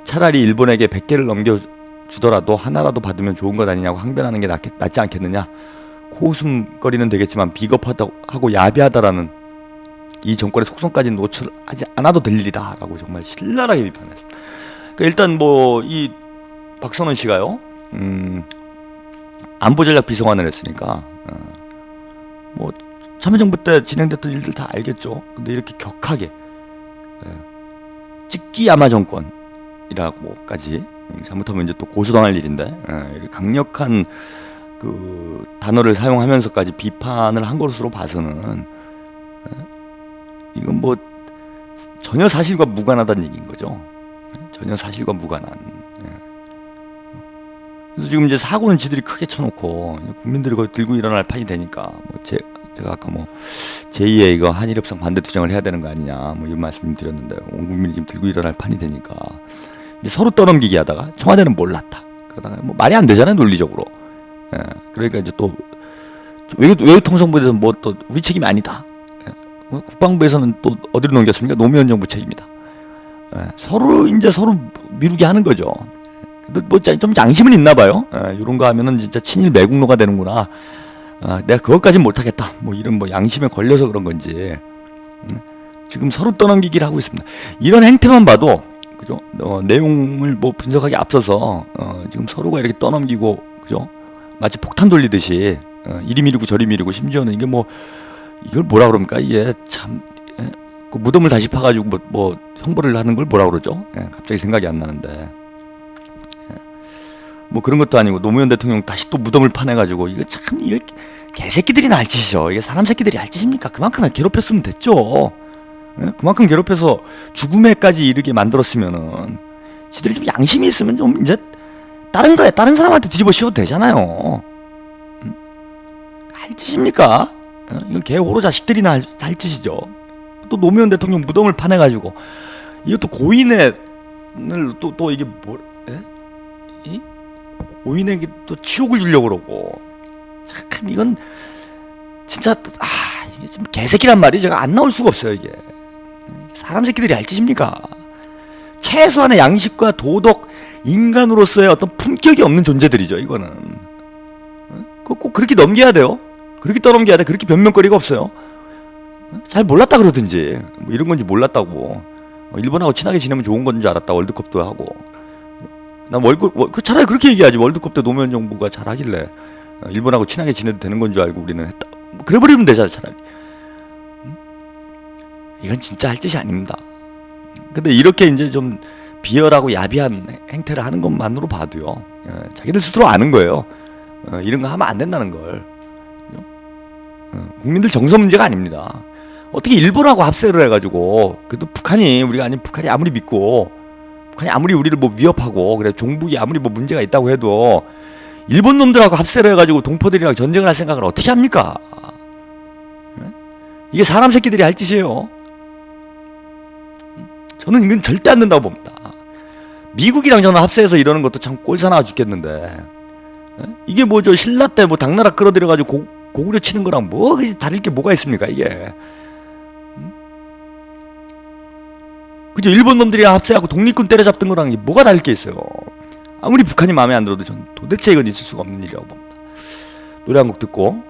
차라리 일본에게 100개를 넘겨주더라도 하나라도 받으면 좋은 것 아니냐고 항변하는 게 낫지 않겠느냐. 코웃음거리는 되겠지만 비겁하고 야비하다라는 이 정권의 속성까지 노출하지 않아도 될 일이다 라고 정말 신랄하게 비판했습니다. 그러니까 일단 뭐 이 박선원 씨가요 안보전략 비서관을 했으니까 뭐 참여정부 때 진행됐던 일들 다 알겠죠. 근데 이렇게 격하게 찌끼야마 정권이라고까지 잘못하면 이제 또 고소당할 일인데 이렇게 강력한 그 단어를 사용하면서까지 비판을 한 것으로 봐서는 이건 뭐 전혀 사실과 무관하다는 얘기인 거죠. 전혀 사실과 무관한. 그래서 지금 이제 사고는 지들이 크게 쳐놓고 국민들이 그걸 들고 일어날 판이 되니까 뭐 제가 아까 뭐 제2의 이거 한일협상 반대 투쟁을 해야 되는 거 아니냐 뭐 이런 말씀 드렸는데 온 국민이 지금 들고 일어날 판이 되니까 이제 서로 떠넘기기 하다가 청와대는 몰랐다. 그러다가 뭐 말이 안 되잖아요 논리적으로. 그러니까 이제 또 외교통상부에서 뭐 또 우리 책임이 아니다. 국방부에서는 또 어디로 넘겼습니까? 노무현 정부 책임이다. 서로 미루게 하는 거죠. 뭐 좀 양심은 있나 봐요. 이런 거 하면은 진짜 친일 매국노가 되는구나. 내가 그것까진 못하겠다. 뭐 이런 뭐 양심에 걸려서 그런 건지 지금 서로 떠넘기기를 하고 있습니다. 이런 행태만 봐도 그죠? 내용을 뭐 분석하기 앞서서 지금 서로가 이렇게 떠넘기고, 그죠? 마치 폭탄 돌리듯이 이리 미루고 저리 미루고, 심지어는 이게 뭐 이걸 뭐라 그럽니까? 이게 참 그 무덤을 다시 파가지고 뭐 형벌을 하는 걸 뭐라 그러죠? 갑자기 생각이 안 나는데. 뭐 그런 것도 아니고 노무현 대통령 다시 또 무덤을 파내가지고, 이거 참 이게 개새끼들이나 할 짓이죠. 이게 사람 새끼들이 할 짓입니까? 그만큼 괴롭혔으면 됐죠. 그만큼 괴롭혀서 죽음에까지 이르게 만들었으면은 지들이 좀 양심이 있으면 좀 이제 다른 사람한테 뒤집어 씌워도 되잖아요. 할 짓입니까? 이건 개호로 자식들이나 할 짓이죠. 또 노무현 대통령 무덤을 파내가지고 이것도 고인을 또 이게 뭐 고인에게 또 치욕을 주려고 그러고, 참 이건 진짜 이게 좀 개새끼란 말이 제가 안 나올 수가 없어요. 이게 사람 새끼들이 할 짓입니까? 최소한의 양식과 도덕, 인간으로서의 어떤 품격이 없는 존재들이죠. 이거는 꼭 그렇게 넘겨야 돼요. 그렇게 떠넘겨야 돼. 그렇게 변명거리가 없어요. 잘 몰랐다 그러든지, 뭐 이런 건지 몰랐다고, 일본하고 친하게 지내면 좋은 건 줄 알았다, 월드컵도 하고. 난 차라리 그렇게 얘기하지. 월드컵 때 노무현 정부가 잘하길래 일본하고 친하게 지내도 되는 건 줄 알고 우리는 했다, 그래버리면 되잖아, 차라리. 이건 진짜 할 짓이 아닙니다. 근데 이렇게 이제 좀 비열하고 야비한 행태를 하는 것만으로 봐도요, 자기들 스스로 아는 거예요. 이런 거 하면 안 된다는 걸. 국민들 정서 문제가 아닙니다. 어떻게 일본하고 합세를 해가지고, 그래도 북한이 아무리 믿고, 북한이 아무리 우리를 뭐 위협하고, 그래 종북이 아무리 뭐 문제가 있다고 해도 일본 놈들하고 합세를 해가지고 동포들이랑 전쟁을 할 생각을 어떻게 합니까? 이게 사람 새끼들이 할 짓이에요. 저는 이건 절대 안 된다고 봅니다. 미국이랑 저는 합세해서 이러는 것도 참 꼴사나워 죽겠는데, 이게 뭐 저 신라 때 뭐 당나라 끌어들여가지고 고구려 치는 거랑 뭐 다를 게 뭐가 있습니까, 이게? 그죠? 일본 놈들이랑 합세하고 독립군 때려잡던 거랑 뭐가 다를 게 있어요? 아무리 북한이 마음에 안 들어도 전 도대체 이건 있을 수가 없는 일이라고 봅니다. 노래 한 곡 듣고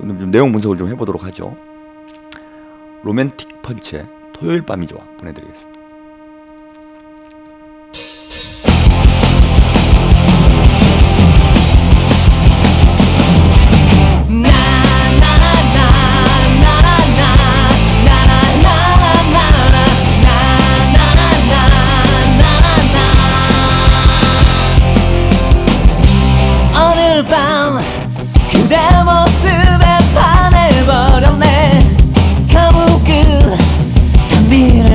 오늘 좀 내용 분석을 좀 해보도록 하죠. 로맨틱 펀치의 토요일 밤이 좋아 보내드리겠습니다.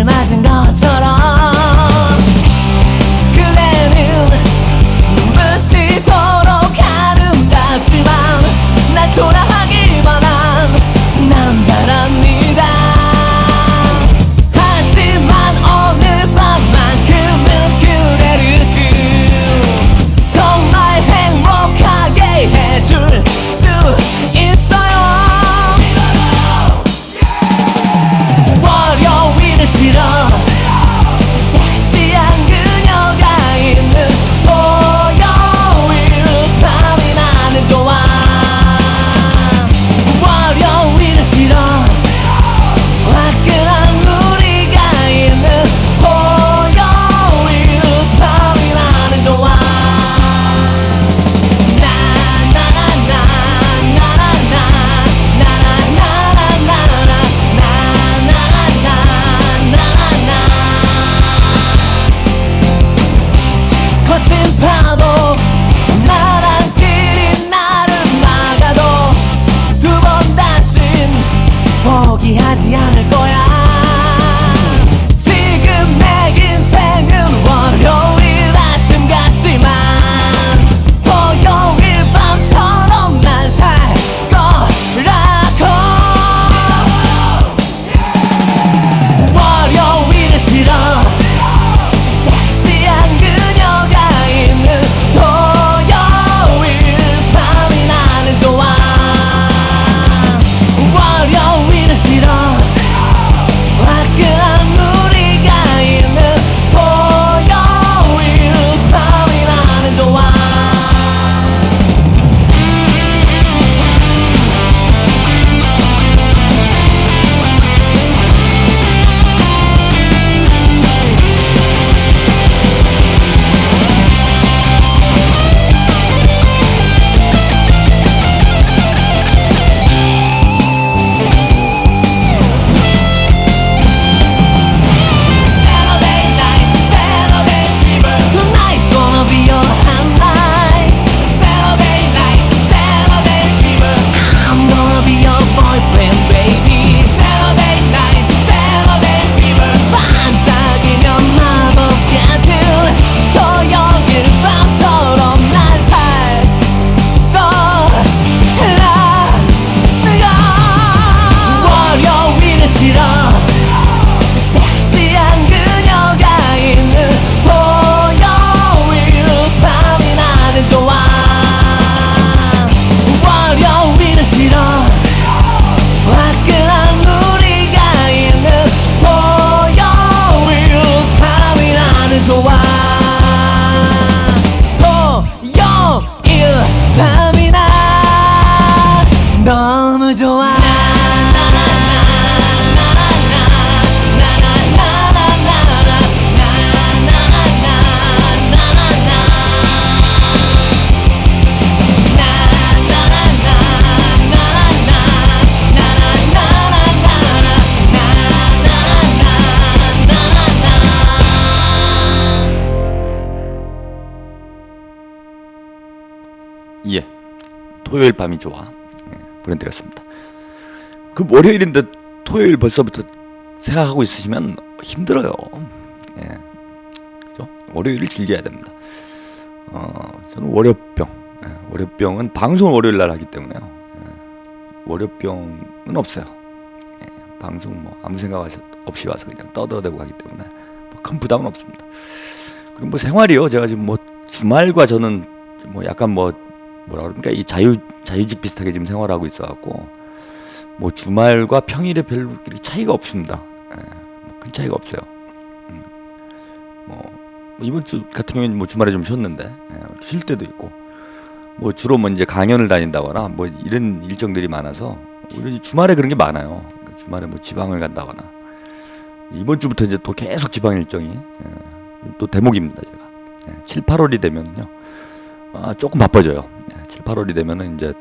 맞은 것처럼 토요일 밤이 좋아 보내드렸습니다. 그 월요일인데 토요일 벌써부터 생각하고 있으시면 힘들어요. 그죠? 월요일을 즐겨야 됩니다. 저는 월요병은 방송을 월요일 날 하기 때문에요. 월요병은 없어요. 방송 뭐 아무 생각 없이 와서 그냥 떠들어대고 하기 때문에 뭐 큰 부담은 없습니다. 그리고 뭐 생활이요. 제가 지금 뭐 주말과 저는 뭐 약간 뭐 뭐라 그럽니까 이 자유직 비슷하게 지금 생활하고 있어갖고 뭐 주말과 평일에 별로 차이가 없습니다. 뭐큰 차이가 없어요. 뭐 이번 주 같은 경우에는 뭐 주말에 좀 쉬었는데 쉴 때도 있고 뭐 주로 뭐 이제 강연을 다닌다거나 뭐 이런 일정들이 많아서 오히려 주말에 그런 게 많아요. 주말에 뭐 지방을 간다거나 이번 주부터 이제 또 계속 지방 일정이 또 대목입니다. 제가 7, 8월이 되면요 조금 바빠져요. 7, 8월이 되면은 이제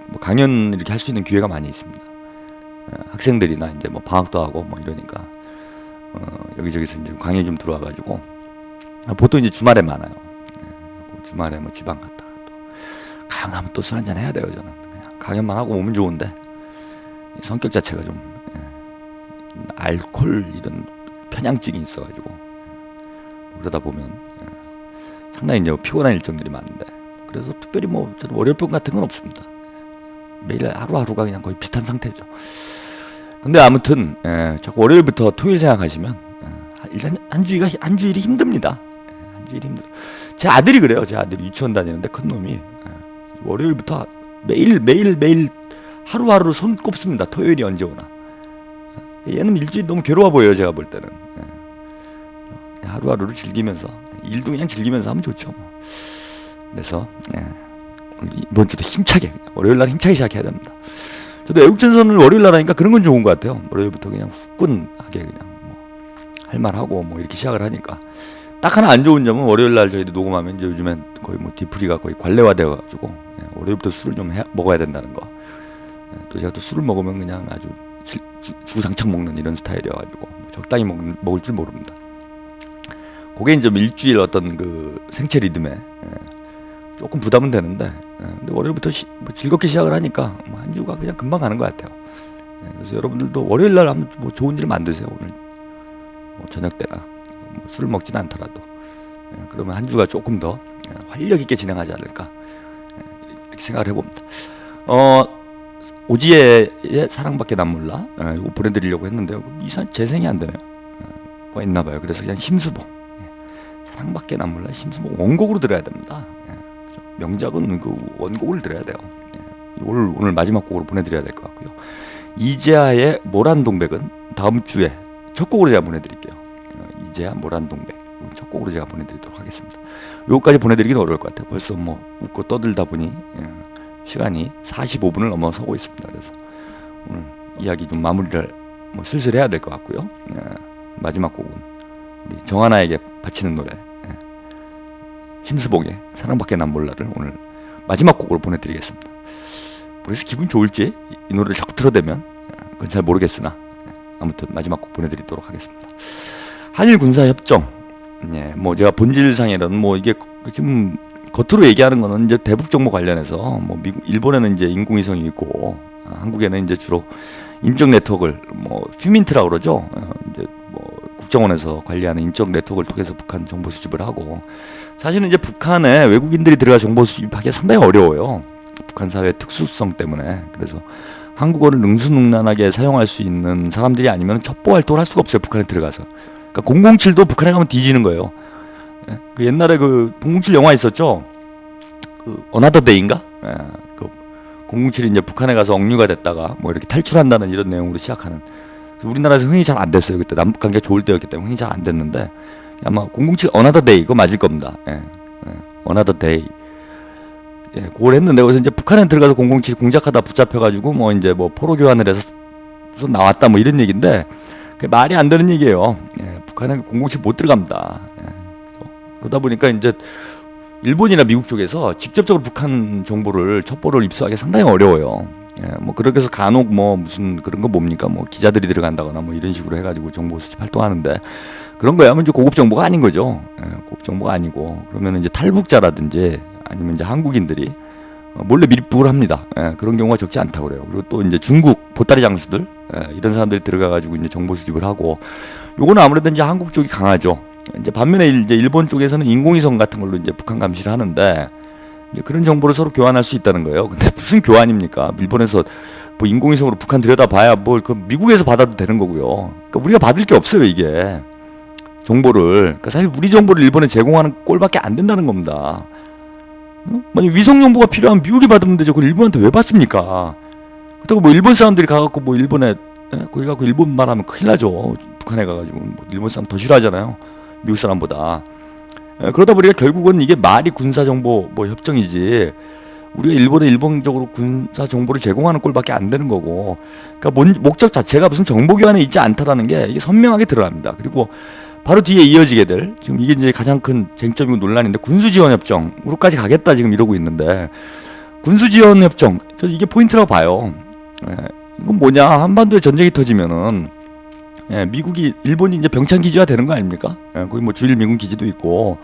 뭐 강연 이렇게 할 수 있는 기회가 많이 있습니다. 학생들이나 이제 뭐 방학도 하고 뭐 이러니까 여기저기서 이제 강연이 좀 들어와가지고 보통 이제 주말에 많아요. 주말에 뭐 지방 갔다가 또 강연 가면 또 술 한잔 해야 돼요. 저는 그냥 강연만 하고 오면 좋은데 성격 자체가 좀 알코올 이런 편향증이 있어가지고 그러다 보면 상당히 이제 피곤한 일정들이 많은데 그래서 특별히 뭐 저는 월요병 같은 건 없습니다. 매일 하루하루가 그냥 거의 비슷한 상태죠. 근데 아무튼 자꾸 월요일부터 토요일 생각하시면 한 주일이 힘듭니다. 한 주일이 힘들어. 제 아들이 그래요. 제 아들이 유치원 다니는데 큰 놈이 월요일부터 매일 하루하루 손 꼽습니다. 토요일이 언제 오나. 얘는 일주일 너무 괴로워 보여요. 제가 볼 때는. 하루하루를 즐기면서 일도 그냥 즐기면서 하면 좋죠. 뭐. 그래서 이번 주도 힘차게 월요일 날 힘차게 시작해야 됩니다. 저도 애국전선을 월요일 날 하니까 그런 건 좋은 것 같아요. 월요일부터 그냥 후끈하게 그냥 뭐 할 말하고 뭐 이렇게 시작을 하니까 딱 하나 안 좋은 점은 월요일 날 저희도 녹음하면 이제 요즘엔 거의 뭐 뒤풀이가 거의 관례화되어가지고 월요일부터 술을 좀 먹어야 된다는 거. 또 제가 또 술을 먹으면 그냥 아주 주구장창 먹는 이런 스타일이어가지고 적당히 먹을 줄 모릅니다. 그게 이제 일주일 어떤 그 생체 리듬에 조금 부담은 되는데 근데 월요일부터 뭐 즐겁게 시작을 하니까 뭐 한 주가 그냥 금방 가는 것 같아요. 그래서 여러분들도 월요일 날 한번 뭐 좋은 일 만드세요. 오늘 뭐 저녁 때나 뭐 술을 먹지는 않더라도 그러면 한 주가 조금 더 활력 있게 진행하지 않을까 이렇게 생각을 해봅니다. 오지혜의 사랑밖에 난 몰라 이거 보내드리려고 했는데요. 이상 재생이 안 되네요. 뭐가 있나봐요. 그래서 그냥 심수봉 사랑밖에 난 몰라 심수봉 원곡으로 들어야 됩니다. 명작은 그 원곡을 들어야 돼요. 오늘 마지막 곡으로 보내드려야 될 것 같고요. 이재하의 모란동백은 다음 주에 첫 곡으로 제가 보내드릴게요. 이재하 모란동백 첫 곡으로 제가 보내드리도록 하겠습니다. 요거까지 보내드리기는 어려울 것 같아요. 벌써 뭐 웃고 떠들다 보니 시간이 45분을 넘어서고 있습니다. 그래서 오늘 이야기 좀 마무리를 뭐 슬슬 해야 될 것 같고요. 마지막 곡은 우리 정하나에게 바치는 노래 심수봉의 사랑밖에 난 몰라를 오늘 마지막 곡으로 보내드리겠습니다. 그래서 기분 좋을지 이 노래를 자꾸 틀어대면 그건 잘 모르겠으나 아무튼 마지막 곡 보내드리도록 하겠습니다. 한일 군사 협정, 뭐 제가 본질상에는 뭐 이게 지금 겉으로 얘기하는 거는 이제 대북 정보 관련해서 뭐 일본에는 이제 인공위성이 있고 한국에는 이제 주로 인적 네트워크를 뭐 퓨민트라고 그러죠. 이제 뭐 국정원에서 관리하는 인적 네트워크를 통해서 북한 정보 수집을 하고 사실은 이제 북한에 외국인들이 들어가 정보 수집하기가 상당히 어려워요. 북한 사회의 특수성 때문에. 그래서 한국어를 능수능란하게 사용할 수 있는 사람들이 아니면 첩보 활동을 할 수가 없어요. 북한에 들어가서. 그러니까 007도 북한에 가면 뒤지는 거예요. 그 옛날에 그 007 영화 있었죠. 그 어나더 데이인가? 그 007이 이제 북한에 가서 억류가 됐다가 뭐 이렇게 탈출한다는 이런 내용으로 시작하는. 우리나라에서 흥이 잘 안 됐어요. 그때 남북 관계가 좋을 때였기 때문에 흥이 잘 안 됐는데 아마 007 어나더 데이 그거 맞을 겁니다. 어나더 데이. 그걸 했는데 거기서 이제 북한에 들어가서 007 공작하다 붙잡혀가지고 뭐 이제 뭐 포로 교환을 해서 나왔다 뭐 이런 얘기인데 그게 말이 안 되는 얘기예요. 북한에 007 못 들어갑니다. 그러다 보니까 이제 일본이나 미국 쪽에서 직접적으로 북한 정보를 첩보를 입수하기 상당히 어려워요. 뭐 그렇게 해서 간혹 뭐 무슨 그런 거 뭡니까 뭐 기자들이 들어간다거나 뭐 이런 식으로 해가지고 정보 수집 활동하는데 그런 거야 이제 고급 정보가 아닌 거죠. 고급 정보가 아니고 그러면 이제 탈북자라든지 아니면 이제 한국인들이 몰래 밀입국을 합니다. 예, 그런 경우가 적지 않다고 그래요. 그리고 또 이제 중국 보따리 장수들 이런 사람들이 들어가가지고 이제 정보 수집을 하고, 요거는 아무래도 이제 한국 쪽이 강하죠. 이제 반면에 이제 일본 쪽에서는 인공위성 같은 걸로 이제 북한 감시를 하는데, 이제 그런 정보를 서로 교환할 수 있다는 거예요. 근데 무슨 교환입니까? 일본에서 뭐 인공위성으로 북한 들여다봐야 뭘 그 미국에서 받아도 되는 거고요. 그러니까 우리가 받을 게 없어요, 이게 정보를. 그러니까 사실 우리 정보를 일본에 제공하는 꼴밖에 안 된다는 겁니다. 만약 위성 정보가 필요하면 미국이 받으면 되죠. 그걸 일본한테 왜 받습니까? 그렇다고 뭐 일본 사람들이 가갖고 뭐 일본에 거기 가고 일본 말하면 큰일 나죠. 북한에 가가지고 뭐 일본 사람 더 싫어하잖아요, 미국 사람보다. 그러다 보니까 결국은 이게 말이 군사정보 뭐 협정이지, 우리가 일본에 일본적으로 군사 정보를 제공하는 꼴밖에 안 되는 거고, 그러니까 목적 자체가 무슨 정보 교환에 있지 않다라는 게 이게 선명하게 드러납니다. 그리고 바로 뒤에 이어지게 될, 지금 이게 이제 가장 큰 쟁점이고 논란인데, 군수지원협정으로까지 가겠다 지금 이러고 있는데, 군수지원협정 이게 포인트라고 봐요. 이건 뭐냐, 한반도에 전쟁이 터지면은 미국이 일본이 이제 병창 기지화 되는 거 아닙니까? 거기 뭐 주일 미군 기지도 있고,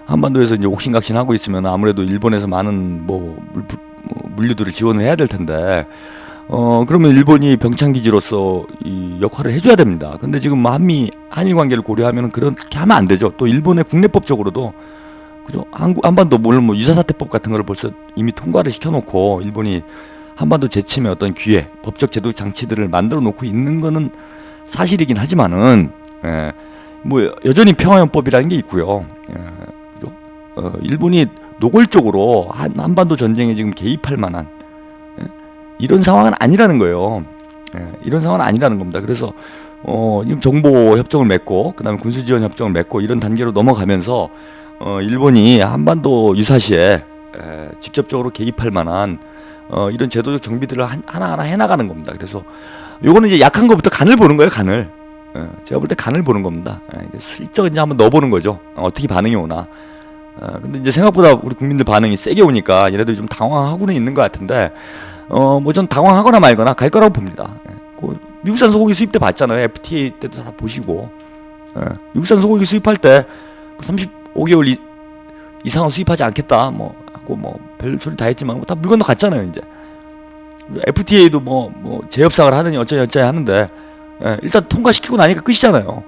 한반도에서 이제 옥신각신 하고 있으면 아무래도 일본에서 많은 뭐 물류들을 지원을 해야 될 텐데, 그러면 일본이 병창 기지로서 이 역할을 해줘야 됩니다. 근데 지금 한일 관계를 고려하면 그렇게 하면 안 되죠. 또 일본의 국내법적으로도, 그죠? 한반도 물론 뭐 유사사태법 같은 거를 벌써 이미 통과를 시켜놓고 일본이 한반도 재침의 어떤 기회, 법적 제도 장치들을 만들어 놓고 있는 거는 사실이긴 하지만은, 뭐 여전히 평화연법이라는 게 있고요. 그죠? 일본이 노골적으로 한반도 전쟁에 지금 개입할 만한 이런 상황은 아니라는 거예요. 이런 상황은 아니라는 겁니다. 그래서 지금 정보 협정을 맺고, 그다음에 군수 지원 협정을 맺고 이런 단계로 넘어가면서 일본이 한반도 유사시에 직접적으로 개입할 만한 이런 제도적 정비들을 하나하나 해나가는 겁니다. 그래서 요거는 이제 약한 것부터 간을 보는 거예요, 간을. 제가 볼 때 간을 보는 겁니다. 슬쩍 이제 한번 넣어보는 거죠. 어떻게 반응이 오나. 근데 이제 생각보다 우리 국민들 반응이 세게 오니까 얘네들이 좀 당황하고는 있는 것 같은데, 뭐 전 당황하거나 말거나 갈 거라고 봅니다. 미국산 소고기 수입 때 봤잖아요. FTA 때도 다 보시고, 미국산 소고기 수입할 때 35개월 이상은 수입하지 않겠다 뭐 하고 뭐 별 소리 다 했지만 뭐 다 물건도 갔잖아요. 이제 FTA도 뭐 재협상을 하느니 어쩌니 하는데, 일단 통과시키고 나니까 끝이잖아요.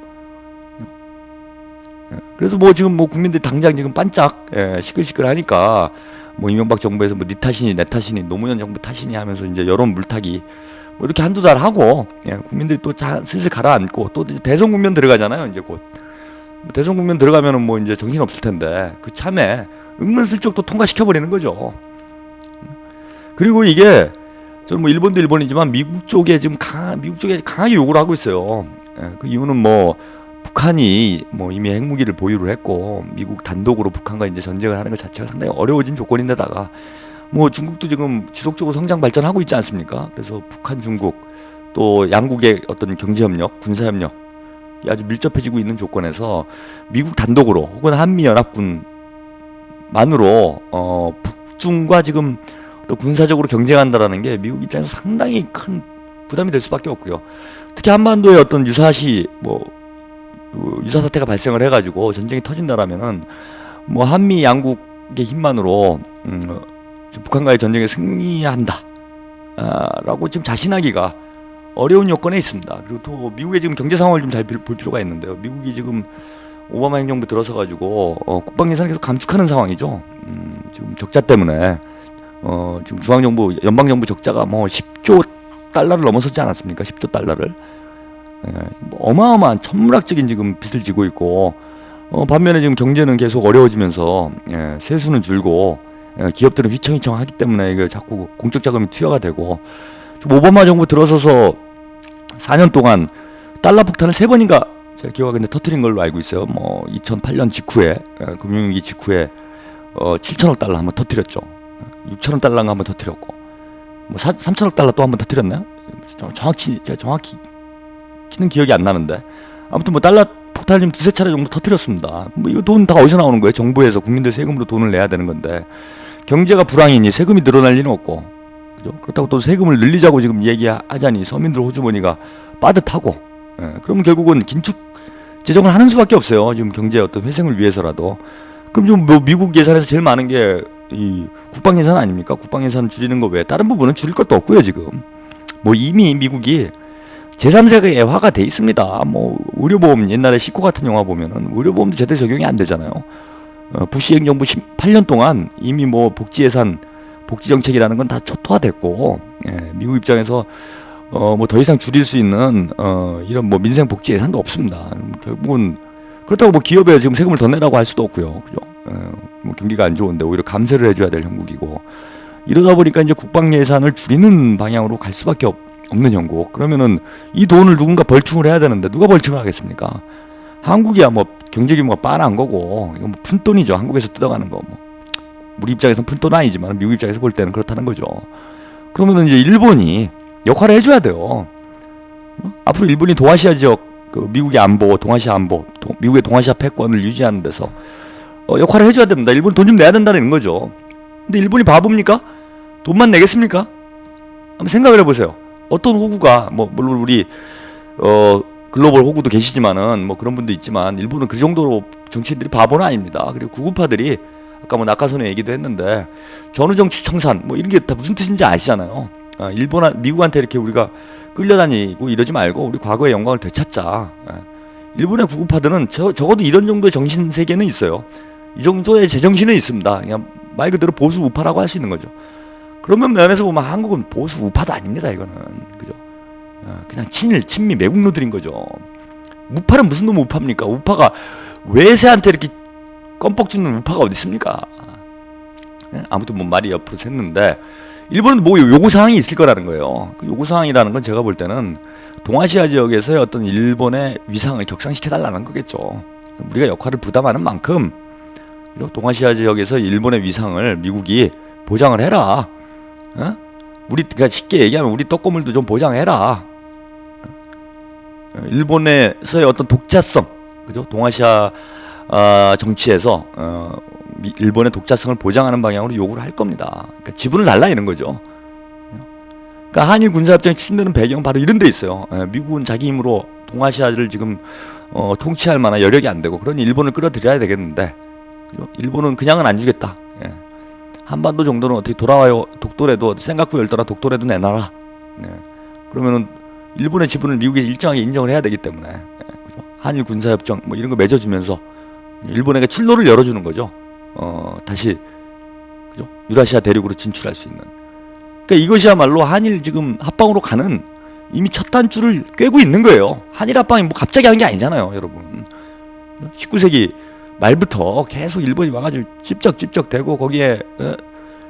그래서 뭐 지금 뭐 국민들이 당장 지금 반짝 시끌시끌하니까, 뭐 이명박 정부에서 뭐 네 탓이니 내 탓이니 노무현 정부 탓이니 하면서 이제 여론 물타기 뭐 이렇게 한두 달 하고, 국민들이 또 슬슬 가라앉고, 또 이제 대선 국면 들어가잖아요. 이제 곧 대선 국면 들어가면은 뭐 이제 정신 없을 텐데, 그 참에 은근슬쩍 또 통과시켜 버리는 거죠. 그리고 이게 저는 뭐 일본도 일본이지만 미국 쪽에 지금 미국 쪽에 강하게 요구를 하고 있어요. 그 이유는 뭐 북한이 뭐 이미 핵무기를 보유를 했고, 미국 단독으로 북한과 이제 전쟁을 하는 것 자체가 상당히 어려워진 조건인데다가, 뭐 중국도 지금 지속적으로 성장 발전하고 있지 않습니까? 그래서 북한, 중국 또 양국의 어떤 경제협력, 군사협력이 아주 밀접해지고 있는 조건에서 미국 단독으로 혹은 한미연합군만으로 북중과 지금 또 군사적으로 경쟁한다라는 게 미국 입장에서 상당히 큰 부담이 될 수밖에 없고요. 특히 한반도에 어떤 유사시 유사 사태가 발생을 해가지고 전쟁이 터진다라면은 뭐 한미 양국의 힘만으로 북한과의 전쟁에 승리한다 라고 지금 자신하기가 어려운 요건에 있습니다. 그리고 또 미국의 지금 경제 상황을 좀 잘 볼 필요가 있는데요. 미국이 지금 오바마 행정부 들어서 가지고 국방 예산을 계속 감축하는 상황이죠. 지금 적자 때문에 지금 중앙정부 연방정부 적자가 뭐 10조 달러를 넘어섰지 않았습니까? 10조 달러를. 뭐 어마어마한 천문학적인 지금 빚을 지고 있고, 반면에 지금 경제는 계속 어려워지면서 세수는 줄고, 기업들은 휘청휘청하기 때문에 이게 자꾸 공적 자금이 투여가 되고, 오바마 정부 들어서서 4년 동안 달러 폭탄을 3번인가 제가 기억하는데 터트린 걸로 알고 있어요. 뭐 2008년 직후에, 금융위기 직후에 7천억 달러 한번 터트렸죠. 6천억 달러가 한번 터트렸고, 뭐 3천억 달러 또 한번 터트렸나요? 제가 정확히는 기억이 안 나는데, 아무튼 뭐 달러 폭탄을 지금 2-3차례 정도 터트렸습니다. 뭐 이거 돈 다 어디서 나오는 거예요? 정부에서 국민들 세금으로 돈을 내야 되는 건데, 경제가 불황이니 세금이 늘어날 리는 없고, 그죠? 그렇다고 또 세금을 늘리자고 지금 얘기하자니 서민들 호주머니가 빠듯하고, 그러면 결국은 긴축 재정을 하는 수밖에 없어요. 지금 경제의 어떤 회생을 위해서라도. 그럼 좀 뭐 미국 예산에서 제일 많은 게 이 국방 예산 아닙니까? 국방 예산 줄이는 거 외에 다른 부분은 줄일 것도 없고요. 지금 뭐 이미 미국이 제3세계화가 돼 있습니다. 뭐 의료보험 옛날에 시코 같은 영화 보면은 의료보험도 제대로 적용이 안 되잖아요. 부시 행정부 18년 동안 이미 뭐 복지 예산, 복지 정책이라는 건 다 초토화됐고, 예, 미국 입장에서 뭐 더 이상 줄일 수 있는 이런 뭐 민생 복지 예산도 없습니다. 결국은 그렇다고 뭐 기업에 지금 세금을 더 내라고 할 수도 없고요. 그죠? 뭐 경기가 안 좋은데 오히려 감세를 해줘야 될 형국이고, 이러다 보니까 이제 국방 예산을 줄이는 방향으로 갈 수밖에 없는 형국. 그러면은 이 돈을 누군가 벌충을 해야 되는데 누가 벌충을 하겠습니까? 한국이야 뭐 경제 규모가 빤한 거고, 이거 뭐 푼돈이죠. 한국에서 뜯어가는 거. 뭐 우리 입장에서는 푼돈 아니지만 미국 입장에서 볼 때는 그렇다는 거죠. 그러면은 이제 일본이 역할을 해줘야 돼요. 앞으로 일본이 동아시아 지역, 그 미국의 안보, 동아시아 안보, 미국의 동아시아 패권을 유지하는 데서 역할을 해줘야 됩니다. 일본 돈 좀 내야 된다는 거죠. 근데 일본이 바보입니까? 돈만 내겠습니까? 한번 생각을 해보세요. 어떤 호구가, 뭐 물론 우리 글로벌 호구도 계시지만은 뭐 그런 분도 있지만, 일본은 그 정도로 정치인들이 바보는 아닙니다. 그리고 구구파들이 아까 뭐 낙하선의 얘기도 했는데 전후정치 청산 뭐 이런 게 다 무슨 뜻인지 아시잖아요. 미국한테 이렇게 우리가 끌려다니고 이러지 말고 우리 과거의 영광을 되찾자. 일본의 구구파들은 적어도 이런 정도의 정신 세계는 있어요. 이 정도의 제정신은 있습니다. 그냥 말 그대로 보수 우파라고 할 수 있는 거죠. 그러면 면에서 보면 한국은 보수 우파도 아닙니다. 이거는 그죠? 그냥 친미 매국노들인 거죠. 우파는 무슨 놈 우파입니까? 우파가 외세한테 이렇게 껌뻑 주는 우파가 어디 있습니까? 아무튼 뭐 말이 옆으로 샜는데, 일본은 뭐 요구사항이 있을 거라는 거예요. 그 요구사항이라는 건 제가 볼 때는 동아시아 지역에서의 어떤 일본의 위상을 격상시켜달라는 거겠죠. 우리가 역할을 부담하는 만큼 동아시아 지역에서 일본의 위상을 미국이 보장을 해라. 우리가 쉽게 얘기하면 우리 떡고물도 좀 보장해라. 일본에서의 어떤 독자성, 그죠? 동아시아 정치에서 일본의 독자성을 보장하는 방향으로 요구를 할 겁니다. 그러니까 지분을 달라 이런 거죠. 그러니까 한일 군사협정이 추진되는 배경은 바로 이런 데 있어요. 미국은 자기 힘으로 동아시아를 지금 통치할 만한 여력이 안 되고, 그러니 일본을 끌어들여야 되겠는데, 그죠? 일본은 그냥은 안 주겠다. 한반도 정도는 어떻게 돌아와요. 독도라도, 생각구 열더라 독도라도 내놔라. 그러면은 일본의 지분을 미국이 일정하게 인정을 해야 되기 때문에, 그죠? 한일 군사협정 뭐 이런 거 맺어주면서 일본에게 출로를 열어주는 거죠. 다시 그죠? 유라시아 대륙으로 진출할 수 있는. 그러니까 이것이야말로 한일 지금 합방으로 가는 이미 첫 단추를 꿰고 있는 거예요. 한일 합방이 뭐 갑자기 한 게 아니잖아요, 여러분. 19세기 말부터 계속 일본이 와가지고 찝적찝적 대고, 거기에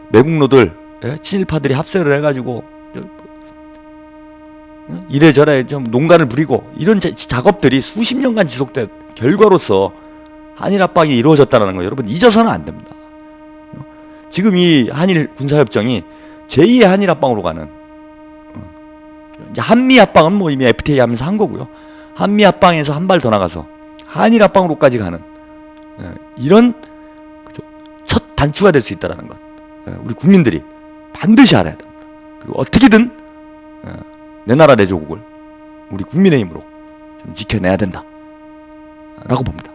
매국노들, 친일파들이 합세를 해가지고 이래저래 좀 농간을 부리고, 이런 작업들이 수십 년간 지속된 결과로서 한일 합방이 이루어졌다는 거 여러분 잊어서는 안 됩니다. 지금 이 한일 군사협정이 제2의 한일 합방으로 가는, 이제 한미 합방은 뭐 이미 FTA 하면서 한 거고요. 한미 합방에서 한 발 더 나가서 한일 합방으로까지 가는 이런 첫 단추가 될 수 있다는 것, 우리 국민들이 반드시 알아야 됩니다. 그리고 어떻게든 내 나라 내 조국을 우리 국민의힘으로 좀 지켜내야 된다 라고 봅니다.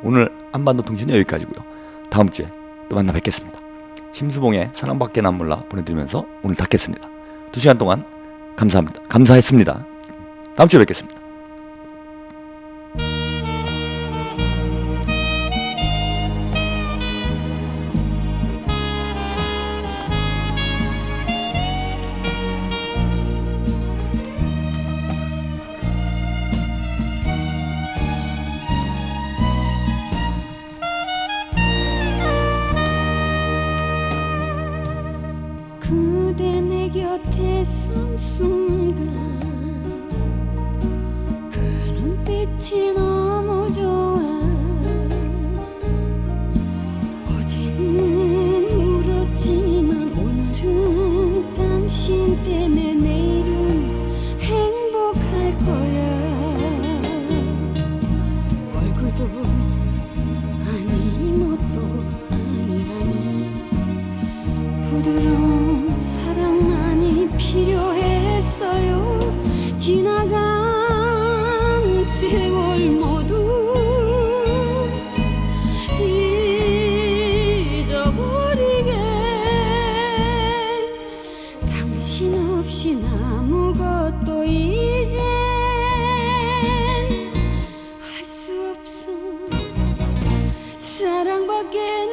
오늘 한반도 통신은 여기까지고요. 다음 주에 또 만나 뵙겠습니다. 심수봉의 사랑밖에 난 몰라 보내드리면서 오늘 닫겠습니다. 2시간 동안 감사합니다. 감사했습니다. 다음 주에 뵙겠습니다. 그대 내 곁에 선 순간 그 눈빛이 너무 좋아. 어제는 울었지만 오늘은 당신 때문에 내일은 행복할 거야. 얼굴도 아니 뭣도 아니라니 부드러운 사랑만이 필요했어요. 지나간 세월 속삭여